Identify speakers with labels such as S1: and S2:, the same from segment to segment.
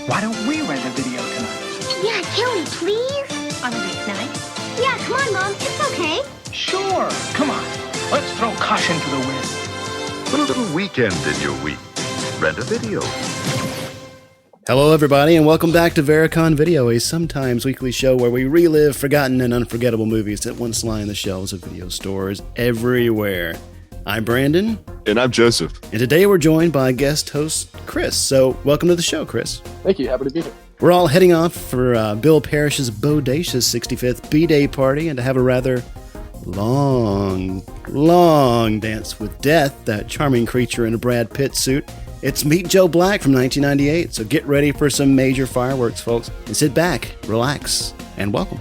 S1: Why don't we rent a video tonight?
S2: Yeah, can we please?
S3: On a weeknight?
S2: Yeah, come on, Mom. It's okay.
S1: Sure. Come on. Let's throw caution to the wind.
S4: Put a little weekend in your week. Rent a video.
S5: Hello, everybody, and welcome back to Vericon Video, a sometimes weekly show where we relive forgotten and unforgettable movies that once line the shelves of video stores everywhere. I'm Brandon.
S6: And I'm Joseph.
S5: And today we're joined by guest host Chris. So welcome to the show, Chris.
S7: Thank you. Happy to be here.
S5: We're all heading off for Bill Parrish's bodacious 65th B-Day party and to have a rather long dance with death, that charming creature in a Brad Pitt suit. It's Meet Joe Black from 1998, so get ready for some major fireworks, folks. And sit back, relax, and welcome.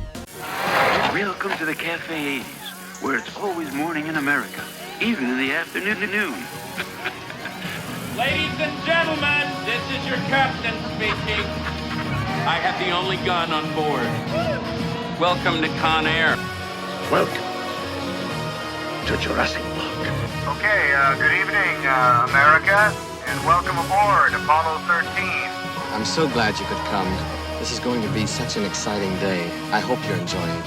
S8: Welcome to the Cafe 80s, where it's always morning in America, even in the afternoon.
S9: Ladies and gentlemen, this is your captain speaking. I have the only gun on board. Welcome to Con Air.
S4: Welcome to Jurassic Park.
S10: Okay, good evening, America, and welcome aboard Apollo 13.
S11: I'm so glad you could come. This is going to be such an exciting day. I hope you're enjoying it.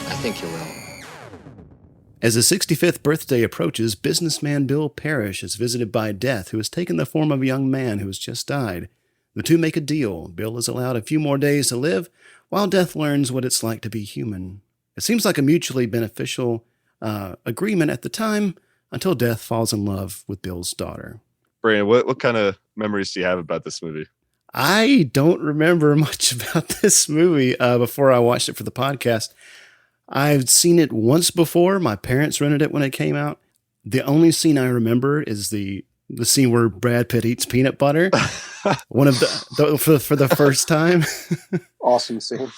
S11: I think you will.
S5: As his 65th birthday approaches, businessman Bill Parrish is visited by death, who has taken the form of a young man who has just died. The two make a deal. Bill is allowed a few more days to live, while death learns what it's like to be human. It seems like a mutually beneficial agreement at the time, until death falls in love with Bill's daughter.
S6: Brandon, what kind of memories do you have about this movie?
S5: I don't remember much about this movie before I watched it for the podcast. I've seen it once before. My parents rented it when it came out. The only scene I remember is the scene where Brad Pitt eats peanut butter. One of for the first time.
S7: Awesome scene.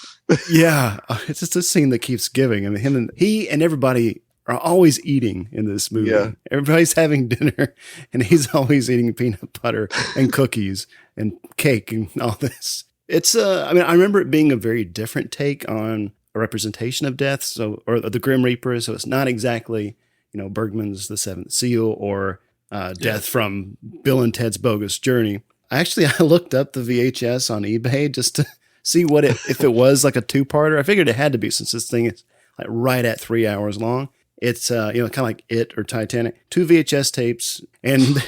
S5: Yeah, it's just a scene that keeps giving. I mean, he and everybody are always eating in this movie.
S6: Yeah.
S5: Everybody's having dinner, and he's always eating peanut butter and cookies and cake and all this. It's I remember it being a very different take on a representation of death, or the Grim Reaper. So it's not exactly, Bergman's The Seventh Seal or Death from Bill and Ted's Bogus Journey. I looked up the VHS on eBay just to see if it was like a two-parter. I figured it had to be, since this thing is like right at 3 hours long. It's kind of like It or Titanic. 2 VHS tapes, and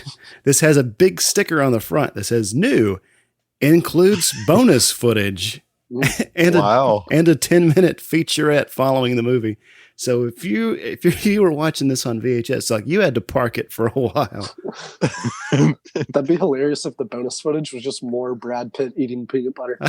S5: this has a big sticker on the front that says "New," includes bonus footage. And a 10-minute featurette following the movie. So if you were watching this on VHS, like, you had to park it for a while.
S7: That'd be hilarious if the bonus footage was just more Brad Pitt eating peanut butter.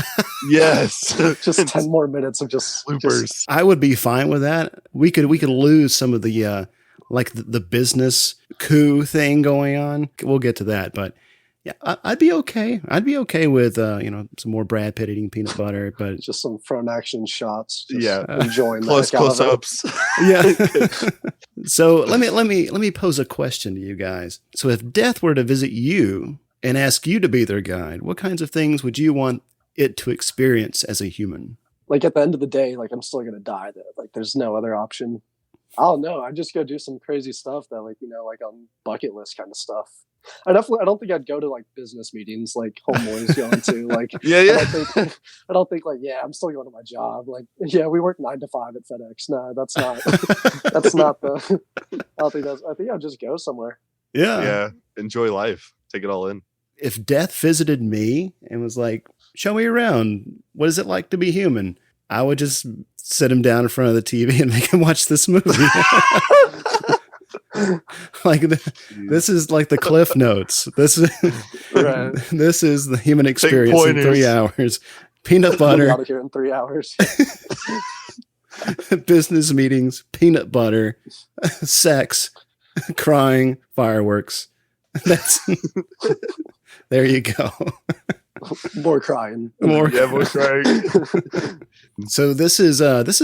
S6: Yes.
S7: Just 10 more minutes of just bloopers.
S5: I would be fine with that. We could lose some of the the business coup thing going on. We'll get to that, but yeah, I'd be okay. I'd be okay with some more Brad Pitt eating peanut butter, but
S7: just some front action shots.
S6: Enjoying close ups.
S5: Yeah. So let me pose a question to you guys. So if death were to visit you and ask you to be their guide, what kinds of things would you want it to experience as a human?
S7: Like, at the end of the day, like, I'm still gonna die. Like, there's no other option. I don't know. I'd just go do some crazy stuff that, like on bucket list kind of stuff. I don't think I'd go to like business meetings like Homeboy's going to. Like,
S6: yeah.
S7: I don't think like, I'm still going to my job. Like, we work 9 to 5 at FedEx. No, that's not. That's not the. I think I'd just go somewhere.
S5: Yeah.
S6: Yeah. Enjoy life. Take it all in.
S5: If death visited me and was like, "Show me around. What is it like to be human?" I would just sit him down in front of the TV and make him watch this movie. This is like the Cliff Notes. This is the human experience in 3 hours. Peanut butter.
S7: Out of here in 3 hours.
S5: Business meetings, peanut butter, sex, crying, fireworks. There you go.
S7: More crying.
S6: More crying.
S5: So this is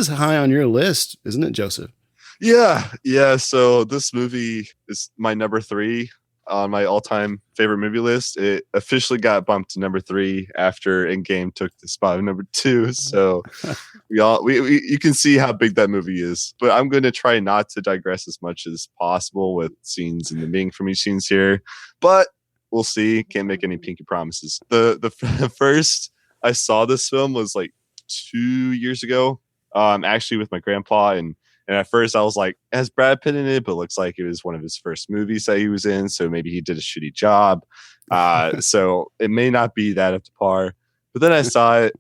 S5: high on your list, isn't it, Joseph?
S6: Yeah. So this movie is my number 3 on my all-time favorite movie list. It officially got bumped to number 3 after Endgame took the spot of number 2. So you can see how big that movie is. But I'm going to try not to digress as much as possible with scenes and the meaning from each scenes here. But we'll see. Can't make any pinky promises. The first I saw this film was like 2 years ago, actually with my grandpa, and at first I was like, it has Brad Pitt in it, but looks like it was one of his first movies that he was in, so maybe he did a shitty job. So it may not be that up to par. But then I saw it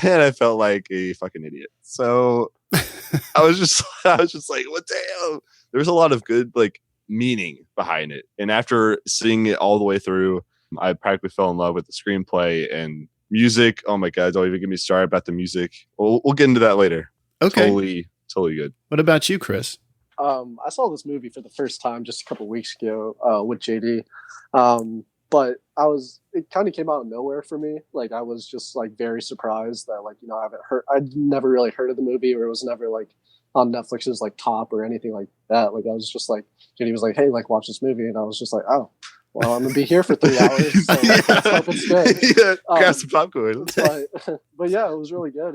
S6: and I felt like a fucking idiot. So I was just like, what the hell? There's a lot of good like meaning behind it. And after seeing it all the way through, I practically fell in love with the screenplay and music. Oh my God, don't even get me started about the music. We'll get into that later.
S5: Okay.
S6: Totally good.
S5: What about you, Chris?
S7: I saw this movie for the first time just a couple weeks ago with JD. But it kind of came out of nowhere for me. Like, I was just like very surprised that, like, I'd never really heard of the movie, or it was never like on Netflix's like top or anything like that. Like, I was just like, JD was like, hey, like, watch this movie. And I was just like, oh, well, I'm going to be here for 3 hours. So let's hope it's good.
S6: Yeah, grab some popcorn.
S7: But yeah, it was really good.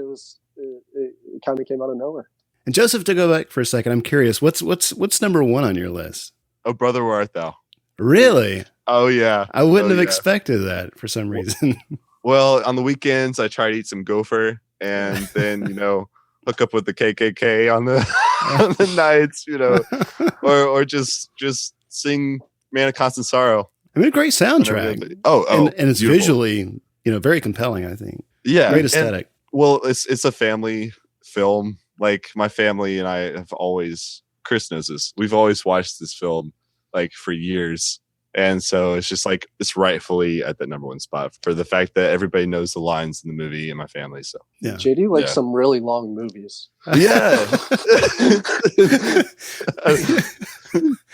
S7: It kind of came out of nowhere.
S5: And Joseph, to go back for a second, I'm curious, what's number 1 on your list?
S6: Oh, Brother, Where Art Thou?
S5: Really?
S6: Oh, yeah.
S5: I wouldn't have expected that for some reason.
S6: Well, on the weekends, I try to eat some gopher and then, hook up with the KKK on the nights, or just sing Man of Constant Sorrow.
S5: I mean, a great soundtrack. And it's beautiful. Visually, very compelling, I think.
S6: Yeah.
S5: Great aesthetic.
S6: Well, it's a family film. Like, my family and I have always, Chris knows this, we've always watched this film like for years. And so it's just like, it's rightfully at the number 1 spot for the fact that everybody knows the lines in the movie in my family. So
S5: yeah.
S7: JD likes some really long movies.
S6: Yeah.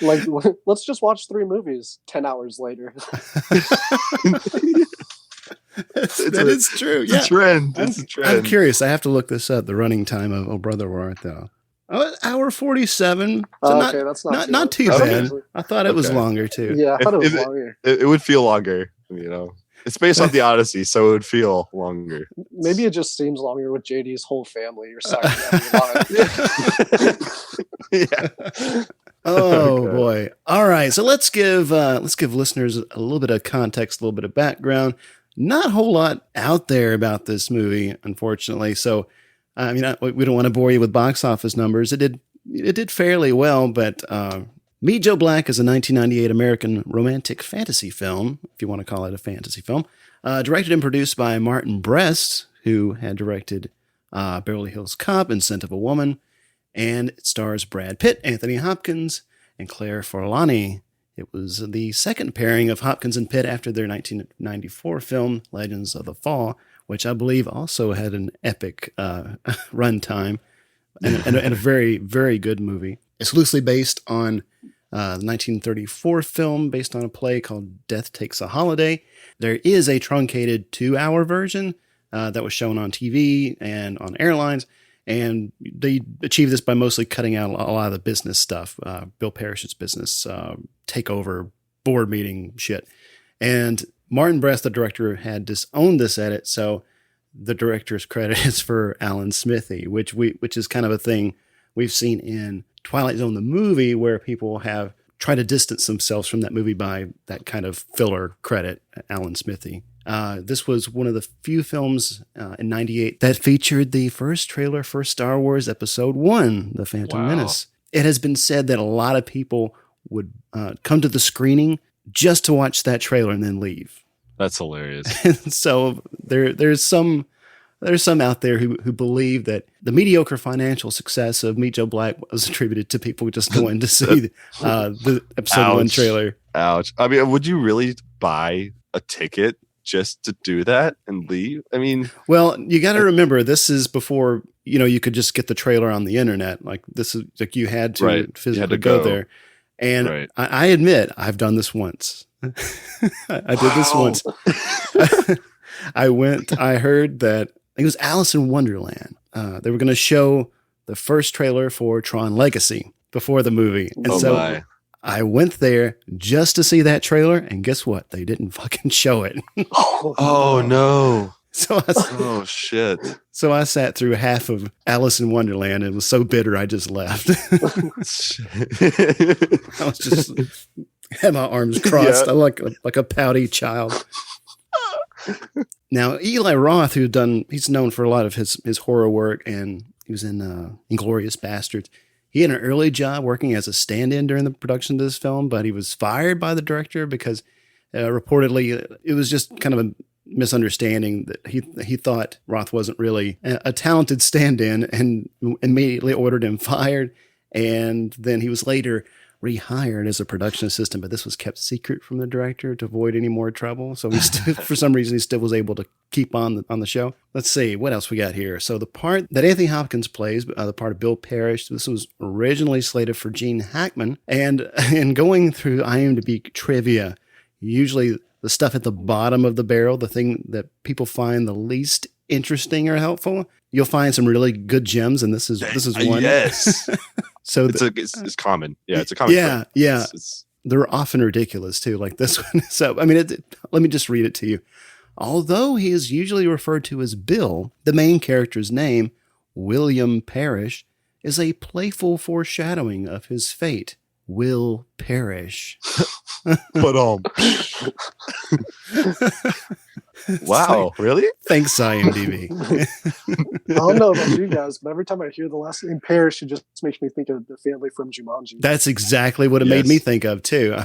S7: Like, let's just watch 3 movies 10 hours later.
S5: That is true.
S6: It's a trend.
S5: I'm curious. I have to look this up. The running time of Oh Brother, Where Art Thou? Hour 47. So
S7: okay, that's
S5: not too bad. I thought it was longer too.
S7: Yeah, I thought it was longer.
S6: It would feel longer, It's based on the Odyssey, so it would feel longer.
S7: Maybe it just seems longer with JD's whole family or something.
S6: Yeah.
S5: Oh boy. All right. So let's give listeners a little bit of context, a little bit of background. Not a whole lot out there about this movie, unfortunately. So, I mean, we don't want to bore you with box office numbers. It did fairly well, but Meet Joe Black is a 1998 American romantic fantasy film, if you want to call it a fantasy film, directed and produced by Martin Brest, who had directed Beverly Hills Cop and Scent of a Woman, and it stars Brad Pitt, Anthony Hopkins, and Claire Forlani. It was the second pairing of Hopkins and Pitt after their 1994 film, Legends of the Fall, which I believe also had an epic runtime and a very, very good movie. It's loosely based on the 1934 film based on a play called Death Takes a Holiday. There is a truncated 2-hour version that was shown on TV and on airlines, and they achieved this by mostly cutting out a lot of the business stuff, Bill Parrish's business, takeover, board meeting shit. And Martin Brest, the director, had disowned this edit, so the director's credit is for Alan Smithee, which is kind of a thing we've seen in Twilight Zone, the movie, where people have tried to distance themselves from that movie by that kind of filler credit, Alan Smithee. This was one of the few films in 98 that featured the first trailer for Star Wars Episode 1, The Phantom Menace. It has been said that a lot of people would come to the screening just to watch that trailer and then leave.
S6: That's hilarious.
S5: So there's some out there who believe that the mediocre financial success of Meet Joe Black was attributed to people just going to see the Episode 1 trailer.
S6: Ouch. I mean, would you really buy a ticket just to do that and leave? I mean,
S5: well, you got to remember, this is before, you could just get the trailer on the internet. Like, this is like, you had to physically go there. And I admit, I've done this once. I did this once. I heard that, I think it was Alice in Wonderland. They were going to show the first trailer for Tron Legacy before the movie. And I went there just to see that trailer, and guess what? They didn't fucking show it.
S6: Oh no.
S5: Oh
S6: shit.
S5: So I sat through half of Alice in Wonderland and was so bitter I just left. I was just Had my arms crossed. I like a pouty child. Now, Eli Roth, he's known for a lot of his horror work, and he was in Inglourious Bastards. He had an early job working as a stand-in during the production of this film, but he was fired by the director because reportedly it was just kind of a misunderstanding that he thought Roth wasn't really a talented stand-in, and immediately ordered him fired. And then he was later rehired as a production assistant, but this was kept secret from the director to avoid any more trouble. So for some reason, he still was able to keep on the show. Let's see, what else we got here? So the part that Anthony Hopkins plays, the part of Bill Parrish, this was originally slated for Gene Hackman. And in going through IMDb trivia, usually the stuff at the bottom of the barrel, the thing that people find the least interesting or helpful, you'll find some really good gems, and this is one.
S6: Yes.
S5: So
S6: it's common. Yeah, it's a common.
S5: Yeah, yeah. They're often ridiculous too, like this one. So, I mean, let me just read it to you. Although he is usually referred to as Bill, the main character's name, William Parrish, is a playful foreshadowing of his fate. Will perish.
S6: But wow, really?
S5: Thanks, IMDb.
S7: I don't know about you guys, but every time I hear the last name Parrish, it just makes me think of the family from Jumanji.
S5: That's exactly what it made me think of too.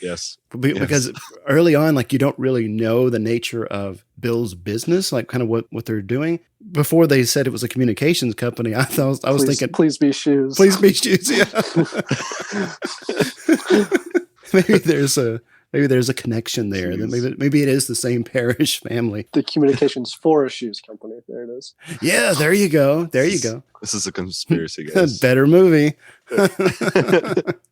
S6: Yes.
S5: Because early on, like, you don't really know the nature of Bill's business, like kind of what they're doing. Before they said it was a communications company, I was thinking,
S7: please be shoes.
S5: Please be shoes. Yeah. Maybe there's a connection there. Maybe it is the same Parrish family.
S7: The Communications for a Shoes Company. There it is.
S5: Yeah, there you go.
S6: This is a conspiracy, guys.
S5: Better movie.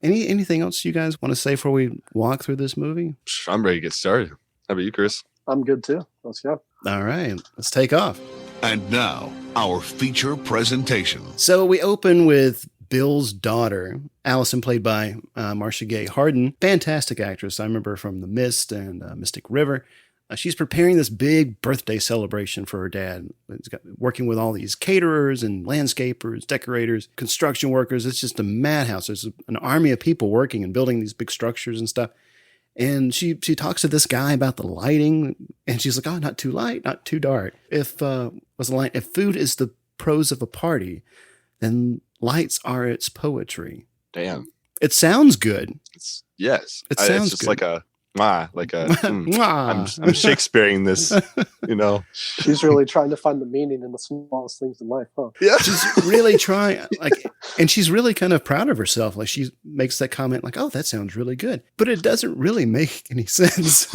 S5: Anything else you guys want to say before we walk through this movie?
S6: I'm ready to get started. How about you, Chris?
S7: I'm good too. Let's go.
S5: All right, let's take off.
S3: And now, our feature presentation.
S5: So we open with Bill's daughter, Allison, played by Marcia Gay Harden. Fantastic actress. I remember her from The Mist and Mystic River. She's preparing this big birthday celebration for her dad. Working with all these caterers and landscapers, decorators, construction workers. It's just a madhouse. There's an army of people working and building these big structures and stuff. And she talks to this guy about the lighting, and she's like, "Oh, not too light, not too dark. If food is the prose of a party, then lights are its poetry."
S6: Damn.
S5: It sounds good.
S6: Yes.
S5: It sounds
S6: it's
S5: good.
S6: I'm Shakespeareing this,
S7: She's really trying to find the meaning in the smallest things in life, huh?
S6: Yeah.
S5: She's really trying, and she's really kind of proud of herself. Like, she makes that comment like, "Oh, that sounds really good," but it doesn't really make any sense.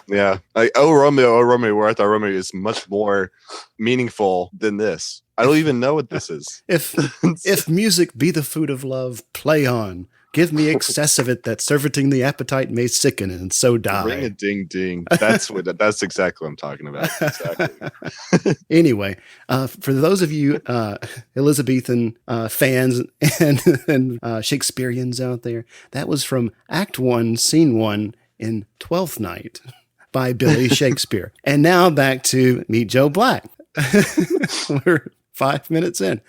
S6: Yeah. Like, oh, Romeo, where I thought Romeo is much more meaningful than this. I don't even know what this is.
S5: If music be the food of love, play on. Give me excess of it, that surfeiting the appetite may sicken and so die.
S6: Ring a ding ding. That's exactly what I'm talking about. Exactly.
S5: Anyway, for those of you Elizabethan fans and Shakespeareans out there, that was from Act 1, Scene 1 in Twelfth Night by Billy Shakespeare. And now back to Meet Joe Black. We're 5 minutes in.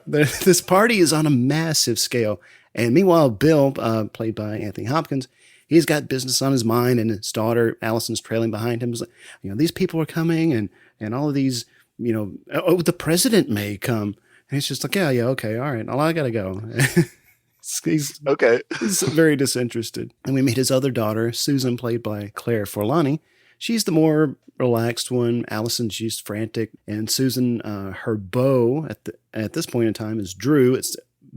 S5: This party is on a massive scale. And meanwhile, Bill, played by Anthony Hopkins, he's got business on his mind, and his daughter, Allison's trailing behind him. He's like, these people are coming, and all of these, the president may come. And he's just like, yeah, okay, all right, I got to go. He's
S6: okay.
S5: He's very disinterested. And we meet his other daughter, Susan, played by Claire Forlani. She's the more relaxed one. Allison's just frantic. And Susan, her beau at this point in time is Drew. It's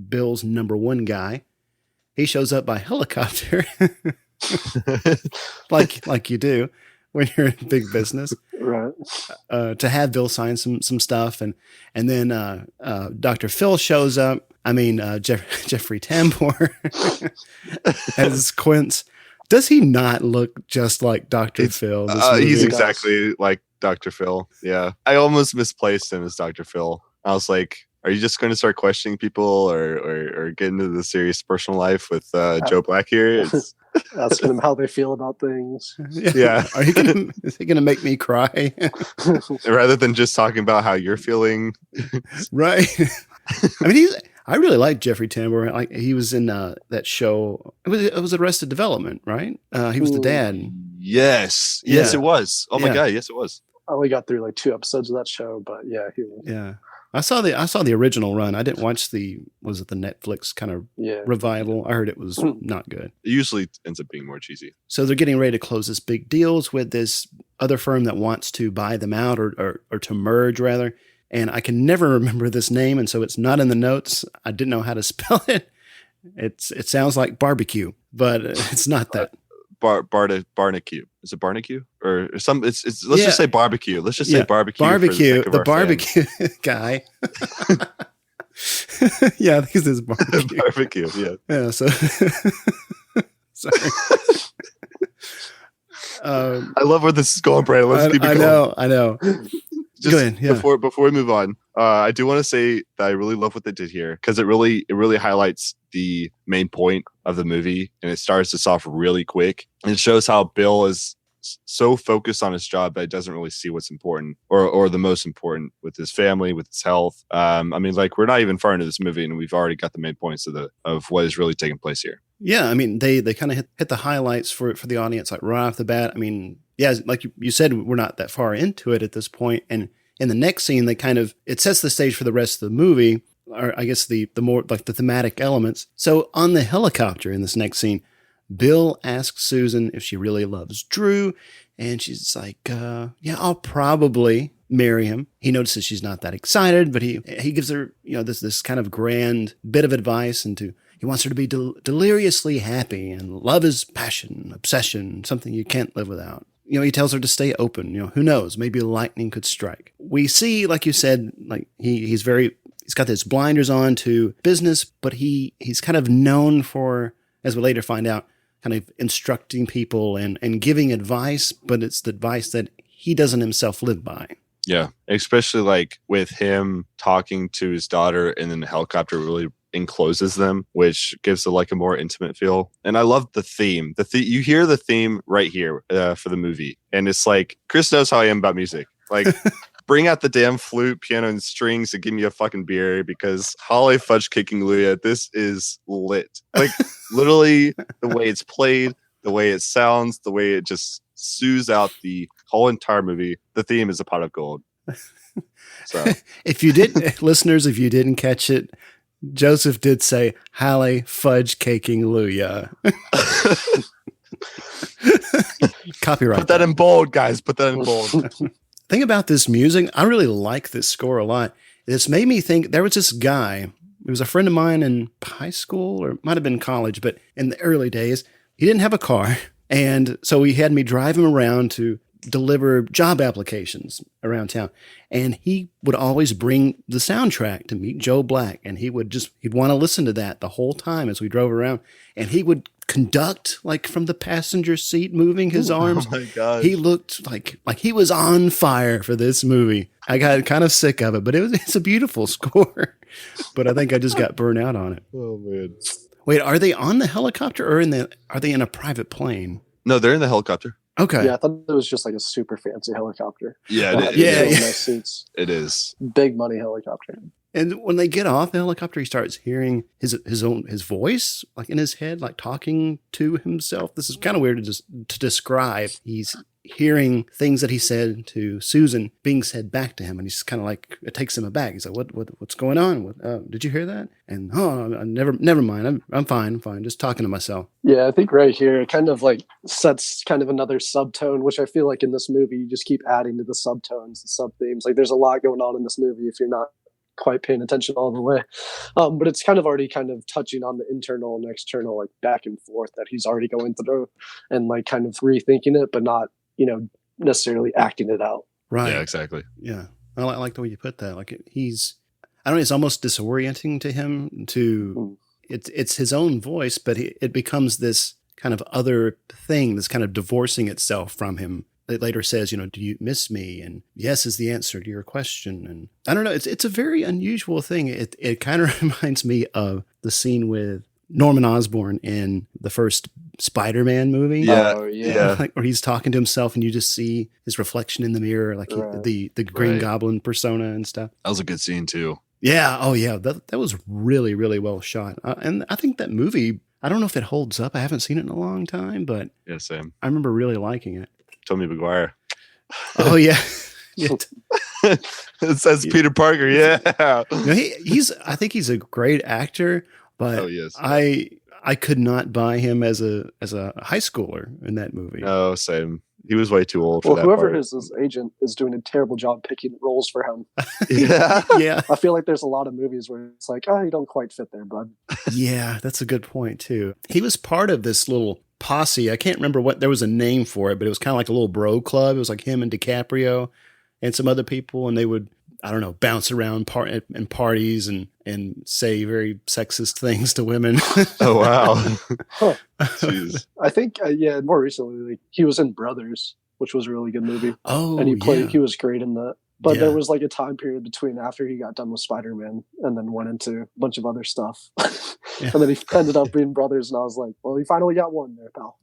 S5: Bill's number one guy. He shows up by helicopter, like you do when you're in big business,
S7: right?
S5: To have Bill sign some stuff, and then Dr. Phil shows up. I mean, Jeffrey Tambor as Quince. Does he not look just like Dr. Phil?
S6: He's exactly like Dr. Phil. Yeah, I almost misplaced him as Dr. Phil. I was like, are you just going to start questioning people or get into the serious personal life with Joe Black here?
S7: Asking them how they feel about things.
S6: Yeah.
S5: Is he going to make me cry?
S6: Rather than just talking about how you're feeling.
S5: Right. I mean, I really liked Jeffrey Tambor. Like he was in that show. It was Arrested Development, right? He was the dad.
S6: Yes, it was. Oh my god, yes, it was.
S7: I only got through like 2 episodes of that show, but yeah, he was.
S5: Yeah. I saw the original run. I didn't watch the Netflix kind of revival. I heard it was not good.
S6: It usually ends up being more cheesy.
S5: So they're getting ready to close this big deals with this other firm that wants to buy them out or to merge rather. And I can never remember this name, and so it's not in the notes. I didn't know how to spell it. It sounds like barbecue, but it's not that.
S6: Barnacue. Is it Barnacue or some? Let's just say barbecue. Let's just say barbecue.
S5: Barbecue. The barbecue guy. Yeah, I think this is barbecue.
S6: Barbecue. Yeah.
S5: Yeah. So sorry.
S6: I love where this is going, Brandon. Let's keep it going.
S5: I know.
S6: Just before we move on, I do want to say that I really love what they did here because it really highlights the main point of the movie, and it starts us off really quick. And it shows how Bill is so focused on his job that he doesn't really see what's important or the most important with his family, with his health. I mean, like we're not even far into this movie, and we've already got the main points of what is really taking place here.
S5: Yeah, I mean, they kind of hit the highlights for the audience like right off the bat. I mean, yeah, like you said, we're not that far into it at this point, and in the next scene, it sets the stage for the rest of the movie, or I guess the more like the thematic elements. So on the helicopter in this next scene, Bill asks Susan if she really loves Drew, and she's like, yeah, I'll probably marry him. He notices she's not that excited, but he gives her, this kind of grand bit of advice, and he wants her to be deliriously happy, and love is passion, obsession, something you can't live without. He tells her to stay open. Who knows? Maybe lightning could strike. We see, like you said, like he's got his blinders on to business, but he's kind of known for, as we later find out, kind of instructing people and giving advice, but it's the advice that he doesn't himself live by.
S6: Yeah, especially like with him talking to his daughter, and then the helicopter really encloses them, which gives a more intimate feel. And I love the theme. You hear the theme right here for the movie, and it's like Chris knows how I am about music. Like, bring out the damn flute, piano, and strings, and give me a fucking beer, because Holly Fudge Kicking Luya, this is lit. Like, literally, the way it's played, the way it sounds, the way it just soothes out the whole entire movie. The theme is a pot of gold. So,
S5: if you didn't catch it, Joseph did say Halle Fudge Caking Luya. Copyright.
S6: Put that in bold, guys. Put that in bold.
S5: Thing about this music, I really like this score a lot. This made me think there was this guy. He was a friend of mine in high school, or it might have been college, but in the early days, he didn't have a car. And so he had me drive him around to deliver job applications around town. And he would always bring the soundtrack to Meet Joe Black. And he'd want to listen to that the whole time as we drove around. And he would conduct like from the passenger seat, moving his arms.
S6: Oh my God.
S5: He looked like he was on fire for this movie. I got kind of sick of it, but it's a beautiful score. But I think I just got burned out on it.
S6: Oh man.
S5: Wait, are they on the helicopter or are they in a private plane?
S6: No, they're in the helicopter.
S5: Okay.
S7: Yeah, I thought it was just like a super fancy helicopter.
S6: Yeah, it is.
S5: Yeah.
S7: Nice seats.
S6: It is.
S7: Big money helicopter.
S5: And when they get off the helicopter, he starts hearing his voice, like in his head, like talking to himself. This is kind of weird to describe. He's hearing things that he said to Susan being said back to him, and he's kind of like, it takes him aback. He's like, what's going on? Did you hear that? And never mind. I'm fine, just talking to myself.
S7: Yeah, I think right here it kind of like sets kind of another subtone, which I feel like in this movie you just keep adding to the subtones, the sub themes. Like there's a lot going on in this movie if you're not quite paying attention all the way, but it's kind of already kind of touching on the internal and external, like back and forth that he's already going through, and like kind of rethinking it, but not necessarily acting it out.
S5: Right.
S6: Yeah, exactly.
S5: Yeah, I like the way you put that. Like I don't know, it's almost disorienting to him it's his own voice, but it becomes this kind of other thing that's kind of divorcing itself from him. It later says, do you miss me? And yes is the answer to your question. And I don't know, it's a very unusual thing. It kind of reminds me of the scene with Norman Osborn in the first Spider-Man movie.
S6: Yeah.
S7: Oh, yeah.
S5: Like where he's talking to himself and you just see his reflection in the mirror, like the Green Goblin persona and stuff.
S6: That was a good scene too.
S5: Yeah. Oh, yeah. That was really, really well shot. And I think that movie, I don't know if it holds up. I haven't seen it in a long time, but
S6: Yeah, same.
S5: I remember really liking it.
S6: Tobey Maguire.
S5: Oh, yeah. Yeah.
S6: It says Peter Parker. Yeah.
S5: No, I think he's a great actor, but
S6: yes.
S5: I could not buy him as a high schooler in that movie.
S6: No, same. He was way too old for that
S7: whoever
S6: part.
S7: his agent is doing a terrible job picking roles for him.
S6: Yeah.
S5: Yeah.
S7: I feel like there's a lot of movies where it's like, oh, you don't quite fit there, bud.
S5: Yeah, that's a good point too. He was part of this little posse. I can't remember what there was a name for it, but it was kind of like a little bro club. It was like him and DiCaprio and some other people, and they would, I don't know, bounce around in parties and say very sexist things to women.
S6: Oh, wow.
S7: Huh.
S6: Jeez.
S7: I think, more recently, like, he was in Brothers, which was a really good movie.
S5: Oh,
S7: and
S5: yeah.
S7: he was great in that. But
S5: Yeah.
S7: there was like a time period between after he got done with Spider-Man and then went into a bunch of other stuff.
S5: Yeah.
S7: And then he ended up being Brothers, and I was like, well, you finally got one there, pal.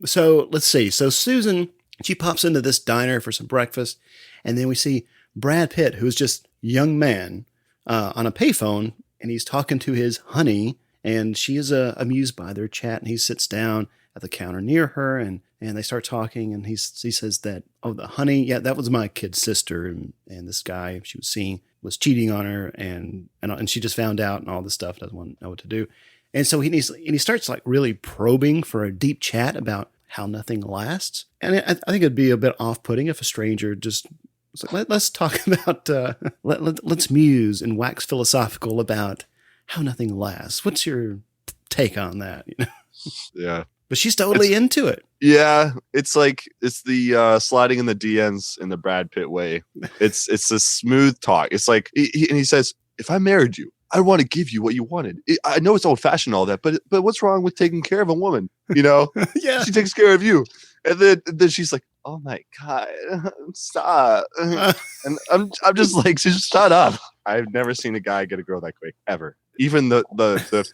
S5: So let's see. So Susan, she pops into this diner for some breakfast, and then we see Brad Pitt, who's just young man, on a payphone, and he's talking to his honey, and she is amused by their chat, and he sits down at the counter near her, and they start talking, and he says that, oh, the honey, yeah, that was my kid's sister, and this guy she was seeing was cheating on her, and she just found out, and all this stuff, doesn't want to know what to do. And so he starts like really probing for a deep chat about how nothing lasts. And I think it'd be a bit off-putting if a stranger just was like, let's talk about, let's muse and wax philosophical about how nothing lasts. What's your take on that? You know?
S6: Yeah.
S5: But she's totally into it.
S6: Yeah. It's the sliding in the DMs in the Brad Pitt way. It's a smooth talk. It's like, he says, if I married you, I want to give you what you wanted. I know it's old fashioned, all that, but what's wrong with taking care of a woman? You know,
S5: Yeah.
S6: She takes care of you. And then she's like, oh my God, stop. And I'm just like, just shut up. I've never seen a guy get a girl that quick ever. Even the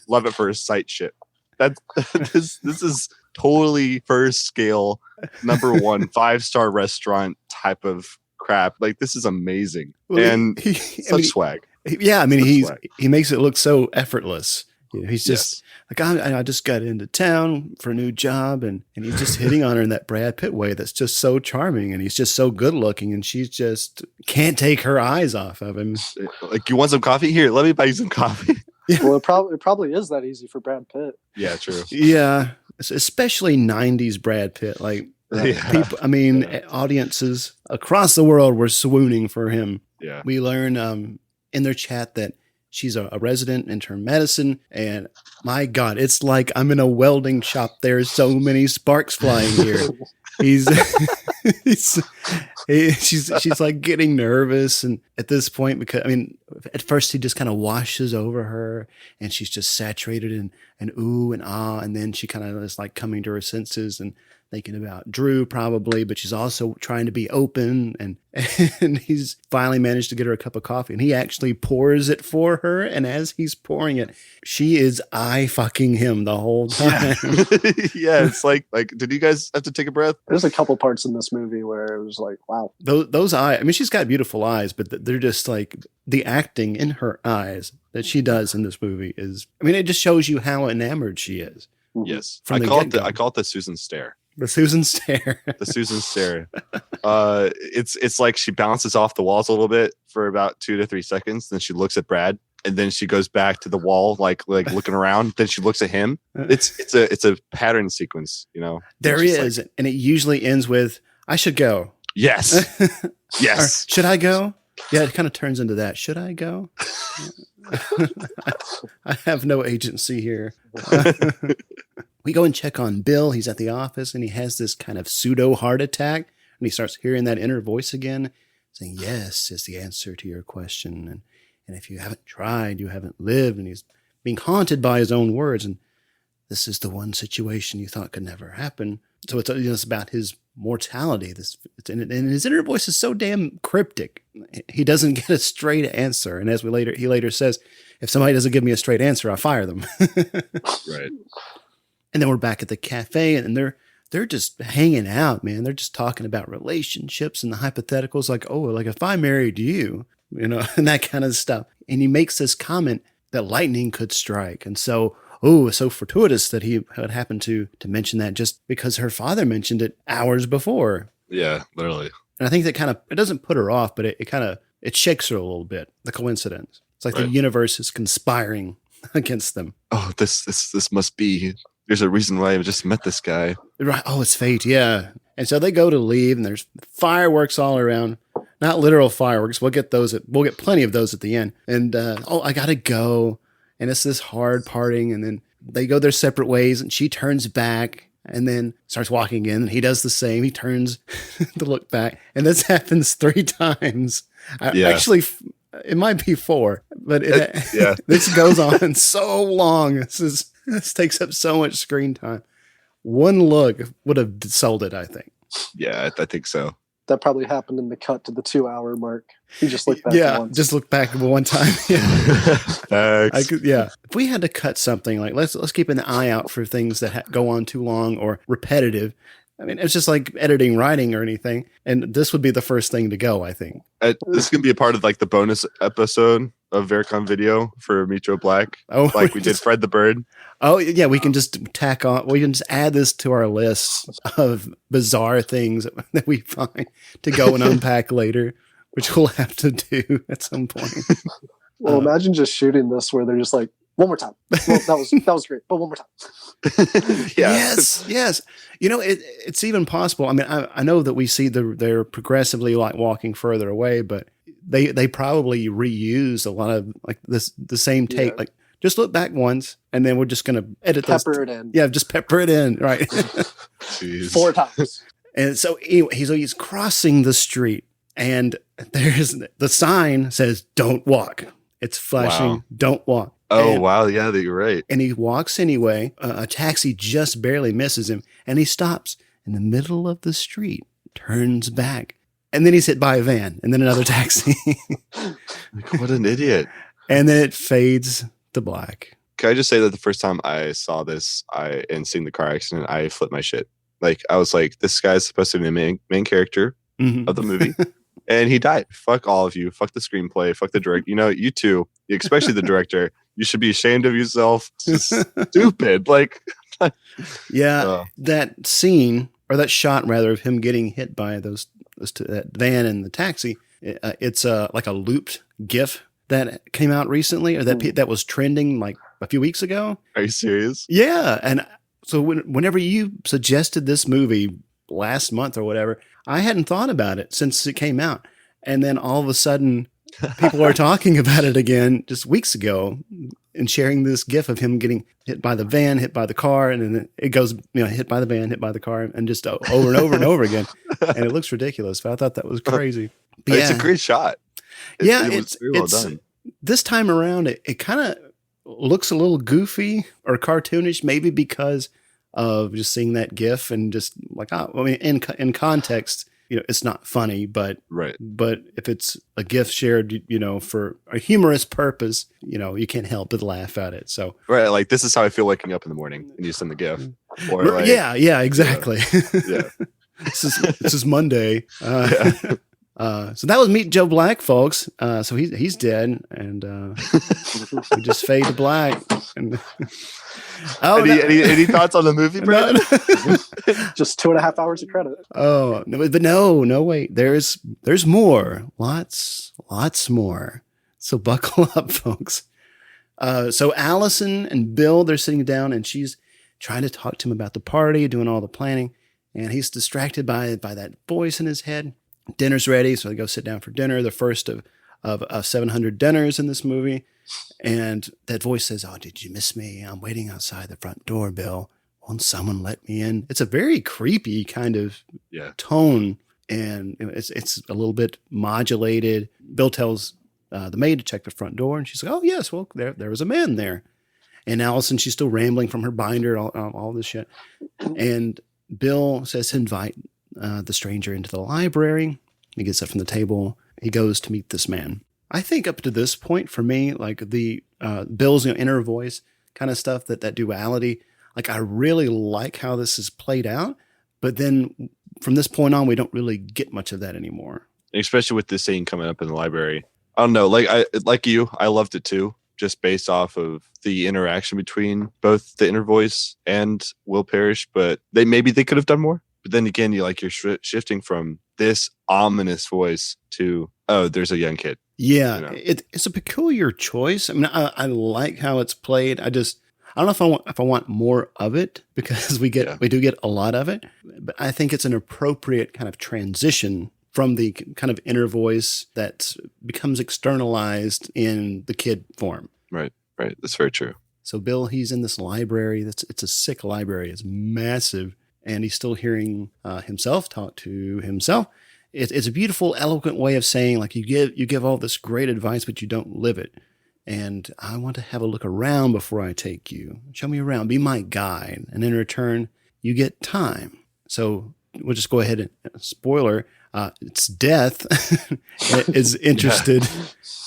S6: love at first sight shit. This is totally first scale, number 1 5-star restaurant type of crap. Like, this is amazing.
S5: Well,
S6: and such swag.
S5: Yeah, I mean, he makes it look so effortless. You know, he's just like, I just got into town for a new job, and he's just hitting on her in that Brad Pitt way that's just so charming, and he's just so good looking, and she's just can't take her eyes off of him.
S6: Like, you want some coffee? Here, let me buy you some coffee.
S5: Yeah.
S7: Well, it probably is that easy for Brad Pitt.
S6: Yeah, true.
S5: Yeah, especially 90s Brad Pitt. Like, people, I mean, audiences across the world were swooning for him.
S6: Yeah.
S5: We learn in their chat that she's a resident in internal medicine, and my God, it's like I'm in a welding shop. There's so many sparks flying here. She's like getting nervous, and at this point, because I mean, at first he just kind of washes over her, and she's just saturated in ooh and ah, and then she kind of is like coming to her senses and thinking about Drew probably, but she's also trying to be open, and he's finally managed to get her a cup of coffee, and he actually pours it for her, and as he's pouring it, she is eye fucking him the whole time.
S6: Yeah, it's like did you guys have to take a breath?
S7: There's a couple parts in this movie where it was like, wow.
S5: Those eyes, I mean, she's got beautiful eyes, but they're just like the acting in her eyes that she does in this movie is, I mean, it just shows you how enamored she is.
S6: Yes.
S5: From
S6: I
S5: the
S6: call
S5: get-go.
S6: it the Susan stare.
S5: The Susan stare.
S6: The Susan stare. It's like she bounces off the walls a little bit for about 2 to 3 seconds. Then she looks at Brad, and then she goes back to the wall, like looking around. Then she looks at him. It's a pattern sequence, you know.
S5: There is, like, and it usually ends with "I should go."
S6: Yes. Yes.
S5: Or, should I go? Yeah, it kind of turns into that. Should I go? I have no agency here. We go and check on Bill. He's at the office, and he has this kind of pseudo heart attack, and he starts hearing that inner voice again, saying, "Yes is the answer to your question, and if you haven't tried, you haven't lived." And he's being haunted by his own words, and this is the one situation you thought could never happen. So it's about his mortality. And his inner voice is so damn cryptic. He doesn't get a straight answer, and as he later says, if somebody doesn't give me a straight answer, I fire them.
S6: Right.
S5: And then we're back at the cafe, and they're they're just hanging out, man. They're just talking about relationships and the hypotheticals, like, oh, like if I married you, and that kind of stuff. And he makes this comment that lightning could strike. And so, so fortuitous that he had happened to mention that just because her father mentioned it hours before.
S6: Yeah, literally.
S5: And I think that it doesn't put her off, but it shakes her a little bit, the coincidence. It's like the universe is conspiring against them.
S6: Oh, this must be, there's a reason why I just met this guy. Right.
S5: Oh, it's fate. Yeah. And so they go to leave and there's fireworks all around. Not literal fireworks. We'll get plenty of those at the end. And, I gotta go. And it's this hard parting. And then they go their separate ways and she turns back and then starts walking again. And he does the same. He turns to look back. And this happens 3 times. Actually, it might be 4, but this goes on so long. This takes up so much screen time. One look would have sold it, I think.
S6: Yeah, I think so.
S7: That probably happened in the cut to the 2-hour mark. He just looked back once.
S5: Just look back one time. If we had to cut something, like let's keep an eye out for things that go on too long or repetitive. I mean, it's just like editing, writing, or anything. And this would be the first thing to go, I think.
S6: This can be a part of like the bonus episode of Vericon Video for Meet Joe Black. Oh, like we did Fred the Bird.
S5: Oh, yeah. We can just tack on. We can just add this to our list of bizarre things that we find to go and unpack later, which we'll have to do at some point.
S7: Well, imagine just shooting this where they're just like, one more time. Well, that was great, but one more time.
S5: Yes. It's even possible. I mean, I know that we see they're progressively like walking further away, but they probably reuse a lot of like the same take. Yeah. Like just look back once, and then we're just going to edit
S7: pepper it in.
S5: Yeah, just pepper it in, right?
S7: 4 times.
S5: And so anyway, he's crossing the street, and there's the sign says "Don't walk." It's flashing, "Don't walk."
S6: Oh, wow. Yeah, you're right.
S5: And he walks anyway. A taxi just barely misses him. And he stops in the middle of the street, turns back. And then he's hit by a van and then another taxi.
S6: Like, what an idiot.
S5: And then it fades to black.
S6: Can I just say that the first time I saw this and seen the car accident, I flipped my shit. Like, I was like, this guy's supposed to be the main character of the movie. And he died. Fuck all of you. Fuck the screenplay. Fuck the director. You two, especially the director, you should be ashamed of yourself. It's stupid. Like,
S5: that scene or that shot rather of him getting hit by that van and the taxi. It's like a looped GIF that came out recently, or that was trending like a few weeks ago.
S6: Are you serious?
S5: Yeah. And so whenever you suggested this movie last month or whatever, I hadn't thought about it since it came out. And then all of a sudden, people are talking about it again just weeks ago and sharing this GIF of him getting hit by the van, hit by the car, and then it goes, hit by the van, hit by the car, and just over and over and over again. And it looks ridiculous, but I thought that was crazy. But
S6: it's a great shot. It was very well done.
S5: This time around, it kind of looks a little goofy or cartoonish, maybe because of just seeing that GIF and just like, in context, it's not funny, but if it's a GIF shared, for a humorous purpose, you can't help but laugh at it. So
S6: like this is how I feel waking up in the morning, and you send the GIF. Or like,
S5: exactly.
S6: Yeah.
S5: This is Monday. So that was Meet Joe Black, folks. So he's dead, and we just fade to black. And
S6: any thoughts on the movie, Brandon?
S7: Just 2.5 hours of credit.
S5: Oh no, but no, wait. There's more, lots more. So buckle up, folks. So Allison and Bill, they're sitting down, and she's trying to talk to him about the party, doing all the planning, and he's distracted by that voice in his head. Dinner's ready, so they go sit down for dinner, the first of 700 dinners in this movie. And that voice says, "Oh, did you miss me? I'm waiting outside the front door, Bill. Won't someone let me in?" It's a very creepy kind of tone, and it's a little bit modulated. Bill tells the maid to check the front door, and she's like, "Oh, yes, well, there was a man there." And Allison, she's still rambling from her binder, all this shit. And Bill says to invite the stranger into the library. He gets up from the table. He goes to meet this man. I think up to this point for me, like the Bill's inner voice kind of stuff, that duality, like I really like how this is played out, But then from this point on, we don't really get much of that anymore.
S6: Especially with this scene coming up in the library. I don't know. Like you, I loved it too, just based off of the interaction between both the inner voice and Will Parrish. But maybe they could have done more. But then again, you're shifting from this ominous voice to, oh, there's a young kid.
S5: Yeah, you know? It's a peculiar choice. I mean, I like how it's played. I don't know if I want more of it, because we do get a lot of it. But I think it's an appropriate kind of transition from the kind of inner voice that becomes externalized in the kid form.
S6: Right. That's very true.
S5: So Bill, he's in this library. It's a sick library. It's massive. And he's still hearing himself talk to himself. It's a beautiful, eloquent way of saying, like, you give all this great advice, but you don't live it. And I want to have a look around before I take you. Show me around. Be my guide. And in return, you get time. So we'll just go ahead and spoiler. It's Death is interested.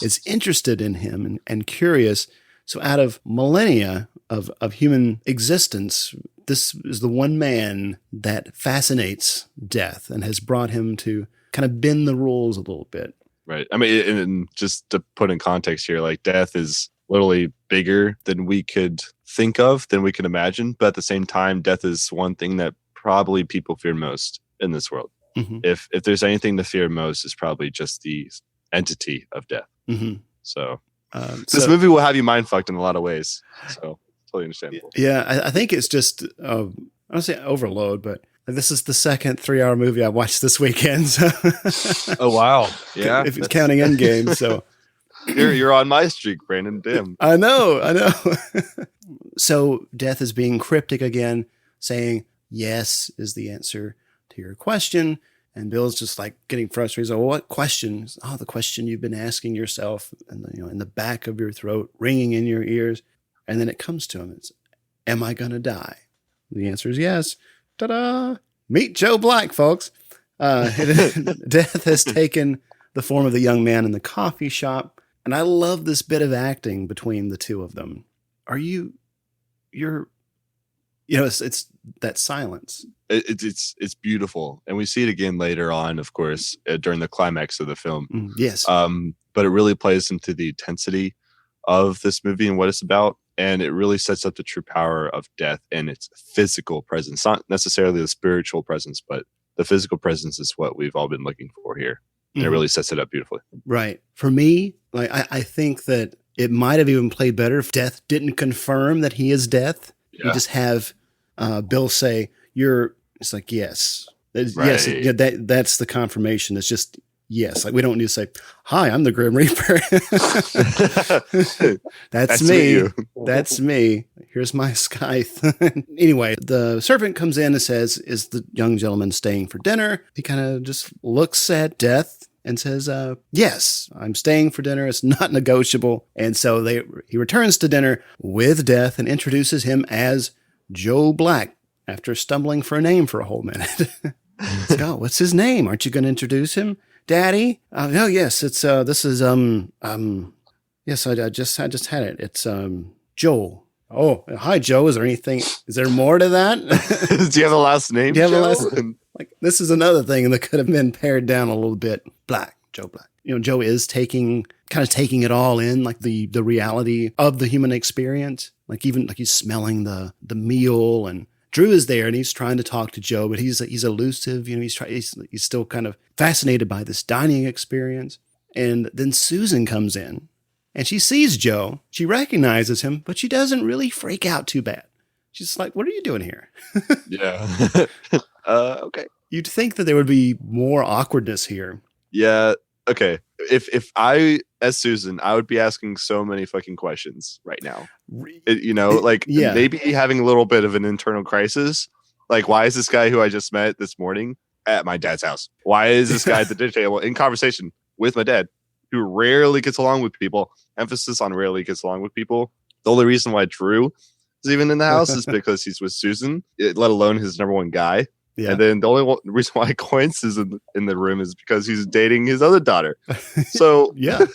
S5: Is interested in him and curious. So out of millennia of human existence, this is the one man that fascinates Death and has brought him to kind of bend the rules a little bit.
S6: Right. I mean, and just to put in context here, like, Death is literally bigger than we could think of, than we can imagine. But at the same time, Death is one thing that probably people fear most in this world. Mm-hmm. If there's anything to fear most, it's probably just the entity of Death. Mm-hmm. So this movie will have you mind fucked in a lot of ways. So totally understandable.
S5: Yeah, I think it's just, I don't say overload, but this is the second 3-hour movie I watched this weekend. So
S6: oh, wow. Yeah.
S5: If it's counting Endgame. So
S6: you're on my streak, Brandon. Damn.
S5: I know. So Death is being cryptic again, saying yes is the answer to your question. And Bill's just like getting frustrated. He's like, well, what question? Oh, the question you've been asking yourself, and in the back of your throat, ringing in your ears. And then it comes to him. It's, am I going to die? The answer is yes. Ta-da! Meet Joe Black, folks. Death has taken the form of the young man in the coffee shop. And I love this bit of acting between the two of them. It's that silence.
S6: It's beautiful. And we see it again later on, of course, during the climax of the film.
S5: Yes.
S6: But it really plays into the intensity of this movie and what it's about. And it really sets up the true power of Death and its physical presence, not necessarily the spiritual presence, but the physical presence is what we've all been looking for here. And it really sets it up beautifully. Right.
S5: For me, like I think that it might have even played better if Death didn't confirm that he is Death. Yeah. You just have Bill say, it's like, yes. Right. Yes, that's the confirmation. It's just, yes. Like, we don't need to say, hi, I'm the Grim Reaper. That's me. That's me. Here's my scythe. Anyway, the servant comes in and says, is the young gentleman staying for dinner? He kind of just looks at Death and says, yes, I'm staying for dinner. It's not negotiable. And so he returns to dinner with Death and introduces him as Joe Black after stumbling for a name for a whole minute. Oh, what's his name? Aren't you going to introduce him, Daddy? No, yes, it's this is yes, I just had it. It's Joel. Oh, hi, Joe. Is there more to that?
S6: Do you have a last name?
S5: Do you have a last name? Like, this is another thing that could have been pared down a little bit. Black, Joe Black. Joe is taking it all in, like the reality of the human experience. Like, even like he's smelling the meal, and Drew is there and he's trying to talk to Joe, but he's elusive. He's still kind of fascinated by this dining experience. And then Susan comes in and she sees Joe. She recognizes him, but she doesn't really freak out too bad. She's like, what are you doing here?
S6: Yeah. Okay.
S5: You'd think that there would be more awkwardness here.
S6: Yeah. Okay. If I, as Susan, I would be asking so many fucking questions right now. Maybe having a little bit of an internal crisis. Like, why is this guy who I just met this morning at my dad's house? Why is this guy at the dinner table in conversation with my dad, who rarely gets along with people? Emphasis on rarely gets along with people. The only reason why Drew is even in the house is because he's with Susan, let alone his number one guy. Yeah. And then the only reason why Coince is in the room is because he's dating his other daughter. So
S5: yeah,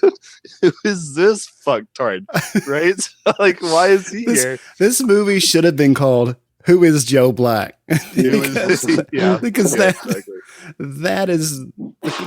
S6: who is this fucktard? Right? Like, why is he here?
S5: This movie should have been called who is Joe Black?
S6: Because
S5: that is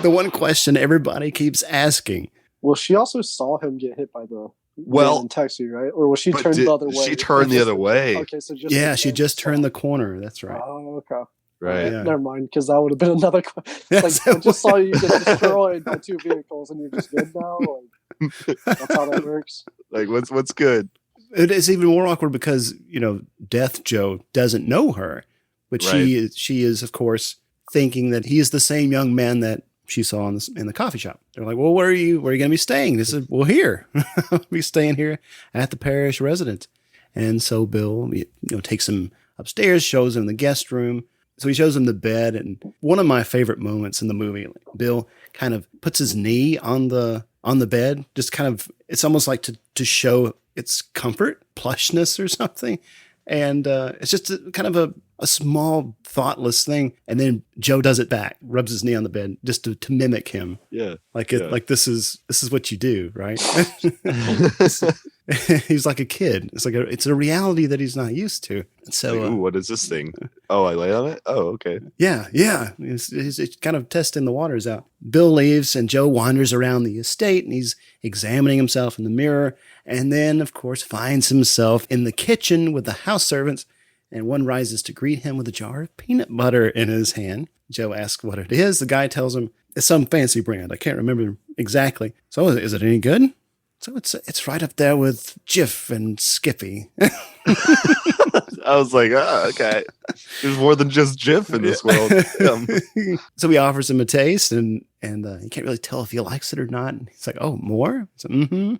S5: the one question everybody keeps asking.
S7: Well, she also saw him get hit by the
S6: Well,
S7: in taxi, right? Or was she turned the other way?
S6: She turned the other way.
S7: Okay, so just
S5: she just turned the corner. That's right.
S7: Oh, okay.
S6: Right.
S5: Yeah.
S7: Never mind, because that would have been another question. Like, I just saw you get destroyed by 2 vehicles, and you're just good now. Like, that's how that works.
S6: Like, what's good?
S5: It is even more awkward because Death Joe doesn't know her, but
S6: Right.
S5: she is of course thinking that he is the same young man that she saw in the coffee shop. They're like, well, where are you going to be staying? This is, well, here. I'll be staying here at the parish residence. And so Bill, takes him upstairs, shows him the guest room. So he shows him the bed. And one of my favorite moments in the movie, Bill kind of puts his knee on the bed, just kind of, it's almost like to show its comfort, plushness or something. And it's just kind of a small, thoughtless thing. And then Joe does it back, rubs his knee on the bed just to mimic him.
S6: Yeah.
S5: Like this is what you do, right? He's like a kid. It's a reality that he's not used to. So,
S6: ooh, what is this thing? Oh, I lay on it? Oh, okay.
S5: Yeah. It's kind of testing the waters out. Bill leaves and Joe wanders around the estate and he's examining himself in the mirror. And then, of course, finds himself in the kitchen with the house servants. And one rises to greet him with a jar of peanut butter in his hand. Joe asks what it is. The guy tells him it's some fancy brand. I can't remember exactly. So is it any good? So it's right up there with Jif and Skippy.
S6: I was like, okay. There's more than just Jif in this world.
S5: So he offers him a taste, and he can't really tell if he likes it or not. And he's like, "Oh, more?" So,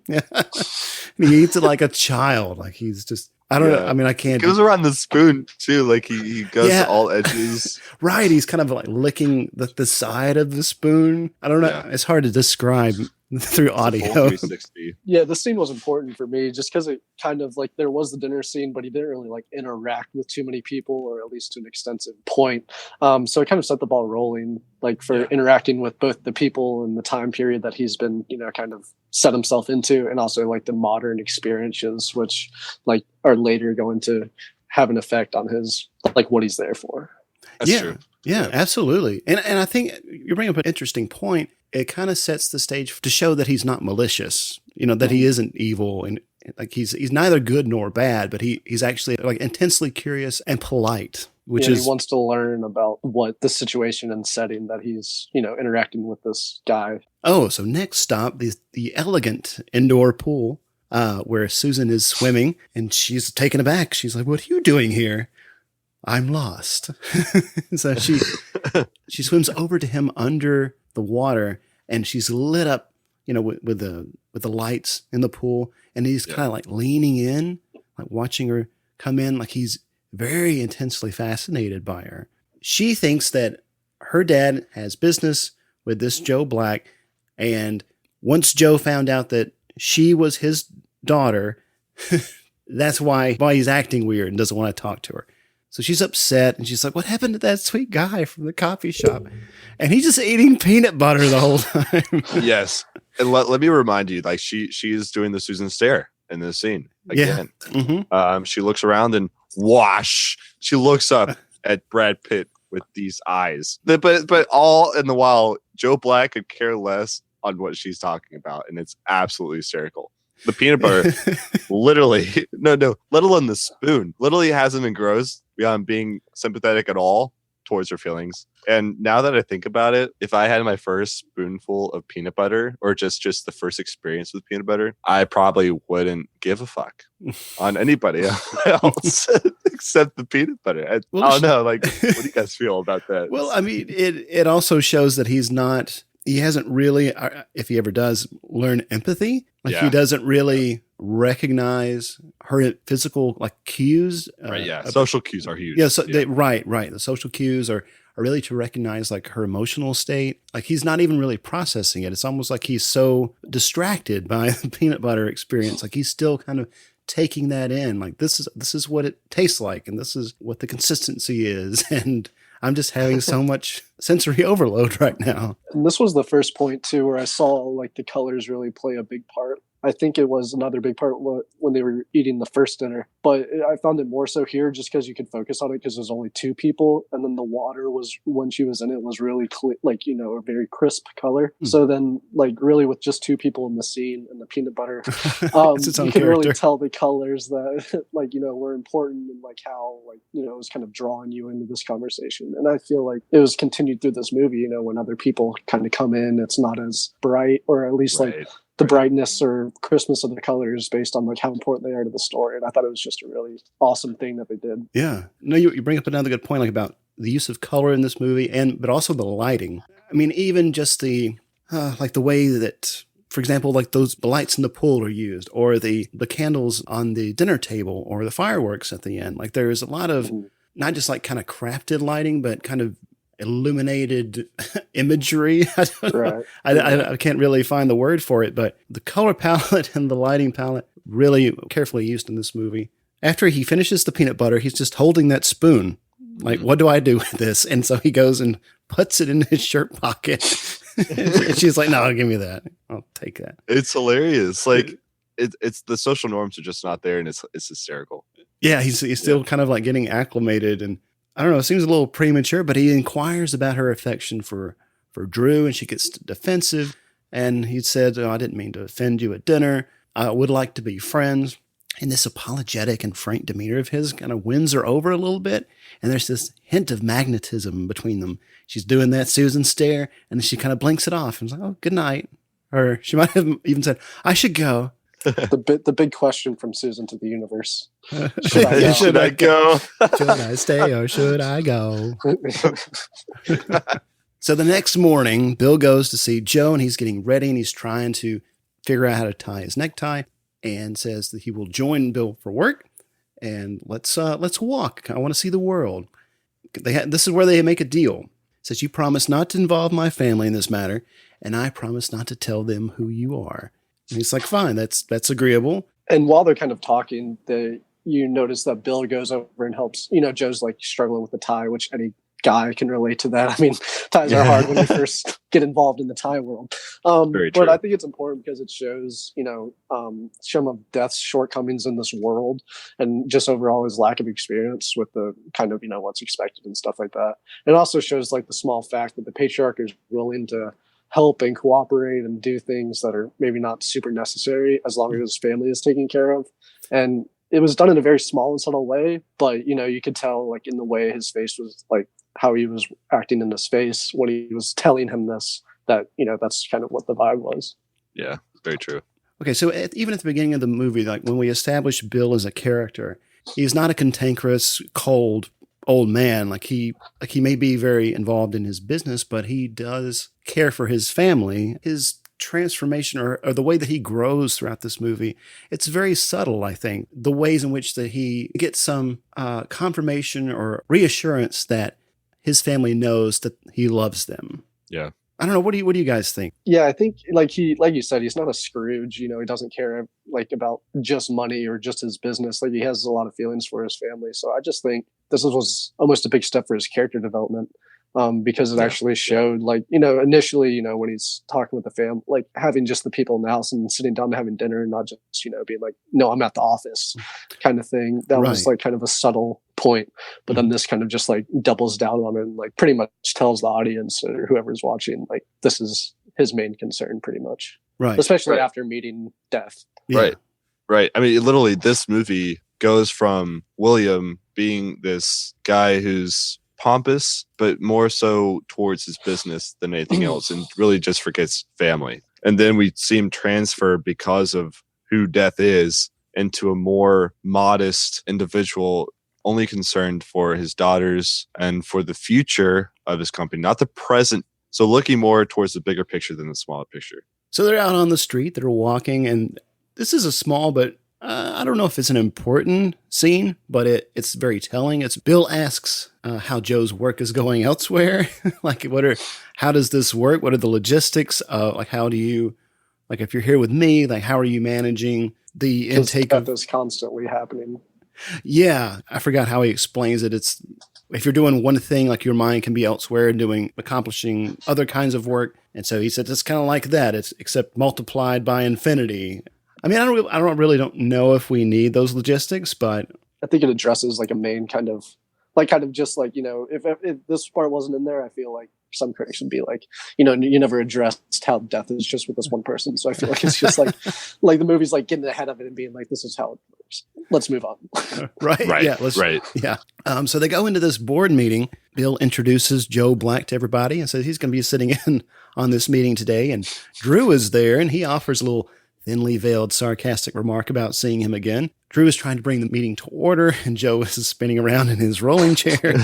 S5: yeah. And he eats it like a child. Like he's just, I don't know. I mean, I can't.
S6: He goes around the spoon too. Like he goes to all edges.
S5: Right. He's kind of like licking the side of the spoon. I don't know.
S6: Yeah.
S5: It's hard to describe through audio.
S6: 360.
S7: Yeah, the scene was important for me just because it kind of like there was the dinner scene, but he didn't really like interact with too many people, or at least to an extensive point. So it kind of set the ball rolling, like for interacting with both the people and the time period that he's been, kind of set himself into, and also like the modern experiences, which like are later going to have an effect on his like what he's there for.
S6: That's true.
S5: Yeah, absolutely. And I think you bring up an interesting point. It kind of sets the stage to show that he's not malicious, that he isn't evil, and like he's neither good nor bad, but he's actually like intensely curious and polite, which is
S7: he wants to learn about what the situation and setting that he's, interacting with this guy.
S5: Oh, so next stop, the elegant indoor pool, where Susan is swimming, and she's taken aback. She's like, "What are you doing here?" "I'm lost." So she swims over to him under the water, and she's lit up, with the lights in the pool, and he's kind of like leaning in, like watching her come in, like he's very intensely fascinated by her. She thinks that her dad has business with this Joe Black, and once Joe found out that she was his daughter, that's why he's acting weird and doesn't want to talk to her. So she's upset, and she's like, "What happened to that sweet guy from the coffee shop?" And he's just eating peanut butter the whole time.
S6: Yes. And let me remind you, like she is doing the Susan stare in this scene again.
S5: Yeah. Mm-hmm.
S6: She looks around and whoosh, she looks up at Brad Pitt with these eyes. But all in the while, Joe Black could care less on what she's talking about, and it's absolutely hysterical. The peanut butter, literally, no, let alone the spoon, literally hasn't engrossed beyond being sympathetic at all towards her feelings. And now that I think about it, if I had my first spoonful of peanut butter, or just the first experience with peanut butter, I probably wouldn't give a fuck on anybody else except the peanut butter. I don't know. Like, what do you guys feel about that?
S5: Well, I mean, it also shows that he hasn't really, if he ever does, learn empathy. Like he doesn't really recognize her physical like cues.
S6: Right. Yeah. Social cues are huge.
S5: Yeah. So right. The social cues are really to recognize like her emotional state. Like he's not even really processing it. It's almost like he's so distracted by the peanut butter experience. Like he's still kind of taking that in. Like this is what it tastes like, and this is what the consistency is. And I'm just having so much sensory overload right now.
S7: And this was the first point too, where I saw like the colors really play a big part I think it was another big part when they were eating the first dinner. But I found it more so here just because you could focus on it because there's only two people. And then the water was, when she was in it, was really clear, like, you know, a very crisp color. So then, like, really with just two people in the scene and the peanut butter, you can really tell the colors that, like, you know, were important and, like, how, like, you know, it was kind of drawing you into this conversation. And I feel like it was continued through this movie, you know, when other people kind of come in, it's not as bright, or at least, like, the brightness or crispness of the colors based on like how important they are to the story. And I thought it was just a really awesome thing that they did.
S5: Yeah. No, you bring up another good point, like about the use of color in this movie, but also the lighting. I mean, even just the, like the way that, for example, like the lights in the pool are used, or the candles on the dinner table, or the fireworks at the end. Like there's a lot of not just like kind of crafted lighting, but kind of illuminated imagery. I can't really find the word for it, but the color palette and the lighting palette really carefully used in this movie. After he finishes the peanut butter, he's just holding that spoon. Like, what do I do with this? And so he goes and puts it in his shirt pocket. And she's like, no, give me that. I'll take that.
S6: It's hilarious. Like it's the social norms are just not there, and it's hysterical.
S5: Yeah. He's still kind of like getting acclimated, and I don't know, it seems a little premature, but he inquires about her affection for Drew, and she gets defensive. And he said, I didn't mean to offend you at dinner. I would like to be friends. And this apologetic and frank demeanor of his kind of wins her over a little bit. And there's this hint of magnetism between them. She's doing that Susan stare, and then she kind of blinks it off and is like, oh, good night. Or she might have even said, I should go.
S7: The big question from Susan to the universe.
S6: Should I go?
S5: Should I stay or should I go? So the next morning, Bill goes to see Joe, and he's getting ready, and he's trying to figure out how to tie his necktie, and says that he will join Bill for work, and let's walk. I want to see the world. This is where they make a deal. Says, you promise not to involve my family in this matter, and I promise not to tell them who you are. And he's like, fine, that's agreeable.
S7: And while they're kind of talking, you notice that Bill goes over and helps. You know, Joe's like struggling with the tie, which any guy can relate to that. I mean, ties are hard when you first get involved in the tie world. But I think it's important because it shows, you know, some of Death's shortcomings in this world, and just overall his lack of experience with the kind of, you know, what's expected and stuff like that. It also shows like the small fact that the patriarch is willing to help and cooperate and do things that are maybe not super necessary as long as his family is taken care of. And it was done in a very small and subtle way, but, you know, you could tell like in the way his face was, like how he was acting in his face when he was telling him this, that, you know, that's kind of what the vibe was.
S6: Yeah, very true.
S5: Okay, so even at the beginning of the movie, like when we establish Bill as a character, he's not a cantankerous, cold old man. Like he may be very involved in his business, but he does care for his family. His transformation or the way that he grows throughout this movie, it's very subtle, I think. The ways in which that he gets some confirmation or reassurance that his family knows that he loves them.
S6: Yeah.
S5: I don't know. What do you guys think?
S7: Yeah, I think like you said, he's not a Scrooge. You know, he doesn't care like about just money or just his business. Like he has a lot of feelings for his family. So I just think this was almost a big step for his character development. Because it actually showed, like, you know, initially, you know, when he's talking with the family, like having just the people in the house and sitting down and having dinner and not just, you know, being like, no, I'm at the office kind of thing. That was like kind of a subtle point. But then this kind of just like doubles down on it and like pretty much tells the audience or whoever's watching, like, this is his main concern pretty much.
S5: Right.
S7: Especially after meeting Death.
S5: Yeah.
S6: Right. I mean, literally, this movie goes from William being this guy who's pompous, but more so towards his business than anything else, and really just forgets family. And then we see him transfer, because of who Death is, into a more modest individual, only concerned for his daughters and for the future of his company, not the present. So looking more towards the bigger picture than the smaller picture.
S5: So they're out on the street, they're walking, and this is a small, but I don't know if it's an important scene, but it's very telling. It's Bill asks how Joe's work is going elsewhere. Like, how does this work? What are the logistics? Like, how do you, like, if you're here with me, like, how are you managing the intake of
S7: this constantly happening?
S5: Yeah, I forgot how he explains it. It's if you're doing one thing, like your mind can be elsewhere accomplishing other kinds of work. And so he said it's kind of like that. It's except multiplied by infinity. I mean, I don't know if we need those logistics, but
S7: I think it addresses like a main kind of just like, if this part wasn't in there, I feel like some critics would be like, you never addressed how death is just with this one person. So I feel like it's just like the movie's like getting ahead of it and being like, this is how it works. Let's move on.
S5: Right. Yeah. Yeah. So they go into this board meeting. Bill introduces Joe Black to everybody and says he's going to be sitting in on this meeting today. And Drew is there, and he offers a little thinly veiled sarcastic remark about seeing him again. Drew is trying to bring the meeting to order, and Joe is spinning around in his rolling chair.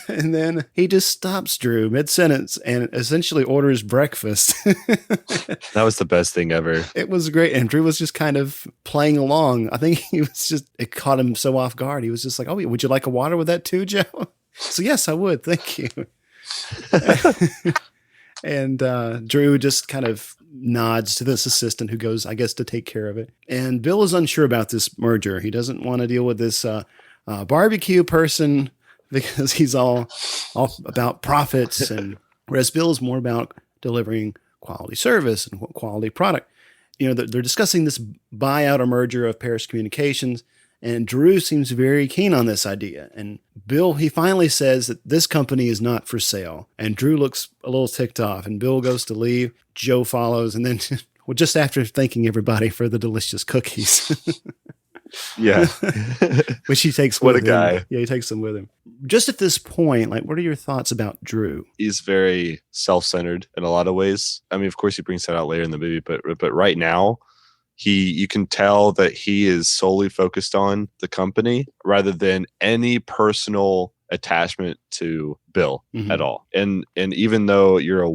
S5: And then he just stops Drew mid-sentence and essentially orders breakfast.
S6: That was the best thing ever.
S5: It was great. And Drew was just kind of playing along. I think it caught him so off guard. He was just like, oh, would you like a water with that too, Joe? So yes, I would. Thank you. And Drew just kind of nods to this assistant who goes, I guess, to take care of it. And Bill is unsure about this merger. He doesn't want to deal with this barbecue person because he's all about profits, and whereas Bill is more about delivering quality service and quality product. They're discussing this buyout or merger of Paris Communications, and Drew seems very keen on this idea. And Bill, he finally says that this company is not for sale. And Drew looks a little ticked off, and Bill goes to leave. Joe follows, and then just after thanking everybody for the delicious cookies.
S6: Yeah.
S5: Which he takes
S6: with
S5: him.
S6: What a guy.
S5: Yeah, he takes them with him. Just at this point, what are your thoughts about Drew?
S6: He's very self-centered in a lot of ways. I mean, of course, he brings that out later in the movie, but right now, you can tell that he is solely focused on the company rather than any personal attachment to Bill at all. And even though you're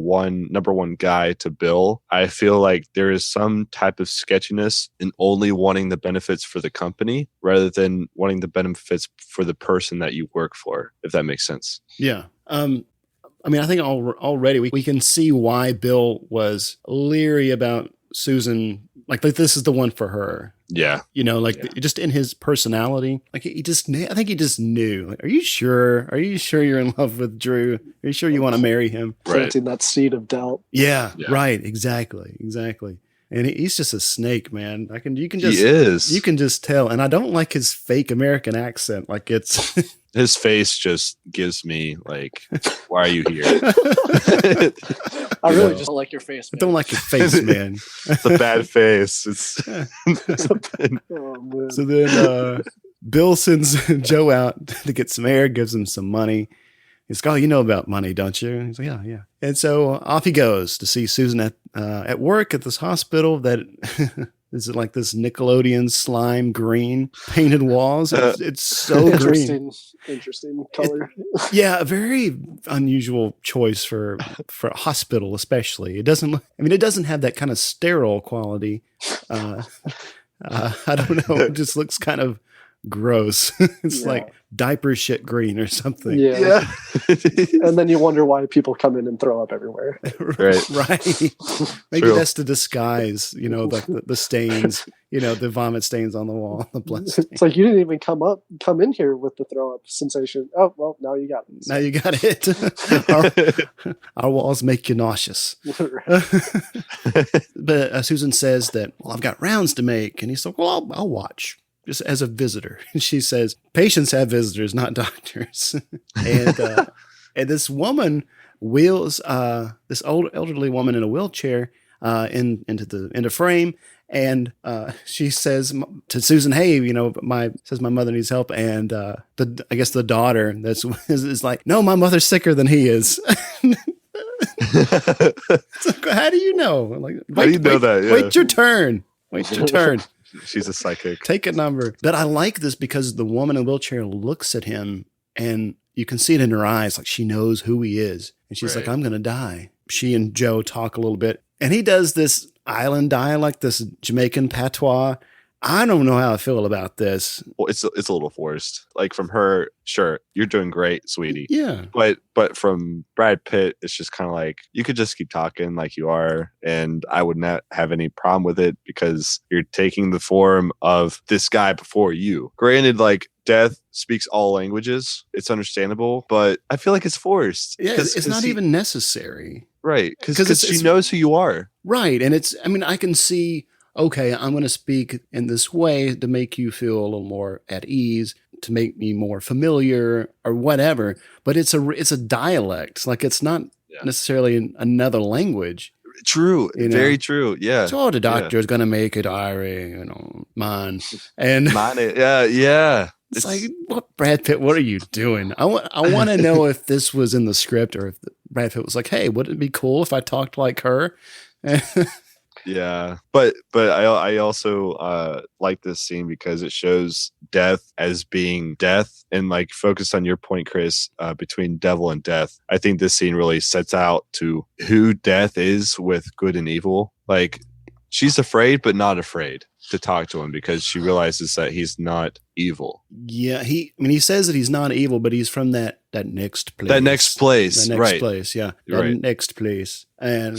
S6: number one guy to Bill, I feel like there is some type of sketchiness in only wanting the benefits for the company rather than wanting the benefits for the person that you work for, if that makes sense.
S5: Yeah. I mean, I think already we can see why Bill was leery about Susan. Like this is the one for her.
S6: Yeah.
S5: Just in his personality, I think he just knew. Are you sure? Are you sure you're in love with Drew? Are you sure you want to marry him?
S7: Planting that seed of doubt.
S5: Yeah. Right. Exactly. And he's just a snake, man. You can just tell. And I don't like his fake American accent. Like it's
S6: his face just gives me like, why are you here?
S7: I really just don't like your face, man.
S5: I don't like your face, man.
S6: The bad face.
S5: So then Bill sends Joe out to get some air, gives him some money. He's like, oh, you know about money, don't you? He's like, yeah. And so off he goes to see Susan at work at this hospital that is like this Nickelodeon slime green painted walls. It's so green.
S7: Interesting color.
S5: A very unusual choice for a hospital, especially. It doesn't have that kind of sterile quality. I don't know. It just looks kind of gross. It's like diaper shit green or something.
S7: Yeah. And then you wonder why people come in and throw up everywhere.
S5: Right. Maybe that's to disguise, the stains, the vomit stains on the wall, the blood stains.
S7: It's like you didn't even come in here with the throw up sensation. Oh, well, now you got it.
S5: Now you got it. Our walls make you nauseous. But Susan says that, well, I've got rounds to make. And he's like, well, I'll watch. Just as a visitor. And she says, patients have visitors, not doctors. And this woman wheels this old elderly woman in a wheelchair into frame. And she says to Susan, hey, my mother needs help. And I guess the daughter is like, no, my mother's sicker than he is. It's like, how do you know? Like,
S6: how do you know that? Yeah.
S5: Wait your turn. Wait your turn.
S6: She's a psychic.
S5: Take a number. But I like this because the woman in the wheelchair looks at him and you can see it in her eyes. Like she knows who he is. And she's like, I'm going to die. She and Joe talk a little bit. And he does this island dialect, this Jamaican patois. I don't know how I feel about this.
S6: Well, it's a little forced. Like from her, sure, you're doing great, sweetie.
S5: Yeah.
S6: But from Brad Pitt, it's just kind of like, you could just keep talking like you are. And I would not have any problem with it because you're taking the form of this guy before you. Granted, like death speaks all languages. It's understandable, but I feel like it's forced.
S5: Yeah, it's not even necessary.
S6: Right. Because she knows who you are.
S5: Right. And I can see okay, I'm going to speak in this way to make you feel a little more at ease, to make me more familiar or whatever. But it's a dialect. Like it's not necessarily another language.
S6: True. Very true. Yeah.
S5: So the doctor is going to make it mine. And
S6: mine. Yeah.
S5: It's like, what, Brad Pitt, what are you doing? I want to know if this was in the script or if Brad Pitt was like, hey, wouldn't it be cool if I talked like her?
S6: Yeah, but I also like this scene because it shows death as being death, and like focused on your point, Chris, between devil and death. I think this scene really sets out to who death is with good and evil. Like she's afraid, but not afraid to talk to him because she realizes that he's not evil.
S5: Yeah, he says that he's not evil, but he's from that next place.
S6: That next place,
S5: the next
S6: right?
S5: Place, yeah,
S6: right.
S5: Next place. And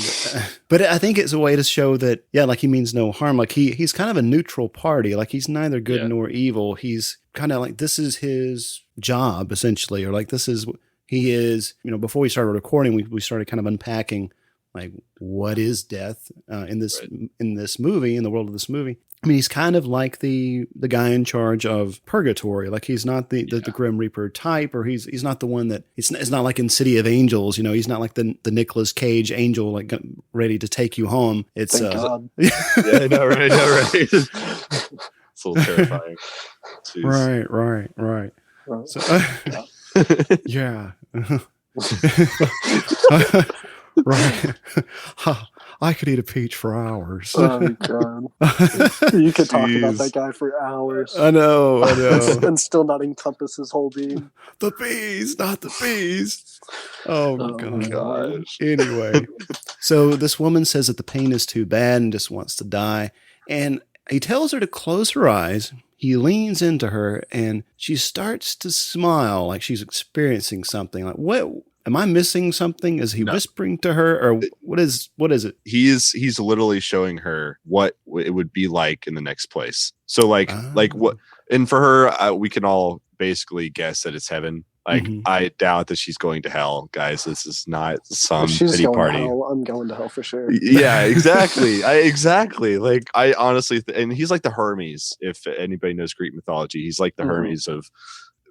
S5: but I think it's a way to show that, yeah, like he means no harm. Like he's kind of a neutral party. Like he's neither good nor evil. He's kind of like, this is his job essentially, or like this is he is. Before we started recording, we started kind of unpacking like what is death in this movie, in the world of this movie. I mean, he's kind of like the guy in charge of purgatory. Like he's not the Grim Reaper type, or he's not the one that it's not like in City of Angels. He's not like the Nicolas Cage angel, like ready to take you home. It's
S7: Thank God.
S6: Yeah, no, right. It's a little terrifying. Jeez.
S5: Right. So, yeah. Right. I could eat a peach for hours.
S7: Oh, God. You could talk about that guy for hours.
S5: I know.
S7: And still not encompass his whole being.
S5: The bees, not the bees. Oh
S6: gosh.
S5: Anyway, so this woman says that the pain is too bad and just wants to die. And he tells her to close her eyes. He leans into her and she starts to smile like she's experiencing something. Like, what? Am I missing something? Is he whispering to her, or what is it?
S6: He's literally showing her what it would be like in the next place. So like what, and for her, we can all basically guess that it's heaven. Like I doubt that she's going to hell, guys. This is not some pity party.
S7: To hell, I'm going to hell for sure.
S6: Yeah, exactly. Exactly. Like I honestly, and he's like the Hermes. If anybody knows Greek mythology, he's like the Hermes of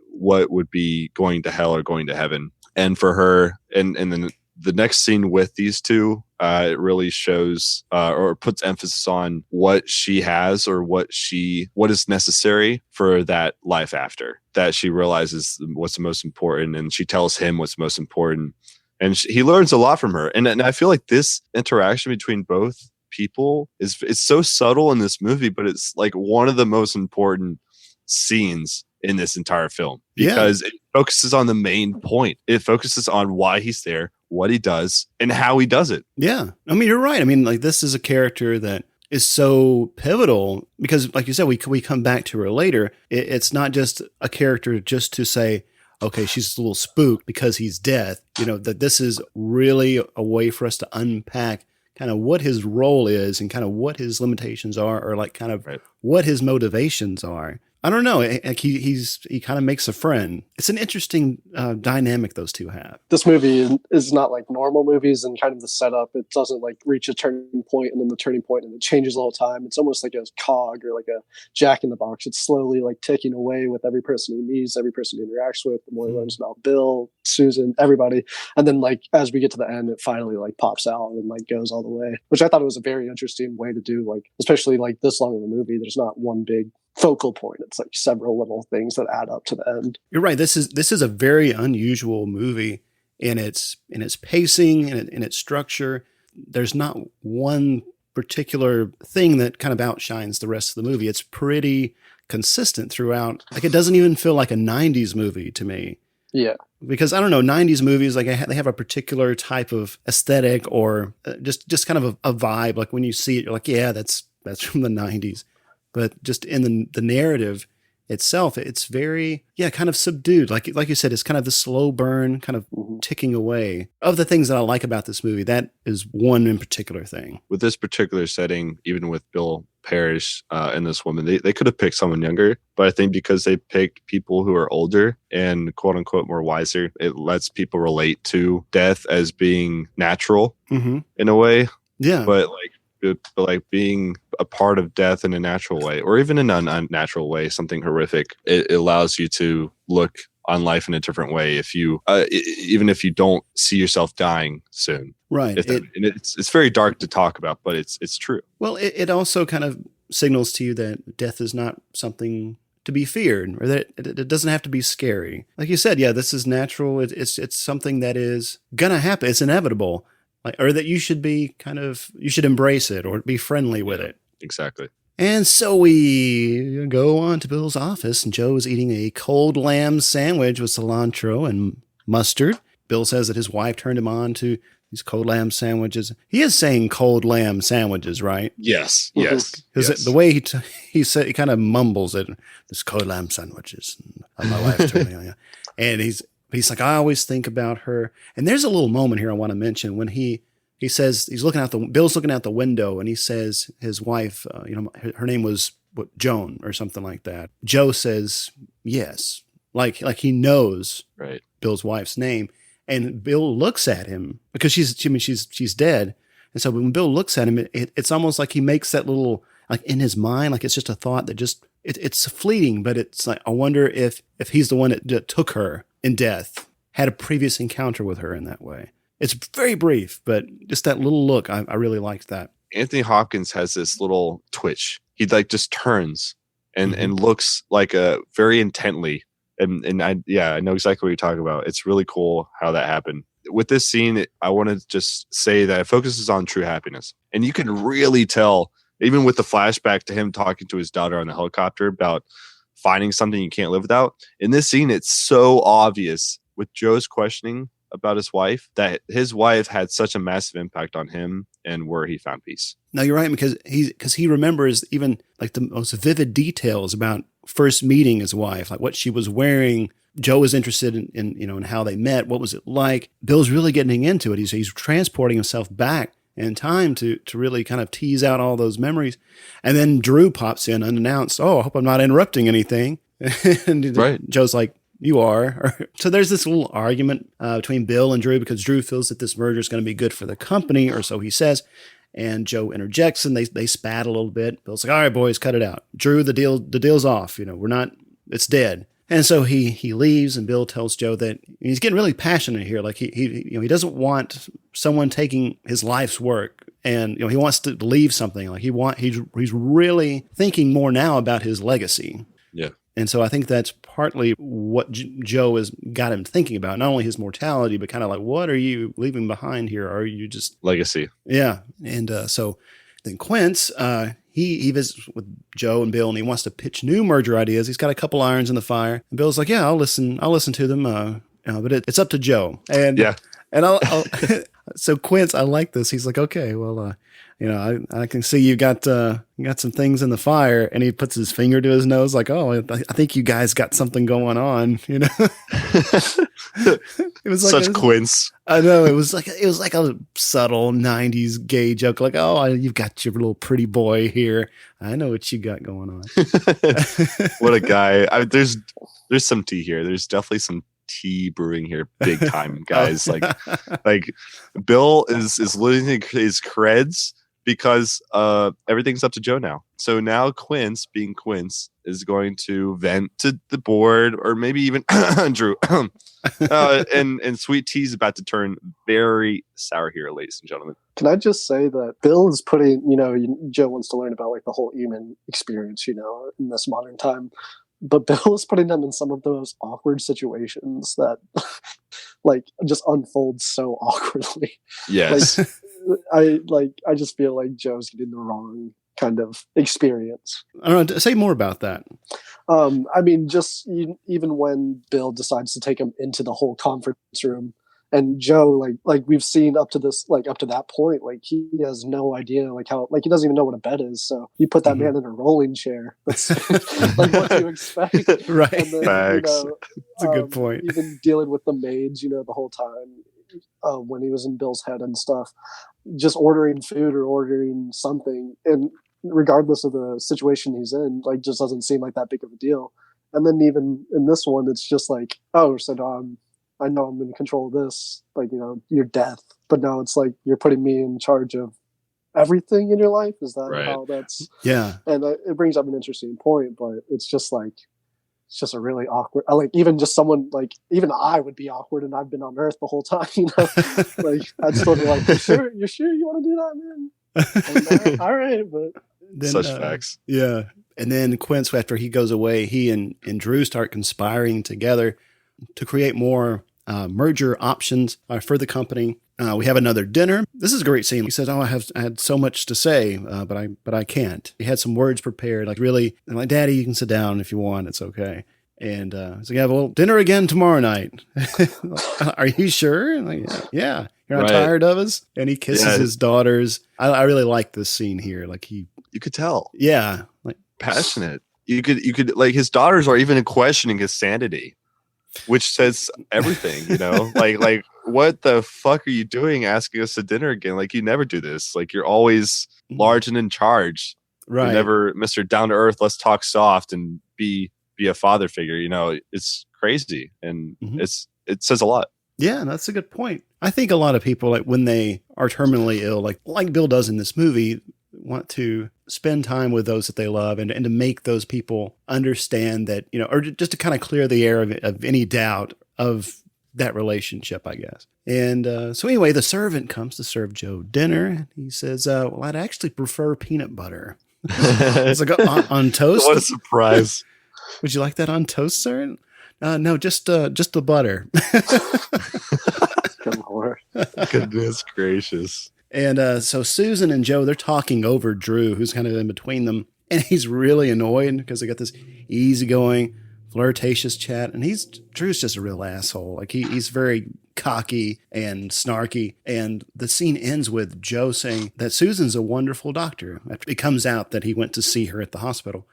S6: what would be going to hell or going to heaven. And for her, and then the next scene with these two, it really shows or puts emphasis on what she has or what is necessary for that life after. That she realizes what's the most important, and she tells him what's most important, and he learns a lot from her. And I feel like this interaction between both people it's so subtle in this movie, but it's like one of the most important scenes in this entire film because it focuses on the main point. It focuses on why he's there, what he does, and how he does it.
S5: Yeah. I mean, you're right. I mean, like this is a character that is so pivotal because like you said, we come back to her later. It's not just a character just to say, okay, she's a little spooked because he's dead. That this is really a way for us to unpack kind of what his role is and kind of what his limitations are, or like kind of what his motivations are. I don't know. Like he kind of makes a friend. It's an interesting dynamic those two have.
S7: This movie is not like normal movies, and kind of the setup. It doesn't like reach a turning point and then the turning point, and it changes all the time. It's almost like a cog or like a jack in the box. It's slowly like ticking away with every person he meets, every person he interacts with. The more he learns about Bill, Susan, everybody, and then like as we get to the end, it finally like pops out and like goes all the way. Which I thought it was a very interesting way to do. Like especially like this long of a movie, there's not one big focal point. It's like several little things that add up to the end.
S5: You're right. This is a very unusual movie in its pacing and in its structure. There's not one particular thing that kind of outshines the rest of the movie. It's pretty consistent throughout. Like it doesn't even feel like a 90s movie to me.
S7: Yeah.
S5: Because I don't know, 90s movies, like they have a particular type of aesthetic or just kind of a vibe. Like when you see it, you're like, yeah, that's from the 90s. But just in the narrative itself, it's very, kind of subdued. Like you said, it's kind of the slow burn, kind of ticking away. Of the things that I like about this movie, that is one in particular thing.
S6: With this particular setting, even with Bill Parrish and this woman, they could have picked someone younger. But I think because they picked people who are older and quote unquote more wiser, it lets people relate to death as being natural in a way.
S5: Yeah.
S6: But like, but like being a part of death in a natural way, or even in an unnatural way, something horrific, it allows you to look on life in a different way. If you, even if you don't see yourself dying soon,
S5: right?
S6: And it's very dark to talk about, but it's true.
S5: Well, it also kind of signals to you that death is not something to be feared, or that it doesn't have to be scary. Like you said, yeah, this is natural. It's something that is gonna happen. It's inevitable. Or that you should embrace it or be friendly with it.
S6: Exactly.
S5: And so we go on to Bill's office, and Joe is eating a cold lamb sandwich with cilantro and mustard. Bill says that his wife turned him on to these cold lamb sandwiches. He is saying cold lamb sandwiches, right?
S6: Yes, yes.
S5: Because the way he said, he kind of mumbles it. This cold lamb sandwiches. And my wife turned me on. And he's like, I always think about her. And there's a little moment here I want to mention when he says, Bill's looking out the window, and he says his wife, her name was Joan or something like that. Joe says, yes. Like he knows
S6: right.
S5: Bill's wife's name. And Bill looks at him because she's dead. And so when Bill looks at him, it's almost like he makes that little, like in his mind, like it's just a thought that just, it's fleeting, but it's like, I wonder if he's the one that took her in death, had a previous encounter with her in that way. It's very brief, but just that little look, I really liked that.
S6: Anthony Hopkins has this little twitch. He like just turns and looks like very intently. And I know exactly what you're talking about. It's really cool how that happened. With this scene, I want to just say that it focuses on true happiness. And you can really tell, even with the flashback to him talking to his daughter on the helicopter about finding something you can't live without. In this scene, it's so obvious with Joe's questioning about his wife that his wife had such a massive impact on him and where he found peace. No,
S5: you're right, because he remembers even like the most vivid details about first meeting his wife, like what she was wearing. Joe was interested in how they met. What was it like? Bill's really getting into it. He's transporting himself back in time to really kind of tease out all those memories. And then Drew pops in unannounced. Oh, I hope I'm not interrupting anything. And
S6: right.
S5: Joe's like, you are. So there's this little argument between Bill and Drew because Drew feels that this merger is going to be good for the company, or so he says. And Joe interjects and they spat a little bit. Bill's like, all right, boys, cut it out. Drew, the deal's off. It's dead. And so he leaves, and Bill tells Joe that he's getting really passionate here. Like he doesn't want someone taking his life's work, and he wants to leave something. Like he's really thinking more now about his legacy.
S6: Yeah.
S5: And so I think that's partly what Joe has got him thinking about, not only his mortality, but kind of like, what are you leaving behind here? Are you just
S6: legacy?
S5: Yeah. And so then Quince, he visits with Joe and Bill, and he wants to pitch new merger ideas. He's got a couple irons in the fire. And Bill's like, yeah, I'll listen to them. But it's up to Joe. And
S6: yeah.
S5: And I'll so Quince, I like this. He's like, okay, well, I can see you got some things in the fire, and he puts his finger to his nose, like, oh, I think you guys got something going on, It was like
S6: such Quince.
S5: I know it was like a subtle '90s gay joke, like, oh, you've got your little pretty boy here. I know what you got going on.
S6: What a guy! There's some tea here. There's definitely some tea brewing here, big time, guys. like Bill is losing his creds because everything's up to Joe now. So now Quince, being Quince, is going to vent to the board, or maybe even Drew. And sweet tea's about to turn very sour here, ladies and gentlemen.
S7: Can I just say that Bill is putting, Joe wants to learn about like the whole human experience, in this modern time. But Bill is putting them in some of those awkward situations that like just unfold so awkwardly.
S6: Yes.
S7: I just feel like Joe's getting the wrong kind of experience.
S5: I don't know. Say more about that.
S7: Just even when Bill decides to take him into the whole conference room, and Joe, like we've seen up to that point, like he has no idea, like how, like he doesn't even know what a bed is. So you put that man in a rolling chair. That's like what do you expect,
S5: right?
S7: And then,
S5: Facts. That's a good point.
S7: Even dealing with the maids, the whole time when he was in Bill's head and stuff, just ordering food or ordering something, and regardless of the situation he's in, like just doesn't seem like that big of a deal. And then even in this one, it's just like, oh, so I know I'm in control of this, like, your death. But now it's like you're putting me in charge of everything in your life? Is that
S6: Right.
S7: how that's?
S5: Yeah.
S7: And it brings up an interesting point, but it's just like, it's just a really awkward. Like even just someone like even I would be awkward, and I've been on Earth the whole time. You know, like I'd still be like, you're sure you want to do that, man? And, all right, but
S5: Then,
S6: Such facts.
S5: Yeah. And then Quince, after he goes away, he and Drew start conspiring together to create more merger options for the company. We have another dinner. This is a great scene. He says, "Oh, I had so much to say, but I can't." He had some words prepared, like really, and like, "Daddy, you can sit down if you want. It's okay." And he's like, "Yeah, well, dinner again tomorrow night." Are you sure? And like, yeah. You're not tired of us? And he kisses his daughters. I really like this scene here. Like
S6: you could tell.
S5: Yeah, like
S6: passionate. You could like his daughters are even questioning his sanity, which says everything. You know, like. What the fuck are you doing asking us to dinner again? Like, you never do this. Like, you're always large and in charge.
S5: Right.
S6: You're never Mr. Down to Earth, let's talk soft and be a father figure. You know, it's crazy. And it says a lot.
S5: Yeah, that's a good point. I think a lot of people, like when they are terminally ill, like Bill does in this movie, want to spend time with those that they love and to make those people understand that, you know, or just to kind of clear the air of any doubt of that relationship, I guess. And so anyway, the servant comes to serve Joe dinner. And he says, well, I'd actually prefer peanut butter. It's like on toast.
S6: What a surprise.
S5: Would you like that on toast, sir? No, just the butter.
S7: Good Lord.
S6: Goodness gracious.
S5: And so Susan and Joe, they're talking over Drew, who's kind of in between them. And he's really annoyed because they got this easygoing, flirtatious chat, and Drew's just a real asshole. Like he's very cocky and snarky, and the scene ends with Joe saying that Susan's a wonderful doctor. After it comes out that he went to see her at the hospital,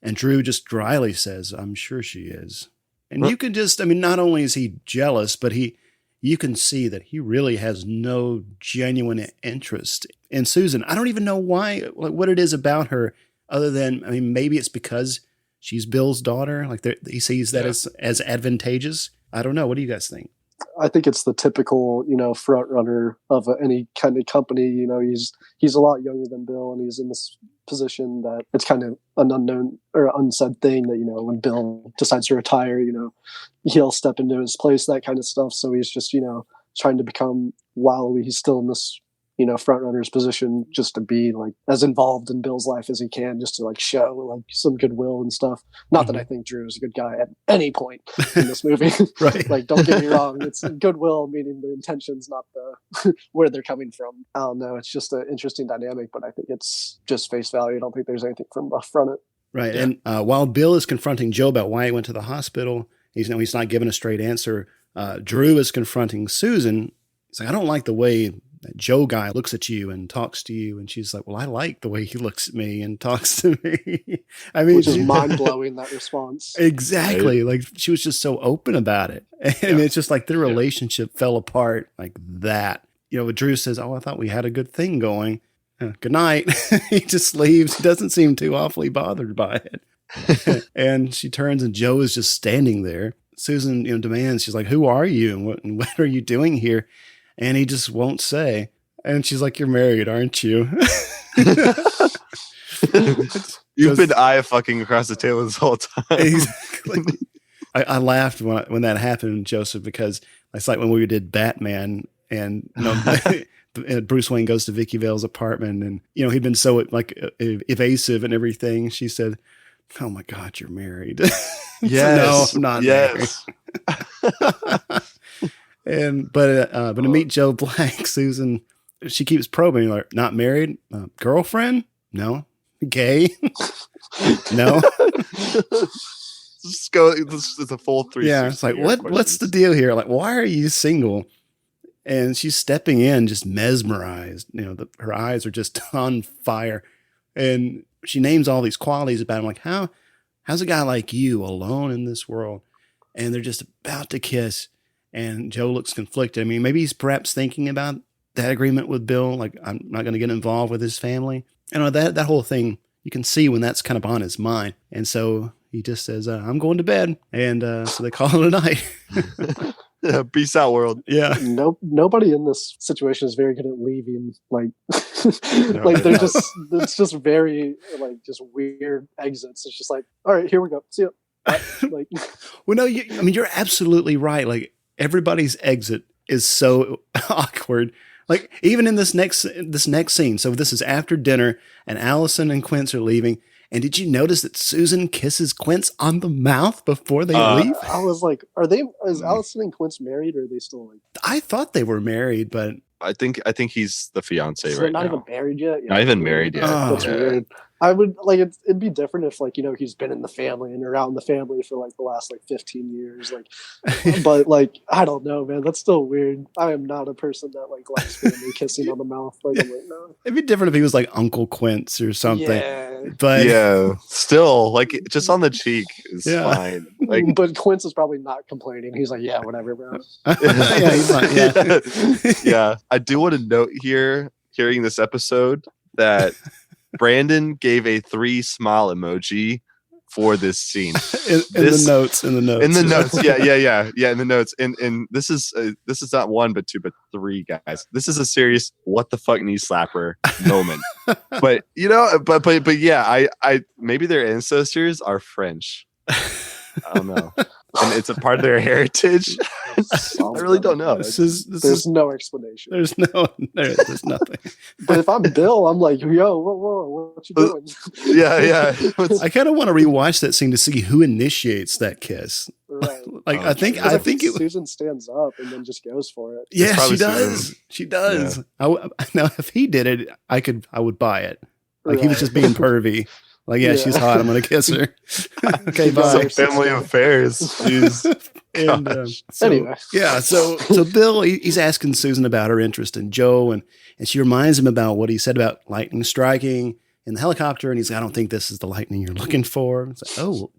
S5: and Drew just dryly says, "I'm sure she is." And you can just, I mean, not only is he jealous, but you can see that he really has no genuine interest in Susan. I don't even know why, like what it is about her, other than, I mean, maybe it's because she's Bill's daughter. Like he sees that as advantageous. I don't know. What do you guys think?
S7: I think it's the typical, you know, front runner of any kind of company. You know, he's a lot younger than Bill, and he's in this position that it's kind of an unknown or unsaid thing that, you know, when Bill decides to retire, you know, he'll step into his place, that kind of stuff. So he's just, you know, trying to become, while he's still in this, you know, front runner's position, just to be like as involved in Bill's life as he can, just to like show like some goodwill and stuff. Not that I think Drew is a good guy at any point in this movie.
S5: Right.
S7: Like, don't get me wrong. It's goodwill, meaning the intentions, not the where they're coming from. I don't know. It's just an interesting dynamic, but I think it's just face value. I don't think there's anything from front it.
S5: Right. Yeah. And while Bill is confronting Joe about why he went to the hospital, he's not given a straight answer. Drew is confronting Susan. He's like, I don't like the way that Joe guy looks at you and talks to you. And she's like, well, I like the way he looks at me and talks to me. I mean,
S7: which is mind blowing, that response.
S5: Exactly. Right. Like she was just so open about it. And it's just like their relationship fell apart like that. You know, Drew says, oh, I thought we had a good thing going. Good night. He just leaves. He doesn't seem too awfully bothered by it. And she turns and Joe is just standing there. Susan, you know, demands, she's like, who are you? And what are you doing here? And he just won't say. And she's like, you're married, aren't you?
S6: You've been eye fucking across the table this whole time.
S5: Exactly. I laughed when that happened, Joseph, because it's like when we did Batman and, you know, Bruce Wayne goes to Vicky Vale's apartment and, you know, he'd been so like evasive and everything. She said, oh my God, you're married.
S6: Yes.
S5: No, I'm not married. But to meet Joe Black, Susan, she keeps probing, like, not married, girlfriend? No. Gay? No.
S6: Just go. This is a full 360.
S5: Yeah, it's like, what's the deal here? Like, why are you single? And she's stepping in, just mesmerized. You know, her eyes are just on fire. And she names all these qualities about him, like, how's a guy like you alone in this world? And they're just about to kiss. And Joe looks conflicted. I mean, maybe he's perhaps thinking about that agreement with Bill, like, I'm not going to get involved with his family. And that whole thing, you can see when that's kind of on his mind. And so he just says, I'm going to bed. And so they call it a night.
S6: Yeah, peace out, world.
S5: Yeah.
S7: Nobody in this situation is very good at leaving. Like, like it's just very like just weird exits. It's just like, all right, here we go. See you. Like,
S5: well, no, you're absolutely right. Like everybody's exit is so awkward. Like even in this next scene. So this is after dinner, and Allison and Quince are leaving. And did you notice that Susan kisses Quince on the mouth before they leave?
S7: I was like, is Allison and Quince married, or are they still like?
S5: I thought they were married, but
S6: I think he's the fiance
S7: so
S6: right
S7: not
S6: now.
S7: even married yet. Yeah.
S6: Not even married yet.
S7: That's weird. I would like it'd be different if like, you know, he's been in the family and are out in the family for like the last like 15 years. Like, but like, I don't know, man. That's still weird. I am not a person that like likes family kissing on the mouth. Like, I'm like, no.
S5: It'd be different if he was like Uncle Quince or something.
S7: Yeah.
S5: But
S6: yeah, still like just on the cheek is fine. Like,
S7: but Quince is probably not complaining. He's like, yeah, whatever, bro.
S5: yeah, he's like, yeah.
S6: Yeah. I do want to note here, hearing this episode, that Brandon gave a 3 smile emoji for this scene.
S5: in the notes.
S6: Yeah, in the notes. And this is not 1 but 2 but 3 guys. This is a serious what the fuck knee slapper moment. But you know, but yeah, I maybe their ancestors are French. I don't know. And it's a part of their heritage. I really don't know.
S7: There's no explanation.
S5: There's nothing.
S7: But if I'm Bill, I'm like, yo, whoa, what you doing?
S6: Yeah.
S5: I kind of want to rewatch that scene to see who initiates that kiss.
S7: Right.
S5: Like I think
S7: Susan stands up and then just goes for it.
S5: Yeah, she does. She does. Yeah. Now, if he did it, I would buy it. Like he was just being pervy. Like, yeah, she's hot. I'm going to kiss her. Okay, bye.
S6: Like family affairs. Jeez.
S5: And,
S7: anyway.
S5: Yeah, so Bill, he's asking Susan about her interest in Joe, and she reminds him about what he said about lightning striking in the helicopter, and he's like, I don't think this is the lightning you're looking for. It's like, oh,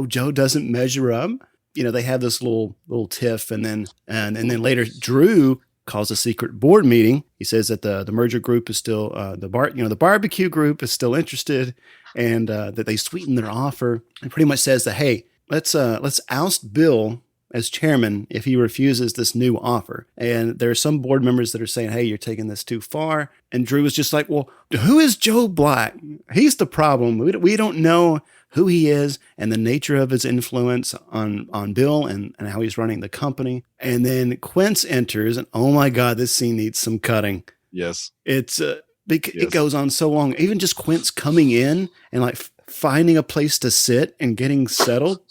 S5: Joe doesn't measure up. You know, they have this little tiff, and then later Drew calls a secret board meeting. He says that the merger group is still the barbecue group is still interested, and that they sweeten their offer. It pretty much says that, hey, let's oust Bill as chairman if he refuses this new offer. And there are some board members that are saying, hey, you're taking this too far. And Drew was just like, well, who is Joe Black? He's the problem. We don't know who he is and the nature of his influence on Bill and how he's running the company. And then Quince enters, and oh my God, this scene needs some cutting.
S6: Yes.
S5: It goes on so long. Even just Quince coming in and like finding a place to sit and getting settled.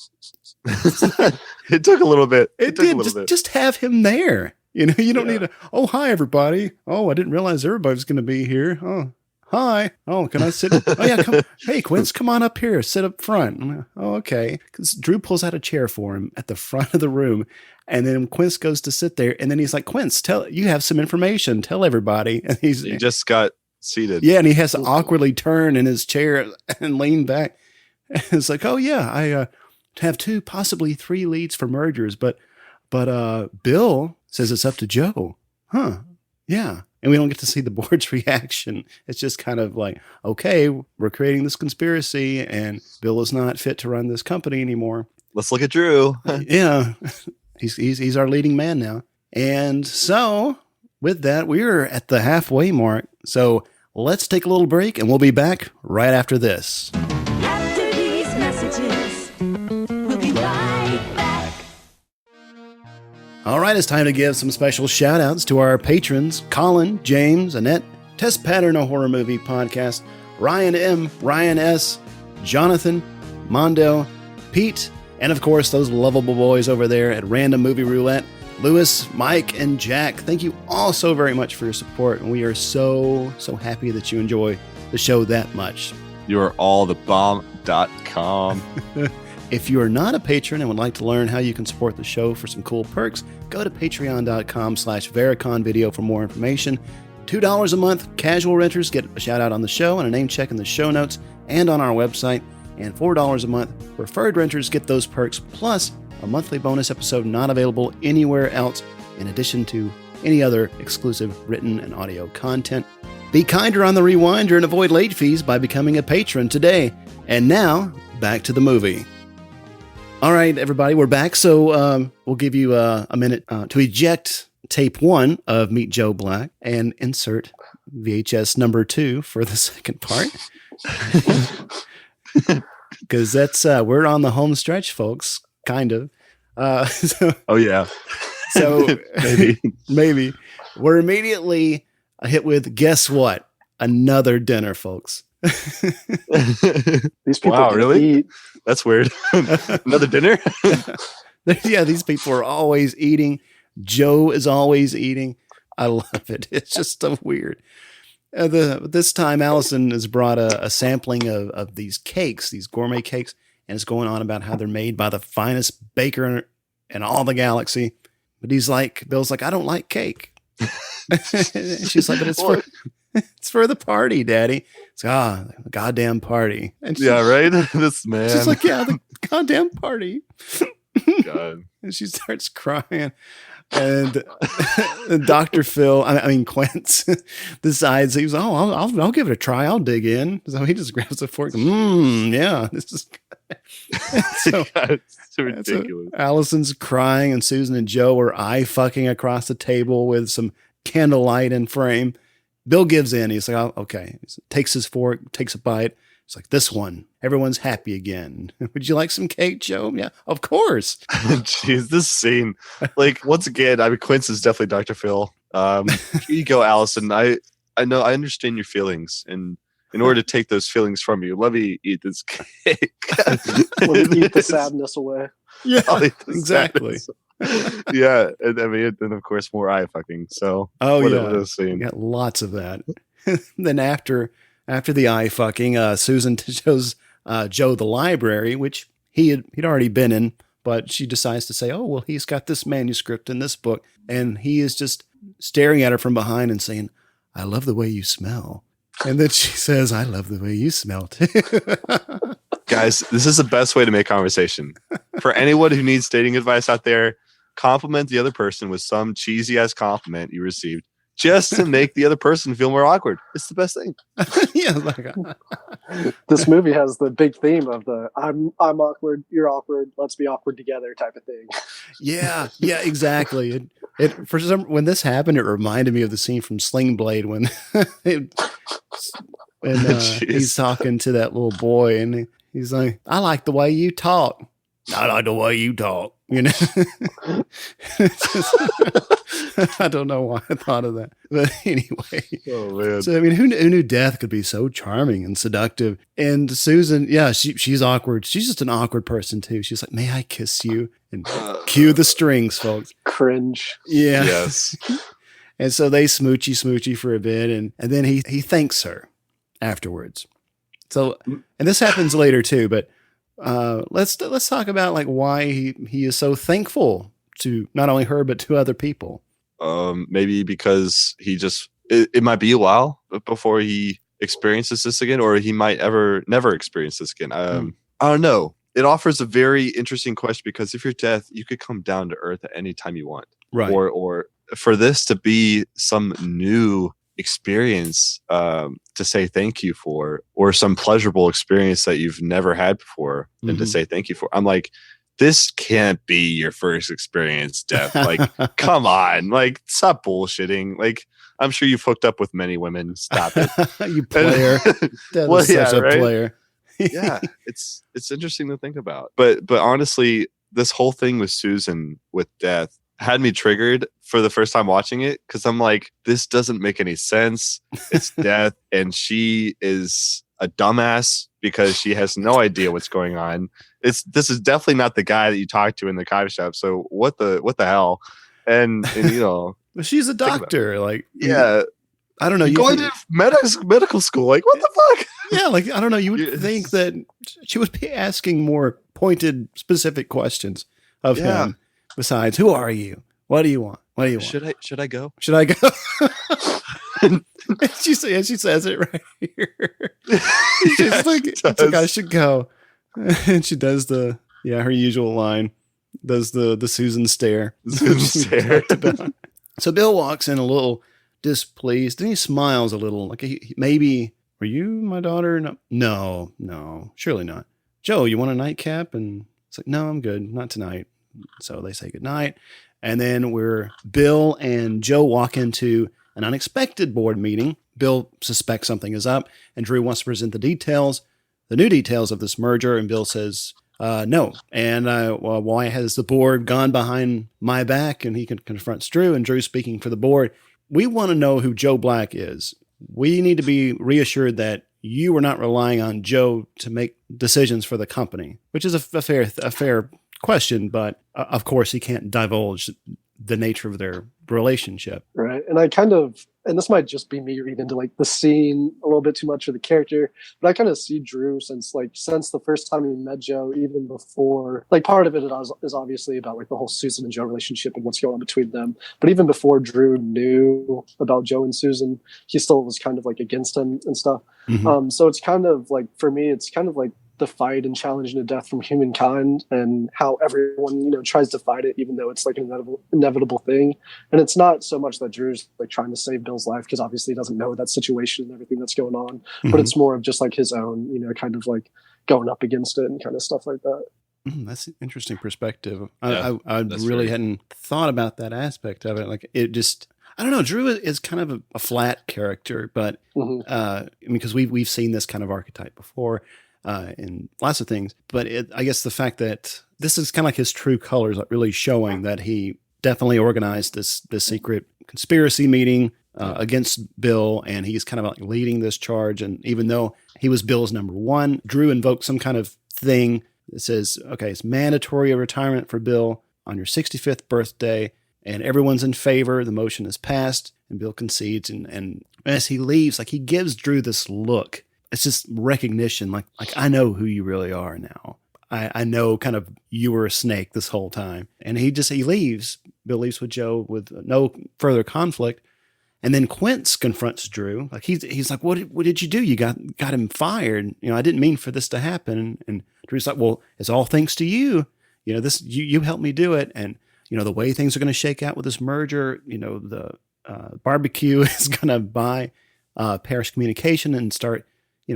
S6: It took a little bit.
S5: It did. Just have him there. You know, you don't need to, oh, hi, everybody. Oh, I didn't realize everybody's going to be here. Oh, hi. Oh, can I sit? Oh, yeah. Come. Hey, Quince, come on up here. Sit up front. I'm like, oh, okay. Because Drew pulls out a chair for him at the front of the room. And then Quince goes to sit there. And then he's like, Quince, you have some information. Tell everybody. And he
S6: just got seated.
S5: Yeah. And he has to awkwardly turn in his chair and lean back. And it's like, oh, yeah, I have 2, possibly 3 leads for mergers. But Bill says it's up to Joe. Huh. Yeah. And we don't get to see the board's reaction. It's just kind of like, okay, we're creating this conspiracy and Bill is not fit to run this company anymore.
S6: Let's look at Drew.
S5: Yeah. He's our leading man now. And so with that, we're at the halfway mark. So let's take a little break and we'll be back right after this.
S12: After these messages, we'll be right back.
S5: All right, it's time to give some special shout outs to our patrons, Collin, James, Annette, Test Pattern, a horror movie podcast, Ryan M., Ryan S., Jonathan, Mando, Pete, and of course, those lovable boys over there at Random Movie Roulette, Lewis, Mike, and Jack. Thank you all so very much for your support, and we are so happy that you enjoy the show that much.
S6: You are all the bomb.com.
S5: If you are not a patron and would like to learn how you can support the show for some cool perks, go to patreon.com/VericonVideo for more information. $2 a month, casual renters get a shout out on the show and a name check in the show notes and on our website. And $4 a month, preferred renters get those perks plus a monthly bonus episode not available anywhere else, in addition to any other exclusive written and audio content. Be kinder on the rewinder and avoid late fees by becoming a patron today. And now, back to the movie. All right, everybody, we're back. So we'll give you a minute to eject tape 1 of Meet Joe Black and insert VHS number 2 for the second part. Because that's we're on the home stretch, folks. Kind of.
S6: Oh yeah.
S5: So maybe we're immediately hit with, guess what? Another dinner, folks.
S7: These people
S6: wow, really?
S7: Eat.
S6: That's weird. Another dinner?
S5: Yeah, these people are always eating. Joe is always eating. I love it. It's just so weird. This time, Allison has brought a sampling of these cakes, these gourmet cakes, and it's going on about how they're made by the finest baker in all the galaxy. But Bill's like, I don't like cake. She's like, but it's for the party, Daddy. It's the goddamn party. And
S6: yeah, right. This man.
S5: She's like, yeah, the goddamn party.
S6: God.
S5: And she starts crying. And Dr. Phil, Quince, decides he's, I'll give it a try. I'll dig in. So he just grabs a fork. Yeah, this is good. So,
S6: God, it's so ridiculous.
S5: So Allison's crying, and Susan and Joe are eye fucking across the table with some candlelight in frame. Bill gives in. He's like, oh, okay. He takes his fork, takes a bite. It's like, this one. Everyone's happy again. Would you like some cake, Joe? Yeah, of course.
S6: Jeez, this scene. Like, once again, Quince is definitely Dr. Phil. Here you go, Allison. I know, I understand your feelings. And in order to take those feelings from you, let me eat this cake.
S7: Let me eat the sadness away.
S5: Yeah, exactly.
S6: Yeah, and of course more eye fucking. So
S5: what a scene. We got lots of that. Then after the eye fucking, Susan shows Joe the library, which he'd already been in, but she decides to say, oh well, he's got this manuscript in this book, and he is just staring at her from behind and saying, I love the way you smell. And then she says, I love the way you smell too.
S6: Guys, this is the best way to make conversation. For anyone who needs dating advice out there, compliment the other person with some cheesy ass compliment you received just to make the other person feel more awkward. It's the best thing.
S5: Yeah,
S7: this movie has the big theme of the I'm awkward, you're awkward, let's be awkward together type of thing.
S5: Yeah, exactly. When this happened, it reminded me of the scene from Sling Blade when he's talking to that little boy, and he's like, I like the way you talk. I like the way you talk. You know, I don't know why I thought of that, but anyway.
S6: Oh man!
S5: So who knew Death could be so charming and seductive? And Susan, yeah, she's awkward. She's just an awkward person too. She's like, "May I kiss you?" And cue the strings, folks.
S7: Cringe.
S5: Yeah.
S6: Yes.
S5: And so they smoochy for a bit, and then he thanks her afterwards. So, and this happens later too, but. Let's talk about like why he is so thankful to not only her but to other people.
S6: Maybe because it might be a while before he experiences this again, or he might never experience this again. I don't know. It offers a very interesting question because if you're Death, you could come down to earth at any time you want,
S5: right?
S6: Or for this to be some new experience to say thank you for, or some pleasurable experience that you've never had before, and to say thank you for. I'm like, this can't be your first experience, Death. Like, come on, like, stop bullshitting. Like, I'm sure you've hooked up with many women. Stop it,
S5: you player. That was such a player.
S6: Yeah, it's interesting to think about. But honestly, this whole thing with Susan with Death had me triggered for the first time watching it, because I'm like, this doesn't make any sense. It's Death, and she is a dumbass because she has no idea what's going on. This is definitely not the guy that you talk to in the coffee shop. So what the hell? And you know,
S5: but she's a doctor. Like,
S6: yeah,
S5: I don't know. You
S6: going to medical school. Like, what the fuck?
S5: Yeah, like, I don't know. You would think that she would be asking more pointed, specific questions of him. Besides, who are you? What do you want? What do you want?
S6: Should I go?
S5: Should I go? she says it right here. She's like, I should go. And she does her usual line. Does the Susan stare. So Bill walks in a little displeased, and he smiles a little, like maybe, were you my daughter? No, surely not. Joe, you want a nightcap? And It's like, no, I'm good. Not tonight. So they say goodnight. And then Bill and Joe walk into an unexpected board meeting. Bill suspects something is up, and Drew wants to present the new details of this merger. And Bill says, no. And why has the board gone behind my back? And he confronts Drew, and Drew speaking for the board. We want to know who Joe Black is. We need to be reassured that you were not relying on Joe to make decisions for the company, which is a fair question, but of course he can't divulge the nature of their relationship.
S7: Right. And and this might just be me reading into like the scene a little bit too much of the character, but I kind of see Drew since the first time he met Joe, even before, like part of it is obviously about like the whole Susan and Joe relationship and what's going on between them. But even before Drew knew about Joe and Susan, he still was kind of like against him and stuff. Mm-hmm. So it's kind of like, for me, it's kind of like the fight and challenge to death from humankind, and how everyone, tries to fight it, even though it's like an inevitable thing. And it's not so much that Drew's like trying to save Bill's life, because obviously he doesn't know that situation and everything that's going on, mm-hmm. but it's more of just like his own, kind of like going up against it and kind of stuff like that.
S5: That's an interesting perspective. Yeah, I really hadn't thought about that aspect of it. Like it just, I don't know. Drew is kind of a flat character, but because we've seen this kind of archetype before. In lots of things, but I guess the fact that this is kind of like his true colors, like really showing that he definitely organized this secret conspiracy meeting against Bill, and he's kind of like leading this charge. And even though he was Bill's number one, Drew invoked some kind of thing that says, okay, it's mandatory retirement for Bill on your 65th birthday, and everyone's in favor. The motion is passed, and Bill concedes. And as he leaves, like he gives Drew this look. It's just recognition, like I know who you really are now. I know kind of you were a snake this whole time. And he leaves. Bill leaves with Joe with no further conflict. And then Quince confronts Drew. Like he's like, what did you do? You got him fired. I didn't mean for this to happen. And Drew's like, well, it's all thanks to you. This you helped me do it. And the way things are going to shake out with this merger. The barbecue is going to buy Parish Communication and start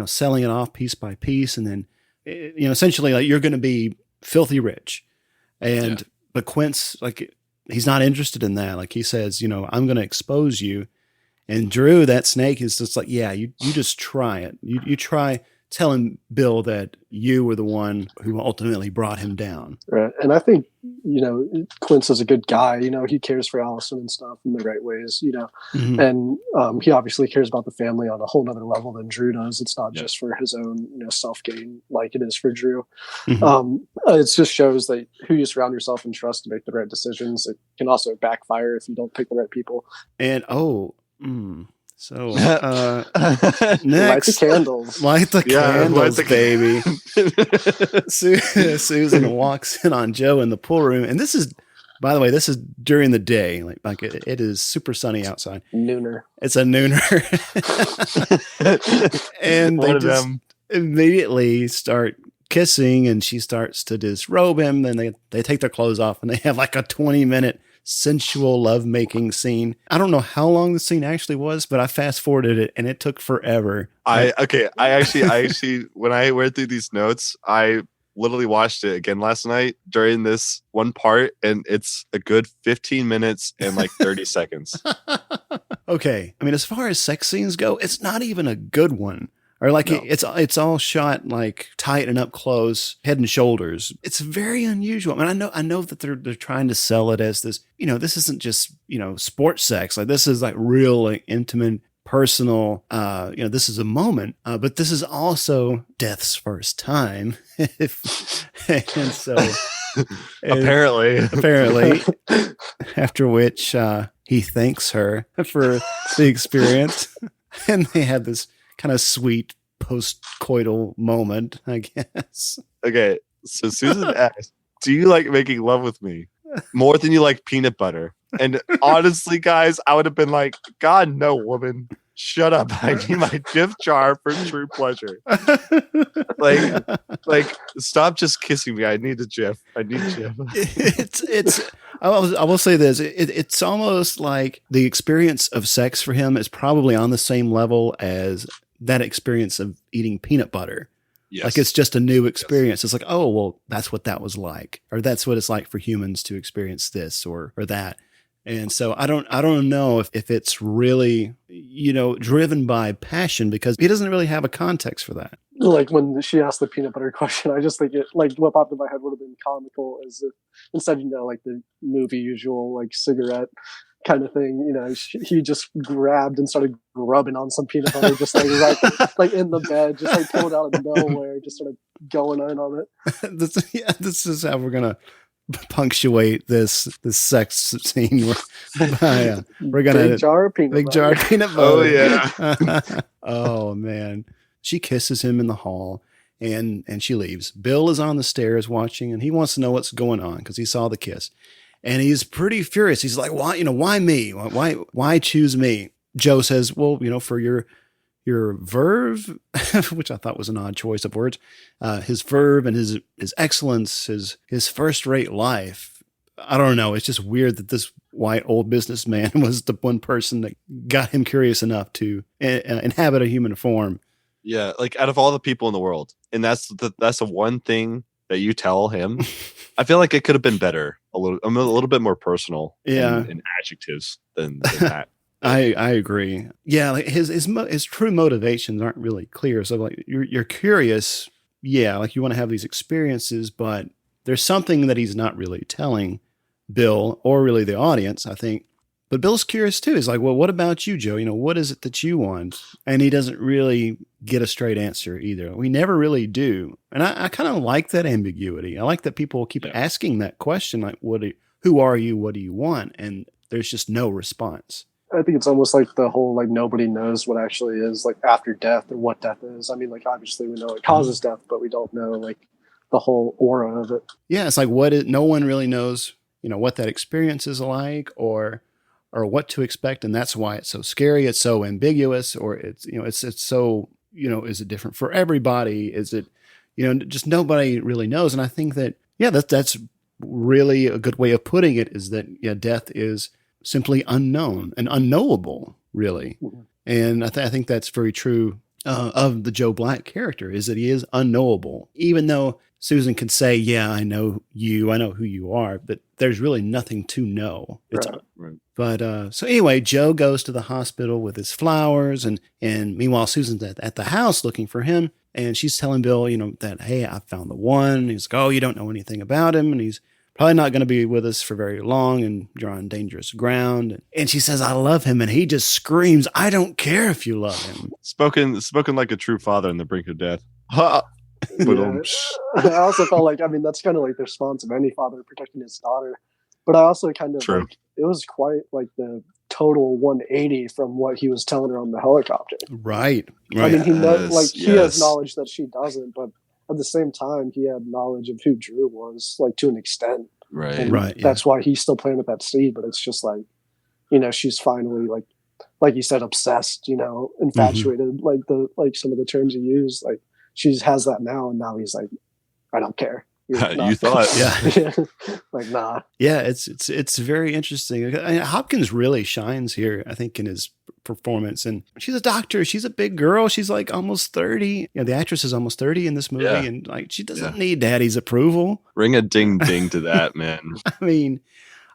S5: selling it off piece by piece. And then, essentially like you're going to be filthy rich. But Quince, like, he's not interested in that. Like he says, I'm going to expose you. And Drew, that snake, is just like, yeah, you just try it. You try telling Bill that you were the one who ultimately brought him down.
S7: Right. And I think, Quince is a good guy. He cares for Allison and stuff in the right ways, mm-hmm. and he obviously cares about the family on a whole nother level than Drew does. It's not just for his own, self-gain like it is for Drew. Mm-hmm. It just shows that who you surround yourself and trust to make the right decisions. It can also backfire if you don't pick the right people.
S5: And, so
S7: next, light the candles.
S5: Light the candles, baby. Susan walks in on Joe in the pool room, and this is, by the way, this is during the day. Like it is super sunny outside.
S7: Nooner.
S5: It's a nooner, and they just immediately start kissing, and she starts to disrobe him. Then they take their clothes off, and they have like a 20-minute. Sensual lovemaking scene. I don't know how long the scene actually was, but I fast forwarded it and it took forever.
S6: I actually when I read through these notes, I literally watched it again last night during this one part, and it's a good 15 minutes and like 30 seconds.
S5: Okay. I mean, as far as sex scenes go, it's not even a good one. Or like no. It's all shot like tight and up close, head and shoulders. It's very unusual. I mean, I know that they're trying to sell it as this. This isn't just sports sex. Like this is like real, like, intimate, personal. This is a moment. But this is also death's first time. And so apparently, after which he thanks her for the experience, and they have this kind of sweet post-coital moment, I guess.
S6: Okay, so Susan asked, do you like making love with me more than you like peanut butter? And honestly, guys, I would have been like, God, no, woman. Shut up. I need my gift jar for true pleasure. like, stop just kissing me. I need a GIF. I need GIF.
S5: I will say this. It's almost like the experience of sex for him is probably on the same level as that experience of eating peanut butter.
S6: Yes.
S5: Like it's just a new experience. It's like, oh, well, that's what that was like, or that's what it's like for humans to experience this or that. And so I don't know if it's really, driven by passion, because he doesn't really have a context for that.
S7: Like when she asked the peanut butter question, I just think it, like, what popped in my head would have been comical, as if instead, like the movie usual, like cigarette kind of thing, he just grabbed and started grubbing on some peanut butter, just like right, like in the bed, just like pulled out of nowhere, just started going in on it.
S5: This is how we're gonna punctuate this sex scene. We're gonna
S7: big jar of peanut
S5: butter.
S6: Oh yeah.
S5: Oh man. She kisses him in the hall and she leaves. Bill is on the stairs watching, and he wants to know what's going on because he saw the kiss. And he's pretty furious. He's like, why me? Why choose me? Joe says, well, for your verve, which I thought was an odd choice of words. His verve and his excellence, his first-rate life. I don't know. It's just weird that this white old businessman was the one person that got him curious enough to inhabit a human form.
S6: Yeah, like out of all the people in the world, and that's the one thing that you tell him. I feel like it could have been better, a little bit more personal, in adjectives than that.
S5: I agree. Yeah, like his true motivations aren't really clear. So like you're curious, yeah, like you want to have these experiences, but there's something that he's not really telling Bill or really the audience, I think. But Bill's curious too. He's like, well, what about you, Joe? What is it that you want? And he doesn't really get a straight answer either. We never really do. And I kind of like that ambiguity. I like that people keep asking that question, like, who are you? What do you want? And there's just no response.
S7: I think it's almost like the whole, like, nobody knows what actually is, like, after death or what death is. I mean, like, obviously we know it causes death, but we don't know, like, the whole aura of it.
S5: Yeah, it's like no one really knows, what that experience is like or what to expect, and that's why it's so scary. It's so ambiguous, or it's it's so is it different for everybody? Is it just nobody really knows? And I think that that's really a good way of putting it. Is that death is simply unknown and unknowable, really. Mm-hmm. And I think that's very true of the Joe Black character, is that he is unknowable, even though Susan could say, yeah, I know you, I know who you are, but there's really nothing to know.
S6: Right.
S5: But so anyway, Joe goes to the hospital with his flowers, and meanwhile Susan's at the house looking for him, and she's telling Bill, that, hey, I found the one. He's like, oh, you don't know anything about him, and he's probably not going to be with us for very long, and you're on dangerous ground. And she says, I love him, and he just screams, I don't care if you love him.
S6: Spoken like a true father on the brink of death. Ha!
S7: Yeah. I also felt like, that's kind of like the response of any father protecting his daughter. But I also kind of like, it was quite like the total 180 from what he was telling her on the helicopter.
S5: Right.
S7: I mean, he has knowledge that she doesn't, but at the same time, he had knowledge of who Drew was, like, to an extent.
S6: Right.
S7: And that's why he's still playing with that seed. But it's just like, she's finally like you said, obsessed, infatuated, like some of the terms he used, like she has that now, and now he's like, I don't care.
S6: You thought,
S5: yeah.
S7: Like, nah.
S5: Yeah, it's very interesting. Hopkins really shines here, I think, in his performance. And she's a doctor. She's a big girl. She's like almost 30. The actress is almost 30 in this movie, and like she doesn't need daddy's approval.
S6: Ring a ding ding to that, man.
S5: I mean,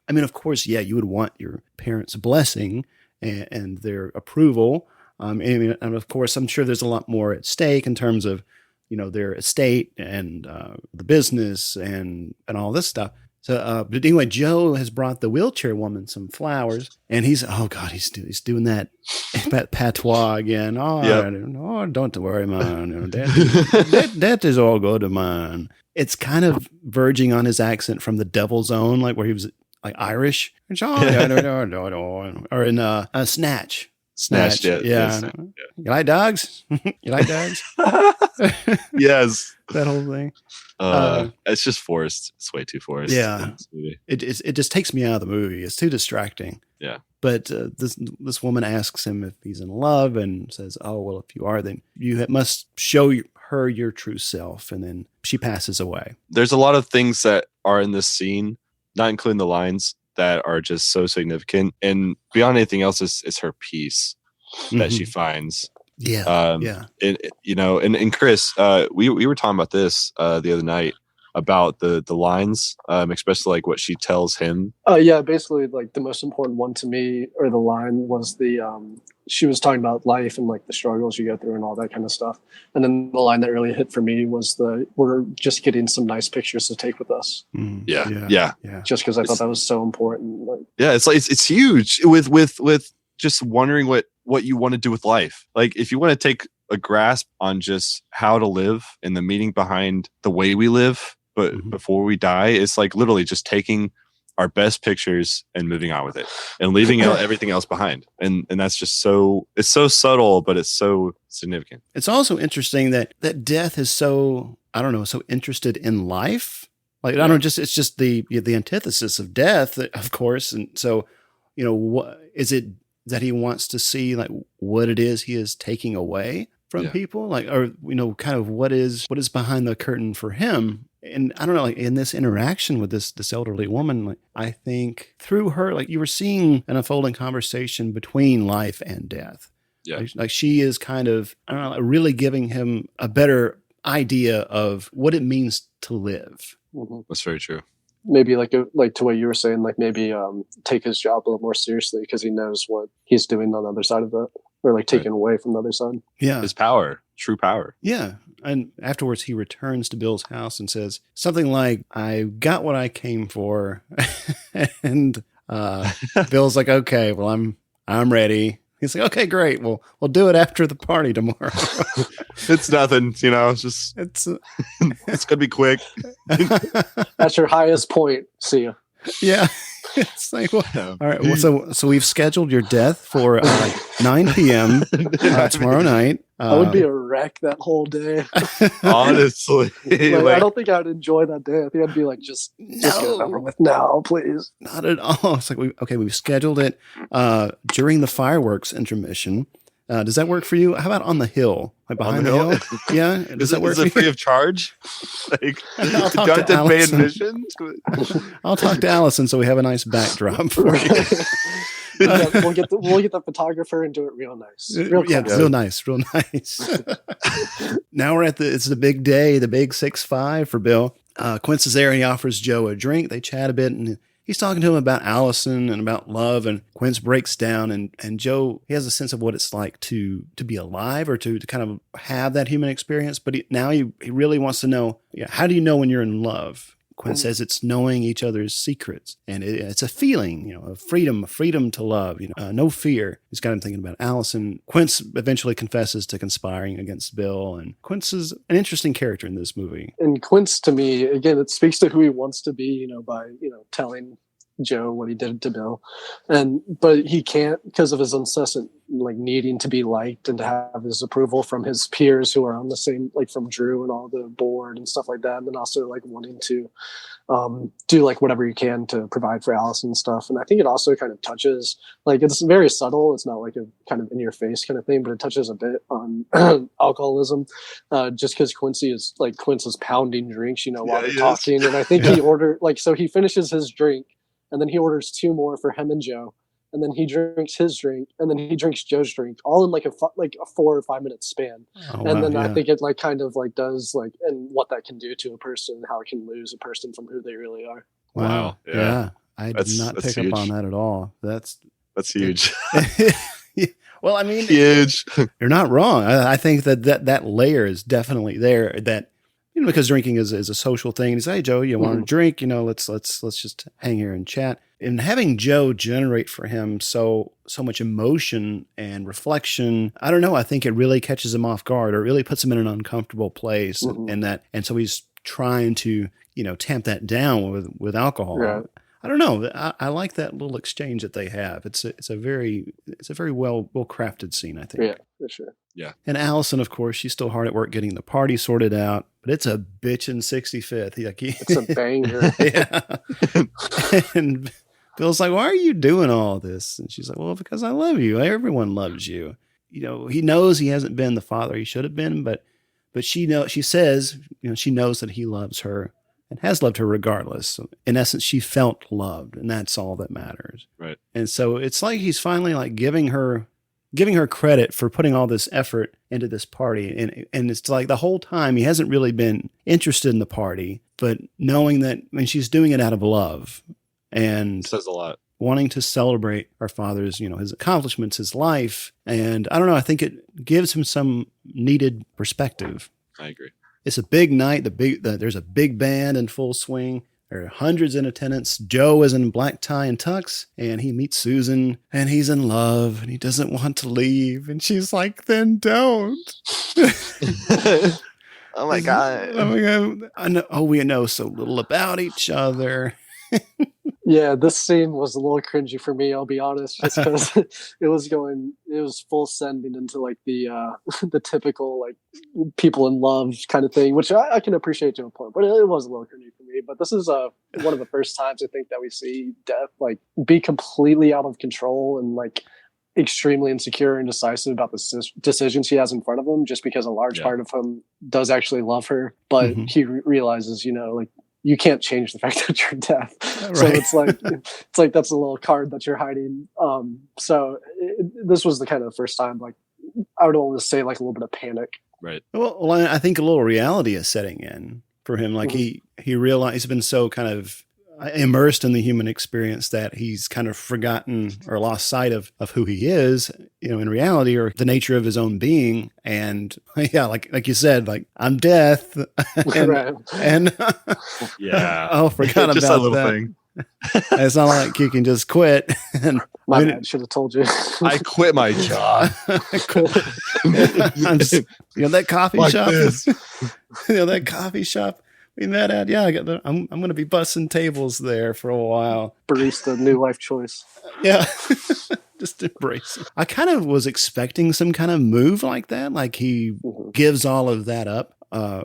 S5: of course, you would want your parents' blessing and their approval. And of course, I'm sure there's a lot more at stake in terms of, their estate and the business and all this stuff. So, but anyway, Joe has brought the wheelchair woman some flowers, and he's doing that patois again. Oh, don't worry, man. That is all good of mine. It's kind of verging on his accent from The Devil's Own, like where he was like Irish. Or in Snatch.
S6: Snatched,
S5: yeah. You like dogs? You like dogs?
S6: Yes.
S5: That whole thing.
S6: It's just forced. It's way too forced.
S5: Yeah. It just takes me out of the movie. It's too distracting.
S6: Yeah.
S5: But this woman asks him if he's in love and says, oh, well, if you are, then you must show her your true self. And then she passes away.
S6: There's a lot of things that are in this scene, not including the lines, that are just so significant. And beyond anything else is her peace that she finds.
S5: Yeah.
S6: And Chris, we were talking about this the other night about the lines, especially like what she tells him.
S7: Yeah, basically like the most important one to me, or the line was she was talking about life and like the struggles you go through and all that kind of stuff. And then the line that really hit for me was we're just getting some nice pictures to take with us.
S6: Yeah.
S7: Just because I thought that was so important. Like,
S6: yeah, it's huge with just wondering what you want to do with life. Like if you want to take a grasp on just how to live and the meaning behind the way we live, but before we die, it's like literally just taking our best pictures and moving on with it and leaving everything else behind. And that's just it's so subtle, but it's so significant.
S5: It's also interesting that death is so interested in life. Like, I don't know, it's just the antithesis of death, of course. And so, what is it that he wants to see, like what it is he is taking away from people, like, or, kind of what is behind the curtain for him. And I don't know, like in this interaction with this elderly woman, like I think through her, like you were seeing an unfolding conversation between life and death.
S6: Yeah.
S5: Like she is kind of, I don't know, really giving him a better idea of what it means to live.
S6: That's very true.
S7: Maybe like to what you were saying, like maybe take his job a little more seriously because he knows what he's doing on the other side of it, or like taken away from the other side.
S5: Yeah.
S6: His power, true power.
S5: Yeah. And afterwards he returns to Bill's house and says something like, I got what I came for. And Bill's like, okay, well, I'm ready. He's like, okay, great. We'll do it after the party tomorrow.
S6: It's nothing, it's just, it's gonna be quick.
S7: That's your highest point. See ya.
S5: Yeah. It's like, well, all right. Well, so we've scheduled your death for 9 p.m. Tomorrow night.
S7: I would be a wreck that whole day.
S6: Honestly,
S7: I don't think I'd enjoy that day. I think I'd be like, just get it over with now, please.
S5: Not at all. It's like, we've scheduled it during the fireworks intermission. Does that work for you? How about on the hill? Like behind the hill? Yeah. Does that work?
S6: Is it free of charge? Like,
S5: I'll talk
S6: don't
S5: to
S6: have to pay
S5: Allison.
S6: admission?
S5: I'll talk to Allison so we have a nice backdrop for you.
S7: We'll get the photographer and do it real nice. Real
S5: nice. Now we're it's the big day, the big 6-5 for Bill. Quince is there and he offers Joe a drink. They chat a bit and he's talking to him about Allison and about love, and Quince breaks down and Joe, he has a sense of what it's like to be alive or to kind of have that human experience. But he really wants to know, how do you know when you're in love? Quince says it's knowing each other's secrets, and it's a feeling, of freedom to love, no fear. He's got him thinking about Allison. Quince eventually confesses to conspiring against Bill, and Quince is an interesting character in this movie.
S7: And Quince, to me, again, it speaks to who he wants to be, by, telling Joe what he did to Bill. But he can't because of his incessant, needing to be liked and to have his approval from his peers who are on the same, from Drew and all the board and stuff like that. And then also wanting to do whatever you can to provide for Allison and stuff. And I think it also kind of touches, it's very subtle. It's not like a kind of in your face kind of thing, but it touches a bit on alcoholism, just because Quince is pounding drinks, while they're talking. And I think he ordered, so he finishes his drink and then he orders 2 more for him and Joe. And then he drinks his drink, and then he drinks Joe's drink, all in a 4 or 5 minute span. I think it does and what that can do to a person, how it can lose a person from who they really are.
S5: Wow. Yeah. I did not pick up on that at all. That's
S6: huge.
S5: Well, I mean,
S6: huge.
S5: You're not wrong. I think that layer is definitely there. That because drinking is a social thing. He's like, hey, Joe, you want to drink? Let's just hang here and chat. And having Joe generate for him so much emotion and reflection, I don't know. I think it really catches him off guard, or really puts him in an uncomfortable place, and so he's trying to tamp that down with alcohol.
S7: Yeah.
S5: I don't know. I like that little exchange that they have. It's a very well crafted scene, I think.
S7: Yeah, for sure.
S6: Yeah.
S5: And Allison, of course, she's still hard at work getting the party sorted out, but it's a bitchin' 65th.
S7: It's a banger.
S5: Yeah. And Bill's like, why are you doing all this? And she's like, well, because I love you. Everyone loves you. He knows he hasn't been the father he should have been, but she says, she knows that he loves her and has loved her regardless. So in essence, she felt loved, and that's all that matters.
S6: Right.
S5: And so it's like he's finally giving her giving her credit for putting all this effort into this party. And it's like the whole time he hasn't really been interested in the party, but knowing that she's doing it out of love and
S6: It says a lot.
S5: wanting to celebrate our father's, his accomplishments, his life. And I don't know, I think it gives him some needed perspective.
S6: I agree.
S5: It's a big night. There's a big band in full swing. There are hundreds in attendance. Joe is in black tie and tux, and he meets Susan, and he's in love, and he doesn't want to leave. And she's like, then don't.
S6: Oh my God.
S5: Oh my God. I know. Oh, we know so little about each other.
S7: Yeah, this scene was a little cringy for me, I'll be honest, just because it was full sending into like the typical like people in love kind of thing, which I can appreciate to a point, but it was a little cringy for me. But this is one of the first times I think that we see Death like be completely out of control and like extremely insecure and decisive about the decisions he has in front of him, just because a large part of him does actually love her, but he realizes, like, you can't change the fact that you're deaf. Right. So it's like that's a little card that you're hiding. So this was the kind of the first time, like, I would almost say like a little bit of panic.
S6: Right.
S5: Well, I think a little reality is setting in for him. Like he realized he's been so kind of immersed in the human experience that he's kind of forgotten or lost sight of who he is, in reality, or the nature of his own being. And like you said, like, I'm death. and
S6: yeah.
S5: Oh, forgot
S6: just
S5: about
S6: a little
S5: that.
S6: thing.
S5: It's not like you can just quit. And
S7: my bad, should have told you.
S6: I quit my job.
S5: I'm just, that coffee
S6: like
S5: shop.
S6: This.
S5: That coffee shop. In that ad, I'm going to be bussing tables there for a while.
S7: Barista, new life choice.
S5: Yeah, just embrace it. I kind of was expecting some kind of move like that, like he gives all of that up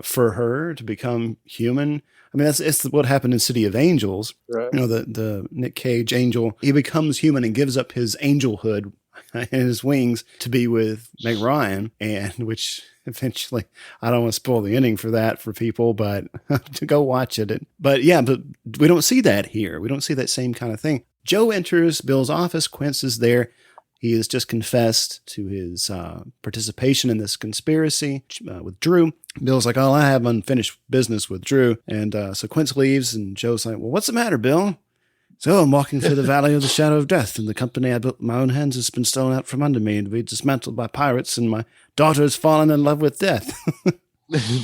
S5: for her to become human. I mean, it's what happened in City of Angels.
S7: Right.
S5: The Nick Cage angel. He becomes human and gives up his angelhood and his wings to be with Meg Ryan, and which eventually, I don't want to spoil the ending for that for people, but to go watch it. But we don't see that here. We don't see that same kind of thing. Joe enters Bill's office. Quince is there. He has just confessed to his participation in this conspiracy with Drew. Bill's like, I have unfinished business with Drew. And so Quince leaves, and Joe's like, well, what's the matter, Bill? So I'm walking through the valley of the shadow of death, and the company I built with my own hands has been stolen out from under me and be dismantled by pirates, and my daughter has fallen in love with death.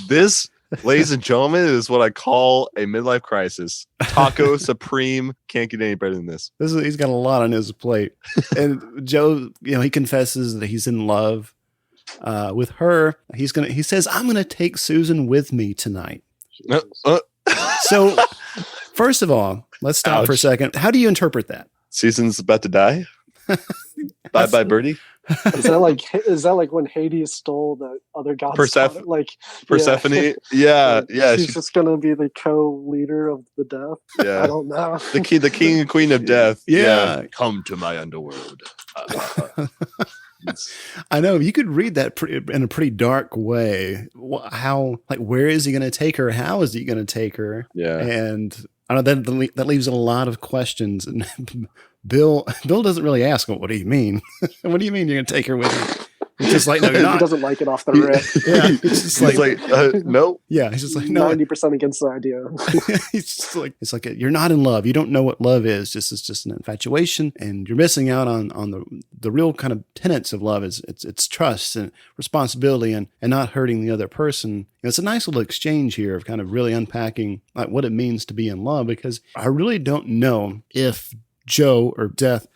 S6: This, ladies and gentlemen, is what I call a midlife crisis. Taco Supreme. Can't get any better than this.
S5: He's got a lot on his plate. And Joe, he confesses that he's in love with her. He says, I'm going to take Susan with me tonight. So, first of all, let's stop for a second. How do you interpret that?
S6: Susan's about to die? Bye, Birdie.
S7: Is that like when Hades stole the other gods?
S6: Persephone? Yeah.
S7: She's just gonna be the co-leader of the death.
S6: Yeah.
S7: I don't know.
S6: The king and queen of death.
S5: Yeah.
S6: Come to my underworld.
S5: I know you could read that in a pretty dark way. How, like, where is he going to take her? How is he going to take her?
S6: Yeah.
S5: And I know that leaves a lot of questions. And Bill doesn't really ask him, what do you mean? What do you mean you're going to take her with you? He's just like, no, you're not.
S7: He doesn't like it off the rip.
S5: Yeah. He's like,
S6: no.
S5: Yeah. He's just like, no.
S7: 90% against the idea.
S5: He's just like, it's like, you're not in love. You don't know what love is. It's just an infatuation, and you're missing out on the real kind of tenets of love. It's trust and responsibility and not hurting the other person. It's a nice little exchange here of kind of really unpacking like what it means to be in love, because I really don't know if Joe or Death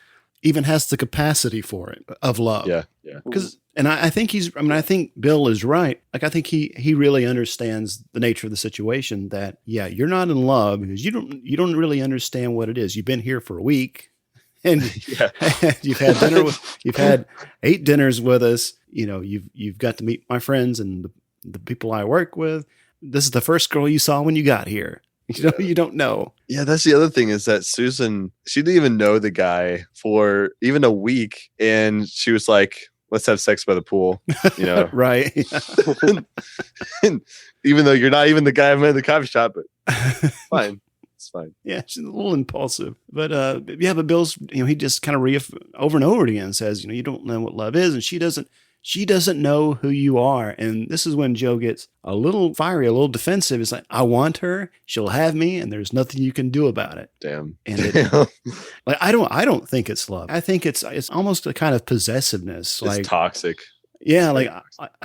S5: even has the capacity for it of love.
S6: Yeah.
S5: Because, and I think I think Bill is right. Like, I think he really understands the nature of the situation, that, you're not in love because you don't really understand what it is. You've been here for a week, and you've had dinner you've had 8 dinners with us. You've got to meet my friends and the people I work with. This is the first girl you saw when you got here. You don't know.
S6: Yeah, that's the other thing, is that Susan, she didn't even know the guy for even a week, and she was like, let's have sex by the pool,
S5: Right.
S6: And even though you're not even the guy I met at the coffee shop, but fine. It's fine.
S5: Yeah, she's a little impulsive. But but Bill's, he just kind of over and over again says, you don't know what love is, and she doesn't know who you are. And this is when Joe gets a little fiery, a little defensive. It's like, I want her, she'll have me, and there's nothing you can do about it.
S6: Damn.
S5: And I don't think it's love. I think it's almost a kind of possessiveness.
S6: It's toxic.
S5: Yeah,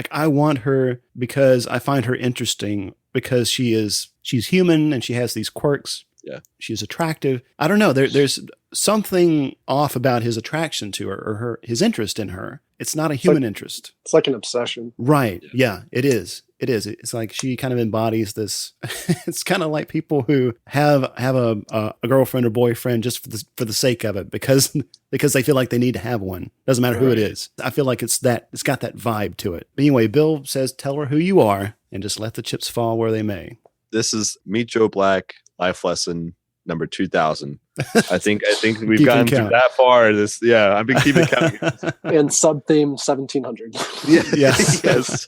S5: I want her because I find her interesting because she's human and she has these quirks.
S6: Yeah.
S5: She's attractive. I don't know. There's something off about his attraction to her or his interest in her. It's not a human interest.
S7: It's like an obsession.
S5: Right. Yeah, it is. It is. It's like she kind of embodies this. It's kind of like people who have a girlfriend or boyfriend just for the sake of it because they feel like they need to have one. Doesn't matter who it is. I feel like it's got that vibe to it. But anyway, Bill says, tell her who you are and just let the chips fall where they may.
S6: This is Meet Joe Black life lesson number 2000. I think we've gotten through that far. I've been keeping count.
S7: And sub-theme 1700.
S5: Yes.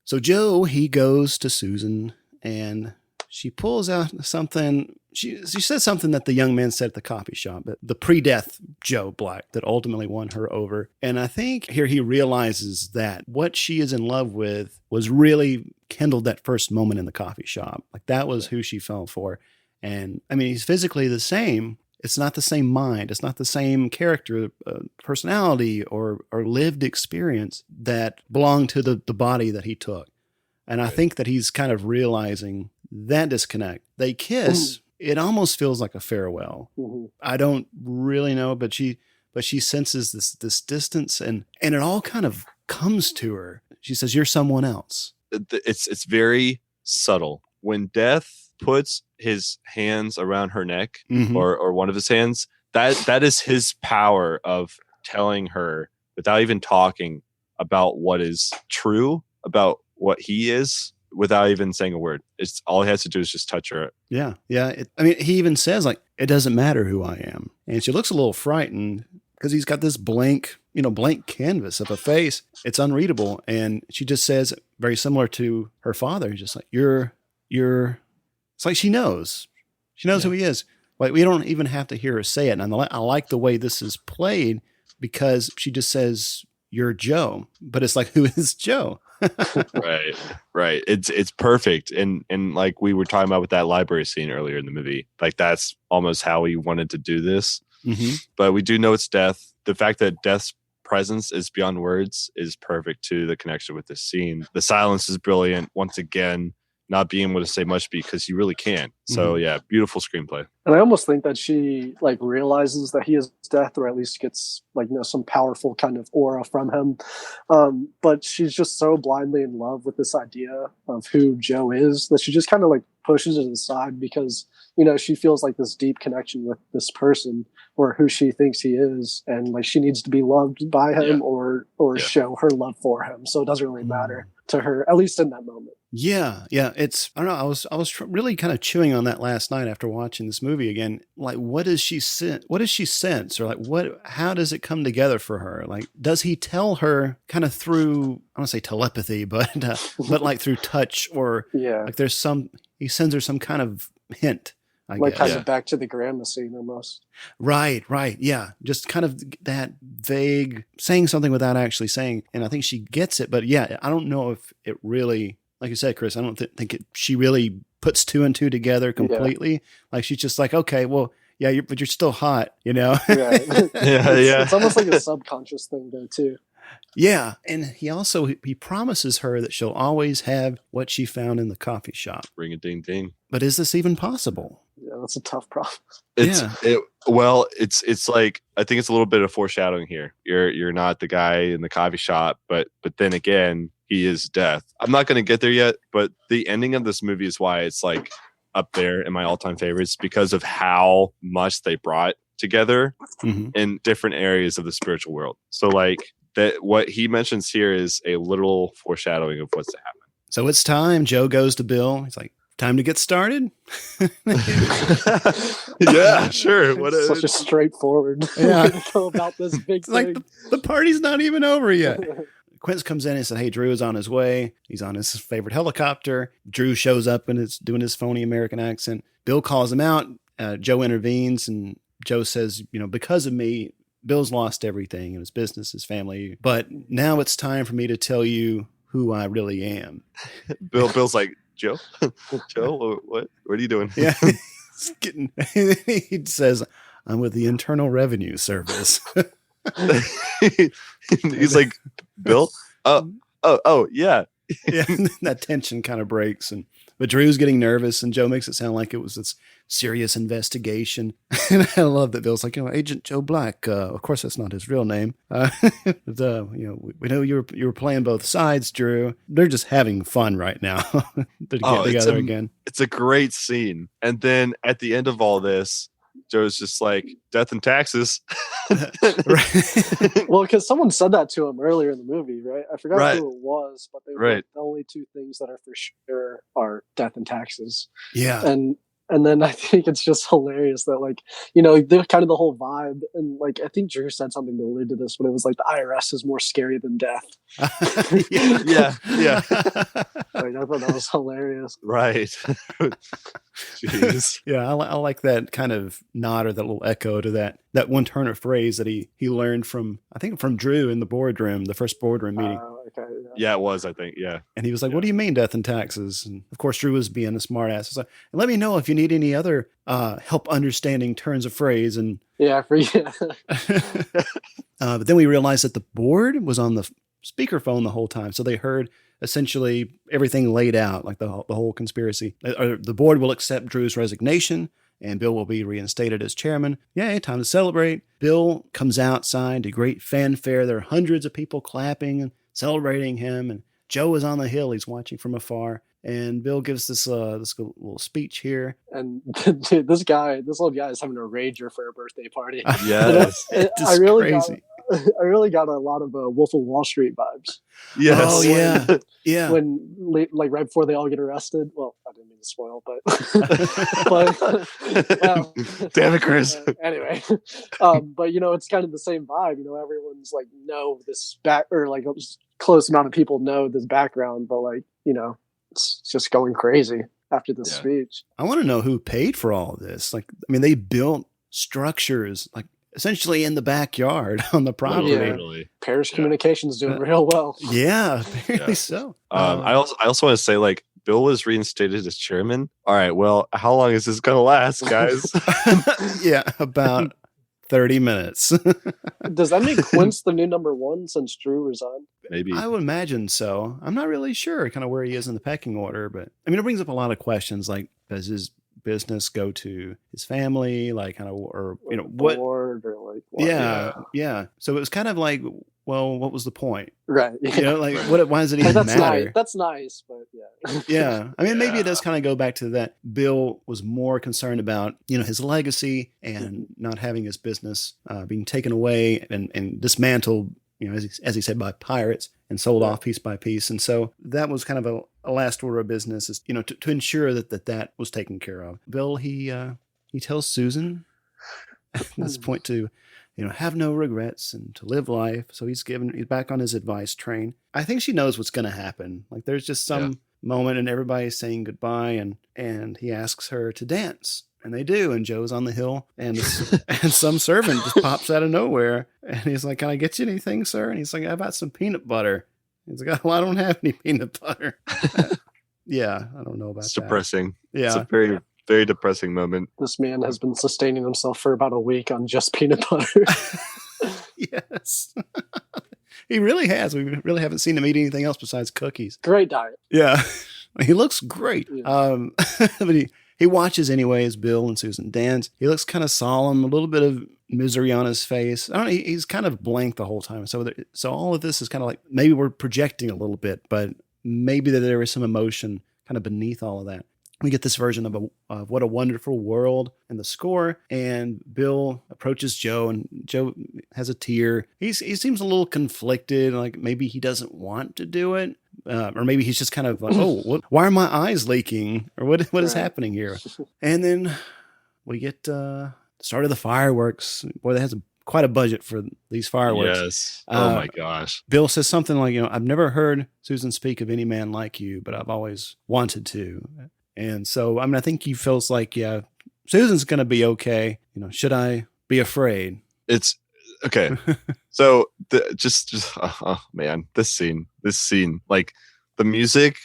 S5: So Joe, he goes to Susan and she pulls out something. She says something that the young man said at the coffee shop, the pre-death Joe Black that ultimately won her over. And I think here he realizes that what she is in love with was really kindled that first moment in the coffee shop. Like that was who she fell for. And I mean, he's physically the same. It's not the same mind. It's not the same character, personality, or lived experience that belonged to the body that he took. And I think that he's kind of realizing that disconnect. They kiss. It almost feels like a farewell. Mm-hmm. I don't really know, but she senses this distance, and it all kind of comes to her. She says, "You're someone else."
S6: It's very subtle. When Death puts his hands around her neck, mm-hmm. or one of his hands, that is his power of telling her without even talking about what is true about what he is, without even saying a word. It's all he has to do is just touch her.
S5: Yeah. He even says it doesn't matter who I am. And she looks a little frightened because he's got this blank canvas of a face. It's unreadable. And she just says, very similar to her father, just like, you're, it's like she knows who he is. Like we don't even have to hear her say it. And I like the way this is played because she just says, you're Joe, but it's like, who is Joe?
S6: Right. It's perfect. And like we were talking about with that library scene earlier in the movie, like that's almost how he wanted to do this. Mm-hmm. But we do know it's Death. The fact that Death's presence is beyond words is perfect to the connection with this scene. The silence is brilliant. Once again, not being able to say much because you really can't. So yeah, beautiful screenplay.
S7: And I almost think that she realizes that he is Death, or at least gets some powerful kind of aura from him. But she's just so blindly in love with this idea of who Joe is that she just kind of pushes it aside because she feels this deep connection with this person or who she thinks he is, and she needs to be loved by him or show her love for him. So it doesn't really matter to her, at least in that moment.
S5: Yeah. It's, I don't know. I was really kind of chewing on that last night after watching this movie again. What does she sense? Or how does it come together for her? Does he tell her kind of through, I don't say telepathy, but through touch or he sends her some kind of hint. I guess.
S7: Kind of back to the grandma scene almost.
S5: Right. Yeah. Just kind of that vague saying something without actually saying. And I think she gets it, but yeah, I don't know if it really, like you said, Chris, I don't think she really puts two and two together completely. Yeah. She's just okay, well, yeah, but you're still hot, Right.
S7: It's almost like a subconscious thing though too.
S5: Yeah. And he promises her that she'll always have what she found in the coffee shop.
S6: Ring a ding ding.
S5: But is this even possible?
S7: Yeah, that's a tough promise.
S6: It's like, I think it's a little bit of foreshadowing here. You're not the guy in the coffee shop, but then again, he is Death. I'm not going to get there yet, but the ending of this movie is why it's up there in my all-time favorites because of how much they brought together in different areas of the spiritual world. So that what he mentions here is a literal foreshadowing of what's to happen.
S5: So it's time. Joe goes to Bill. He's like, time to get started.
S6: Yeah, sure.
S7: Such a straightforward way to go about this big thing.
S5: The party's not even over yet. Of Quince comes in and said, hey, Drew is on his way. He's on his favorite helicopter. Drew shows up and is doing his phony American accent. Bill calls him out. Joe intervenes, and Joe says, because of me, Bill's lost everything, his business, his family. But now it's time for me to tell you who I really am.
S6: Bill's like, Joe? Joe, what are you doing?
S5: Yeah. He says, I'm with the Internal Revenue Service.
S6: He's like, Bill? Oh, yeah.
S5: Yeah, that tension kind of breaks. But Drew's getting nervous, and Joe makes it sound like it was this serious investigation. And I love that Bill's like, Agent Joe Black. Of course, that's not his real name. We know you were playing both sides, Drew. They're just having fun right now to get together again.
S6: It's a great scene. And then at the end of all this, Joe's just like, death and taxes.
S7: Well, because someone said that to him earlier in the movie, right? I forgot who it was, but they were the only two things that are for sure are death and taxes.
S5: Yeah.
S7: And then I think it's just hilarious that, they're kind of the whole vibe. And, I think Drew said something to allude to this, but it was like the IRS is more scary than death.
S6: Yeah.
S7: I thought that was hilarious.
S6: Right. Jeez.
S5: Yeah, I like that kind of nod or that little echo to that one turn of phrase that he learned from Drew in the boardroom, the first boardroom meeting.
S7: Okay,
S6: yeah, it was, I think, yeah.
S5: And he was like, what do you mean death and taxes? And of course, Drew was being a smart ass. He's like, let me know if you need any other help understanding turns of phrase. And
S7: yeah, for you.
S5: But then we realized that the board was on the speakerphone the whole time. So they heard essentially everything laid out, like the whole conspiracy. The board will accept Drew's resignation, and Bill will be reinstated as chairman. Yay, time to celebrate. Bill comes outside to great fanfare. There are hundreds of people clapping and celebrating him. And Joe is on the hill. He's watching from afar. And Bill gives this little speech here.
S7: And dude, this old guy is having a rager for a birthday party.
S6: Yes.
S5: It's crazy.
S7: I really got a lot of Wolf of Wall Street vibes.
S6: Yes.
S5: Oh, yeah. Yeah.
S7: When, right before they all get arrested. Well, I didn't mean to spoil, but...
S6: Damn it, Chris.
S7: Anyway. But, it's kind of the same vibe. Everyone's this back... Or, a close amount of people know this background, but, it's just going crazy after this speech.
S5: I want to know who paid for all of this. They built structures, essentially in the backyard on the property.
S7: Yeah. Parish Communications doing real well.
S5: Yeah, apparently so.
S6: I also want to say, Bill was reinstated as chairman. All right, well, how long is this going to last, guys?
S5: Yeah, about 30 minutes.
S7: Does that make Quince the new number one since Drew resigned?
S6: Maybe.
S5: I would imagine so. I'm not really sure kind of where he is in the pecking order, but it brings up a lot of questions, does his business go to his family, what?
S7: Board or what?
S5: Yeah. So it was kind of well, what was the point?
S7: Right.
S5: Why does it even matter?
S7: Nice. That's nice, but yeah.
S5: Yeah. Maybe it does kind of go back to that. Bill was more concerned about, his legacy and not having his business being taken away and dismantled, as he said, by pirates and sold off piece by piece. And so that was kind of a last order of business, is, to ensure that was taken care of. Bill, he tells Susan at this point to, have no regrets and to live life. So he's back on his advice train. I think she knows what's going to happen. There's just some moment and everybody's saying goodbye, and he asks her to dance. And they do, and Joe's on the hill, and some servant just pops out of nowhere, and he's like, "Can I get you anything, sir?" And he's like, "How about some peanut butter?" He's like, "Well, I don't have any peanut butter." Yeah, I don't know about that.
S6: It's depressing.
S5: Yeah,
S6: it's a very, very depressing moment.
S7: This man has been sustaining himself for about a week on just peanut butter.
S5: Yes. He really has. We really haven't seen him eat anything else besides cookies.
S7: Great diet.
S5: Yeah. He looks great.
S7: Yeah.
S5: But he watches anyway as Bill and Susan dance. He looks kind of solemn, a little bit of misery on his face. I don't know. He's kind of blank the whole time. So all of this is kind of maybe we're projecting a little bit, but maybe that there is some emotion kind of beneath all of that. We get this version of What a Wonderful World in the score, and Bill approaches Joe, and Joe has a tear. He seems a little conflicted, maybe he doesn't want to do it, or maybe he's just kind of why are my eyes leaking, or what is happening here? And then we get the start of the fireworks. Boy, that has quite a budget for these fireworks.
S6: Yes. Oh my gosh.
S5: Bill says something like, I've never heard Susan speak of any man like you, but I've always wanted to. And so, I think he feels like, yeah, Susan's going to be okay. Should I be afraid?
S6: It's okay. So oh man, this scene, like the music.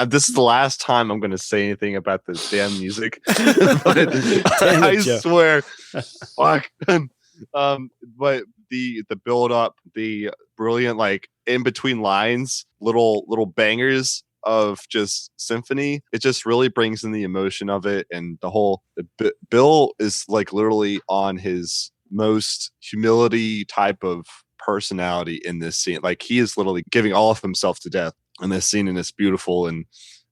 S6: This is the last time I'm going to say anything about the damn music. I swear, fuck. But the build up, the brilliant, like in between lines, little bangers of just symphony. It just really brings in the emotion of it, and Bill is like literally on his most humility type of personality in this scene. Like he is literally giving all of himself to death in this scene, and it's beautiful. And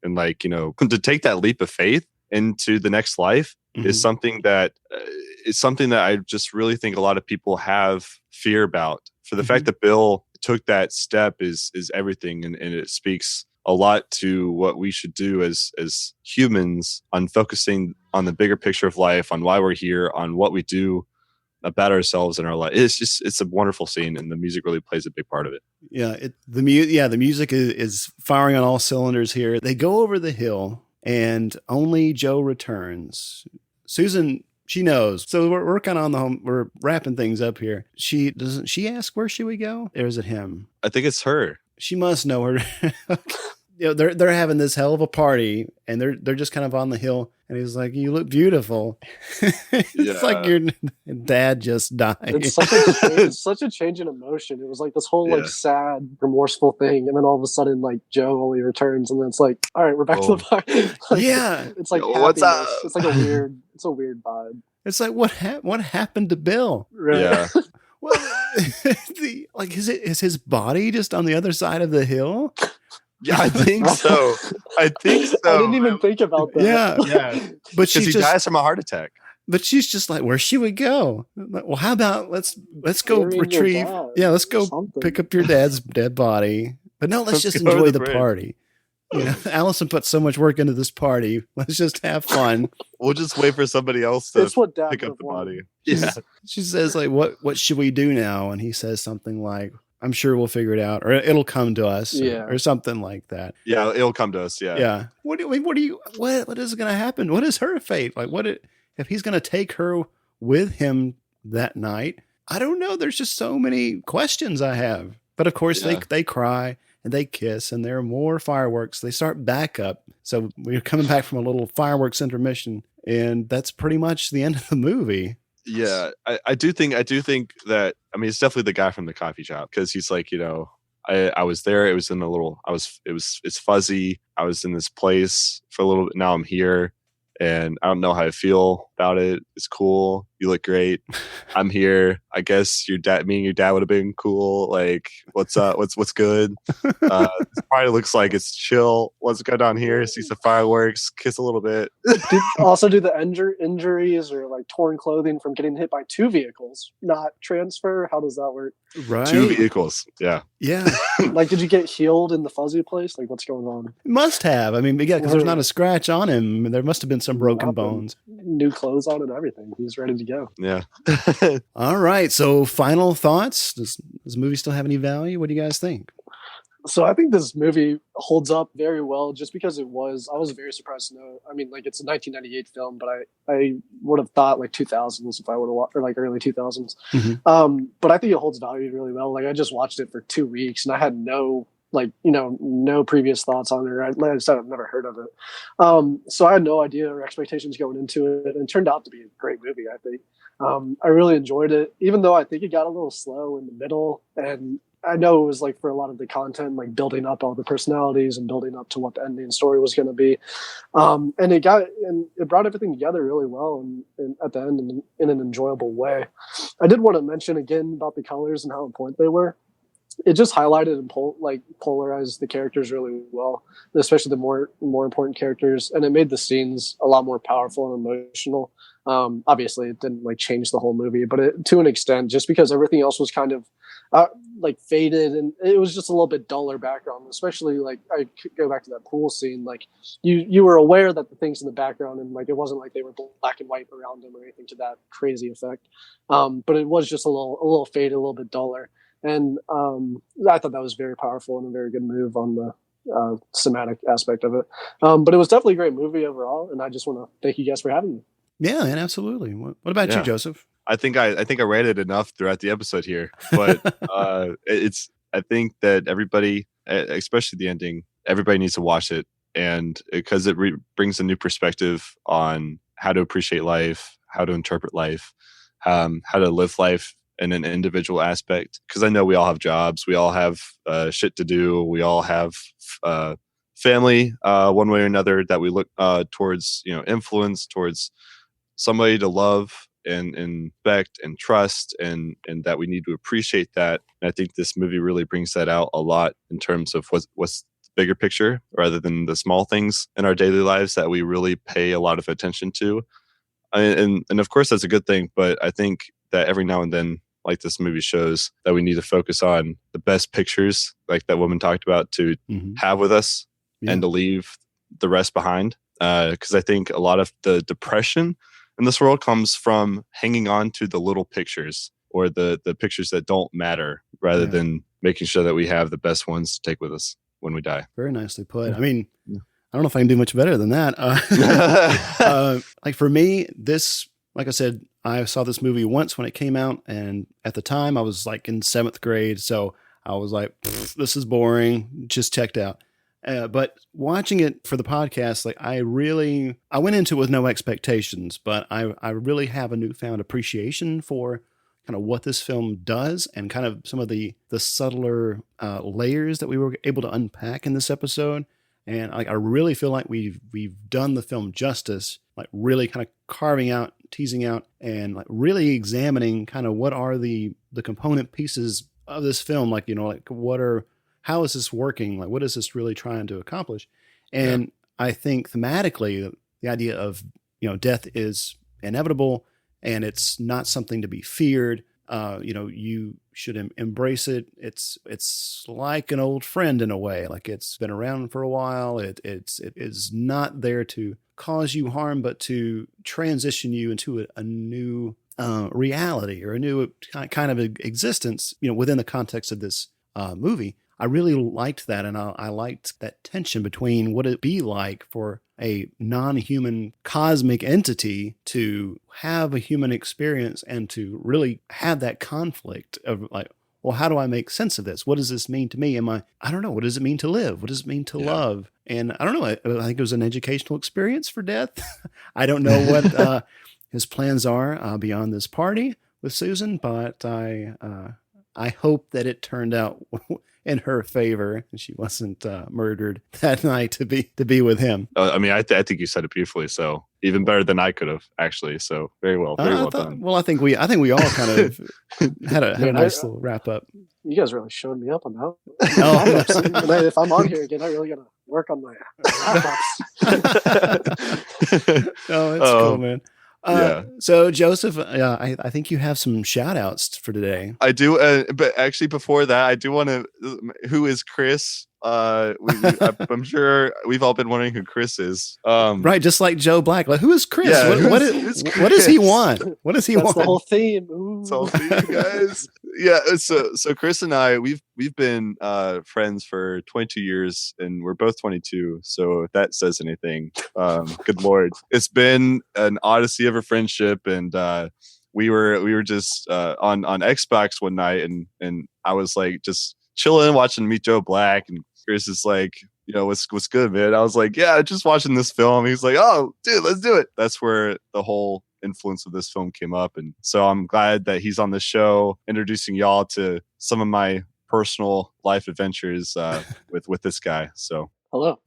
S6: like, to take that leap of faith into the next life is something that I just really think a lot of people have fear about. For the fact that Bill took that step is everything, and it speaks a lot to what we should do as humans on focusing on the bigger picture of life, on why we're here, on what we do about ourselves in our life. It's a wonderful scene, and the music really plays a big part of it.
S5: Yeah, the music is firing on all cylinders here. They go over the hill, and only Joe returns. Susan, she knows. So we're kind of on the home. We're wrapping things up here. Doesn't she ask where should we go, or is it him?
S6: I think it's her.
S5: She must know her. They're having this hell of a party, and they're just kind of on the hill. And he's like, "You look beautiful." It's like your dad just died.
S7: It's such a change in emotion. It was like this whole like sad, remorseful thing, and then all of a sudden, like Joe only returns, and then it's like, all right, we're back to the party.
S5: It's
S7: like
S6: what's up?
S7: It's like a weird vibe.
S5: It's like what happened to Bill?
S7: Right.
S6: Yeah.
S5: Well, is his body just on the other side of the hill?
S6: Yeah, I think so. I
S7: didn't even think about that.
S5: Yeah. But
S6: he dies from a heart attack.
S5: But she's just like, where should we go? Well, how about let's go retrieve? Yeah, let's go pick up your dad's dead body. But no, let's just enjoy the party. Allison put so much work into this party. Let's just have fun.
S6: We'll just wait for somebody else to pick up the body.
S5: Yeah. She says like, what should we do now? And he says something like, I'm sure we'll figure it out, or it'll come to us, or something like that.
S6: Yeah, it'll come to us. Yeah.
S5: Yeah. What is going to happen? What is her fate? Like, if he's going to take her with him that night? I don't know. There's just so many questions I have. But of course, they cry and they kiss, and there are more fireworks. They start back up. So we're coming back from a little fireworks intermission, and that's pretty much the end of the movie.
S6: Yeah, I do think that, it's definitely the guy from the coffee shop, because he's like, I was there. It was in a little, it's fuzzy. I was in this place for a little bit. Now I'm here, and I don't know how I feel about it. It's cool. You look great. I'm here. I guess me and your dad would have been cool. Like, what's up? What's good? This party looks like it's chill. Let's go down here, see some fireworks, kiss a little bit.
S7: Do the injuries or like torn clothing from getting hit by two vehicles not transfer? How does that work?
S5: Right.
S6: 2 vehicles. Yeah.
S5: Yeah.
S7: Like, did you get healed in the fuzzy place? Like, what's going on?
S5: Must have. Because there's not a scratch on him. There must have been some broken bones.
S7: New clothes on and everything. He's ready to go.
S6: Yeah.
S5: All right. So final thoughts. Does this movie still have any value? What do you guys think?
S7: So I think this movie holds up very well just because I was very surprised to know. It's a 1998 film, but I would have thought like 2000s if I would have watched, or like early 2000s. Mm-hmm. But I think it holds value really well. Like, I just watched it for 2 weeks and I had no previous thoughts on it. Like I said, I've never heard of it. So I had no idea or expectations going into it, and it turned out to be a great movie, I think. I really enjoyed it, even though I think it got a little slow in the middle. And I know it was like for a lot of the content, like building up all the personalities and building up to what the ending story was going to be. And it brought everything together really well and at the end in an enjoyable way. I did want to mention again about the colors and how important they were. It just highlighted and polarized the characters really well, especially the more important characters, and it made the scenes a lot more powerful and emotional. Obviously, it didn't like change the whole movie, but to an extent, just because everything else was kind of like faded, and it was just a little bit duller background. Especially like I could go back to that pool scene. Like you were aware that the things in the background, and like it wasn't like they were black and white around them or anything to that crazy effect. But it was just a little faded, a little bit duller. And I thought that was very powerful and a very good move on the cinematic aspect of it. But it was definitely a great movie overall, and I just want to thank you guys for having me.
S5: Yeah, and absolutely. What about you, Joseph?
S6: I think I rated enough throughout the episode here, but I think that everybody, especially the ending, everybody needs to watch it, and because it brings a new perspective on how to appreciate life, how to interpret life, how to live life in an individual aspect. Because I know we all have jobs, we all have shit to do, we all have family, one way or another, that we look towards, influence, towards somebody to love and respect and trust, and that we need to appreciate that. And I think this movie really brings that out a lot in terms of what's the bigger picture rather than the small things in our daily lives that we really pay a lot of attention to. And of course that's a good thing, but I think that every now and then, like this movie shows, that we need to focus on the best pictures, like that woman talked about, to have with us and to leave the rest behind. Because I think a lot of the depression in this world comes from hanging on to the little pictures, or the pictures that don't matter, rather than making sure that we have the best ones to take with us when we die.
S5: Very nicely put. I mean, I don't know if I can do much better than that. Like for me, this, like I said, I saw this movie once when it came out, and at the time I was like in 7th grade. So I was like, this is boring, just checked out. But watching it for the podcast, like I went into it with no expectations, but I really have a newfound appreciation for kind of what this film does, and kind of some of the subtler layers that we were able to unpack in this episode. And I really feel like we've done the film justice, like really kind of carving out, teasing out, and like really examining kind of what are the component pieces of this film. Like, like how is this working? Like, what is this really trying to accomplish? And I think thematically, the idea of, death is inevitable and it's not something to be feared. You should embrace it. It's like an old friend in a way. Like, it's been around for a while. It is not there to cause you harm, but to transition you into a new reality, or a new kind of existence, within the context of this movie. I really liked that, and I liked that tension between what it'd be like for a non-human cosmic entity to have a human experience, and to really have that conflict of like, well, how do I make sense of this? What does this mean to me? I don't know. What does it mean to live? What does it mean to love? And I don't know. I think it was an educational experience for Death. I don't know what his plans are beyond this party with Susan, but I hope that it turned out in her favor, and she wasn't murdered that night to be with him.
S6: I think you said it beautifully. So even better than I could have, actually. So very well done.
S5: Well, I think we all kind of had a nice little wrap up.
S7: You guys really showed me up on that. If I'm on here again, I really got to work on my wrap-ups.
S5: Oh, it's cool, man. So Joseph, I think you have some shout outs for today.
S6: I do, but actually before that, I do want to, who is Chris? I'm sure we've all been wondering who Chris is.
S5: Right, just like Joe Black. Like, who is Chris?
S6: Yeah,
S5: what does he want? What does he
S7: That's
S5: want?
S7: the whole theme. Ooh.
S6: It's all theme, guys. Yeah, so Chris and I, we've been friends for 22 years, and we're both 22. So if that says anything, good Lord, it's been an odyssey of a friendship. And we were just on Xbox one night, and I was like just chilling, watching Meet Joe Black, and Chris is like, what's good, man? I was like, yeah, just watching this film. He's like, oh, dude, let's do it. That's where the whole influence of this film came up. And so I'm glad that he's on the show, introducing y'all to some of my personal life adventures with this guy. So
S7: hello.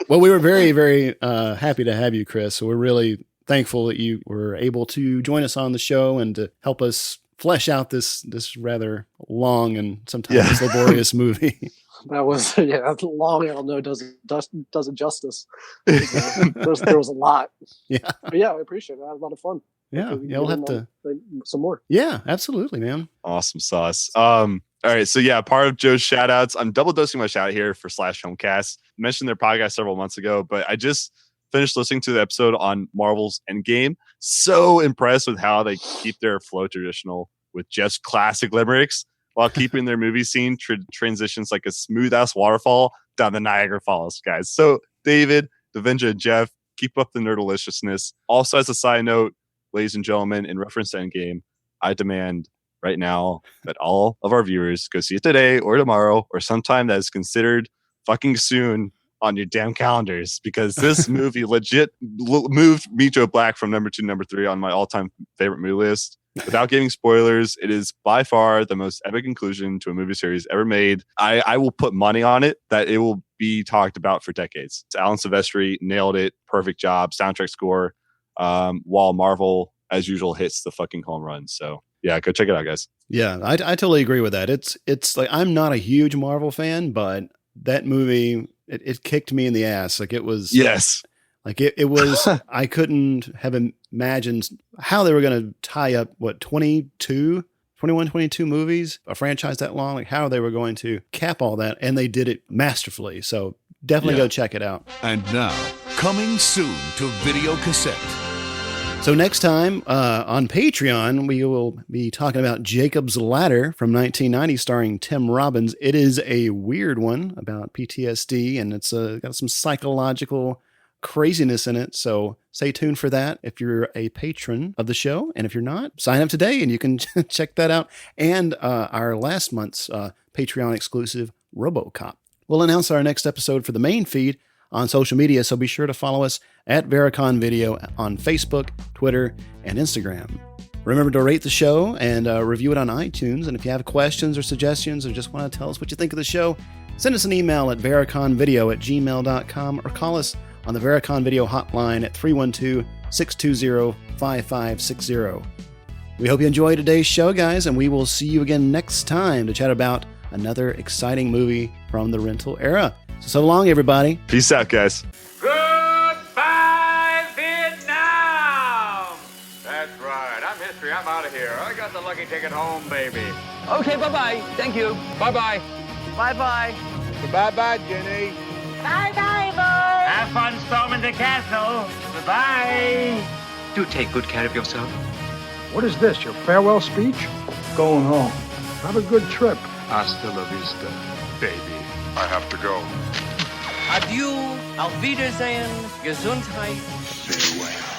S5: Well, we were very, very happy to have you, Chris. So we're really thankful that you were able to join us on the show and to help us flesh out this rather long and sometimes laborious movie.
S7: That was long. I don't know, does it justice. There was a lot.
S5: Yeah,
S7: but yeah, I appreciate it. I had a lot of fun.
S5: Yeah,
S7: Hopefully we
S5: yeah, we'll
S7: get
S5: have
S7: in
S5: to.
S7: on, some more.
S5: Yeah, absolutely, man.
S6: Awesome sauce. All right, so yeah, part of Joe's shout outs. I'm double dosing my shout out here for Slash Homecast. I mentioned their podcast several months ago, but I just finished listening to the episode on Marvel's Endgame. So impressed with how they keep their flow traditional with just classic limericks while keeping their movie scene transitions like a smooth ass waterfall down the Niagara Falls, guys. So David, Davinja, and Jeff, keep up the nerddeliciousness. Also, as a side note, ladies and gentlemen, in reference to Endgame, I demand right now that all of our viewers go see it today or tomorrow or sometime that is considered fucking soon on your damn calendars, because this movie legit moved Me Joe Black from number 2 to number 3 on my all-time favorite movie list. Without giving spoilers, it is by far the most epic conclusion to a movie series ever made. I will put money on it that it will be talked about for decades. It's Alan Silvestri nailed it. Perfect job. Soundtrack score. While Marvel, as usual, hits the fucking home run. So yeah, go check it out, guys.
S5: Yeah, I totally agree with that. It's like, I'm not a huge Marvel fan, but that movie, it kicked me in the ass. Like, it was,
S6: yes,
S5: like it was, I couldn't have imagined how they were going to tie up 22 movies, a franchise that long, like how they were going to cap all that. And they did it masterfully. So definitely go check it out.
S3: And now, coming soon to video cassette.
S5: So next time on Patreon, we will be talking about Jacob's Ladder from 1990, starring Tim Robbins. It is a weird one about PTSD, and it's got some psychological craziness in it. So stay tuned for that if you're a patron of the show. And if you're not, sign up today and you can check that out. And our last month's Patreon exclusive RoboCop. We'll announce our next episode for the main feed on social media, so be sure to follow us at Vericon Video on Facebook, Twitter, and Instagram. Remember to rate the show and review it on iTunes. And if you have questions or suggestions or just want to tell us what you think of the show, send us an email at vericonvideo@gmail.com or call us on the Vericon Video hotline at 312-620-5560. We hope you enjoyed today's show, guys, and we will see you again next time to chat about another exciting movie from the rental era. So long, everybody.
S6: Peace out, guys.
S9: Goodbye, Vietnam! That's right. I'm history. I'm out of here. I got the lucky ticket home, baby.
S1: Okay, bye-bye. Thank you. Bye-bye.
S10: Bye-bye.
S1: Bye-bye, Jenny.
S2: Bye-bye, boys.
S10: Have fun storming the castle. Goodbye.
S8: Do take good care of yourself.
S1: What is this, your farewell speech? Going home. Have a good trip.
S4: Hasta la vista, baby. I have to go.
S13: Adieu, auf Wiedersehen, Gesundheit.
S4: Farewell.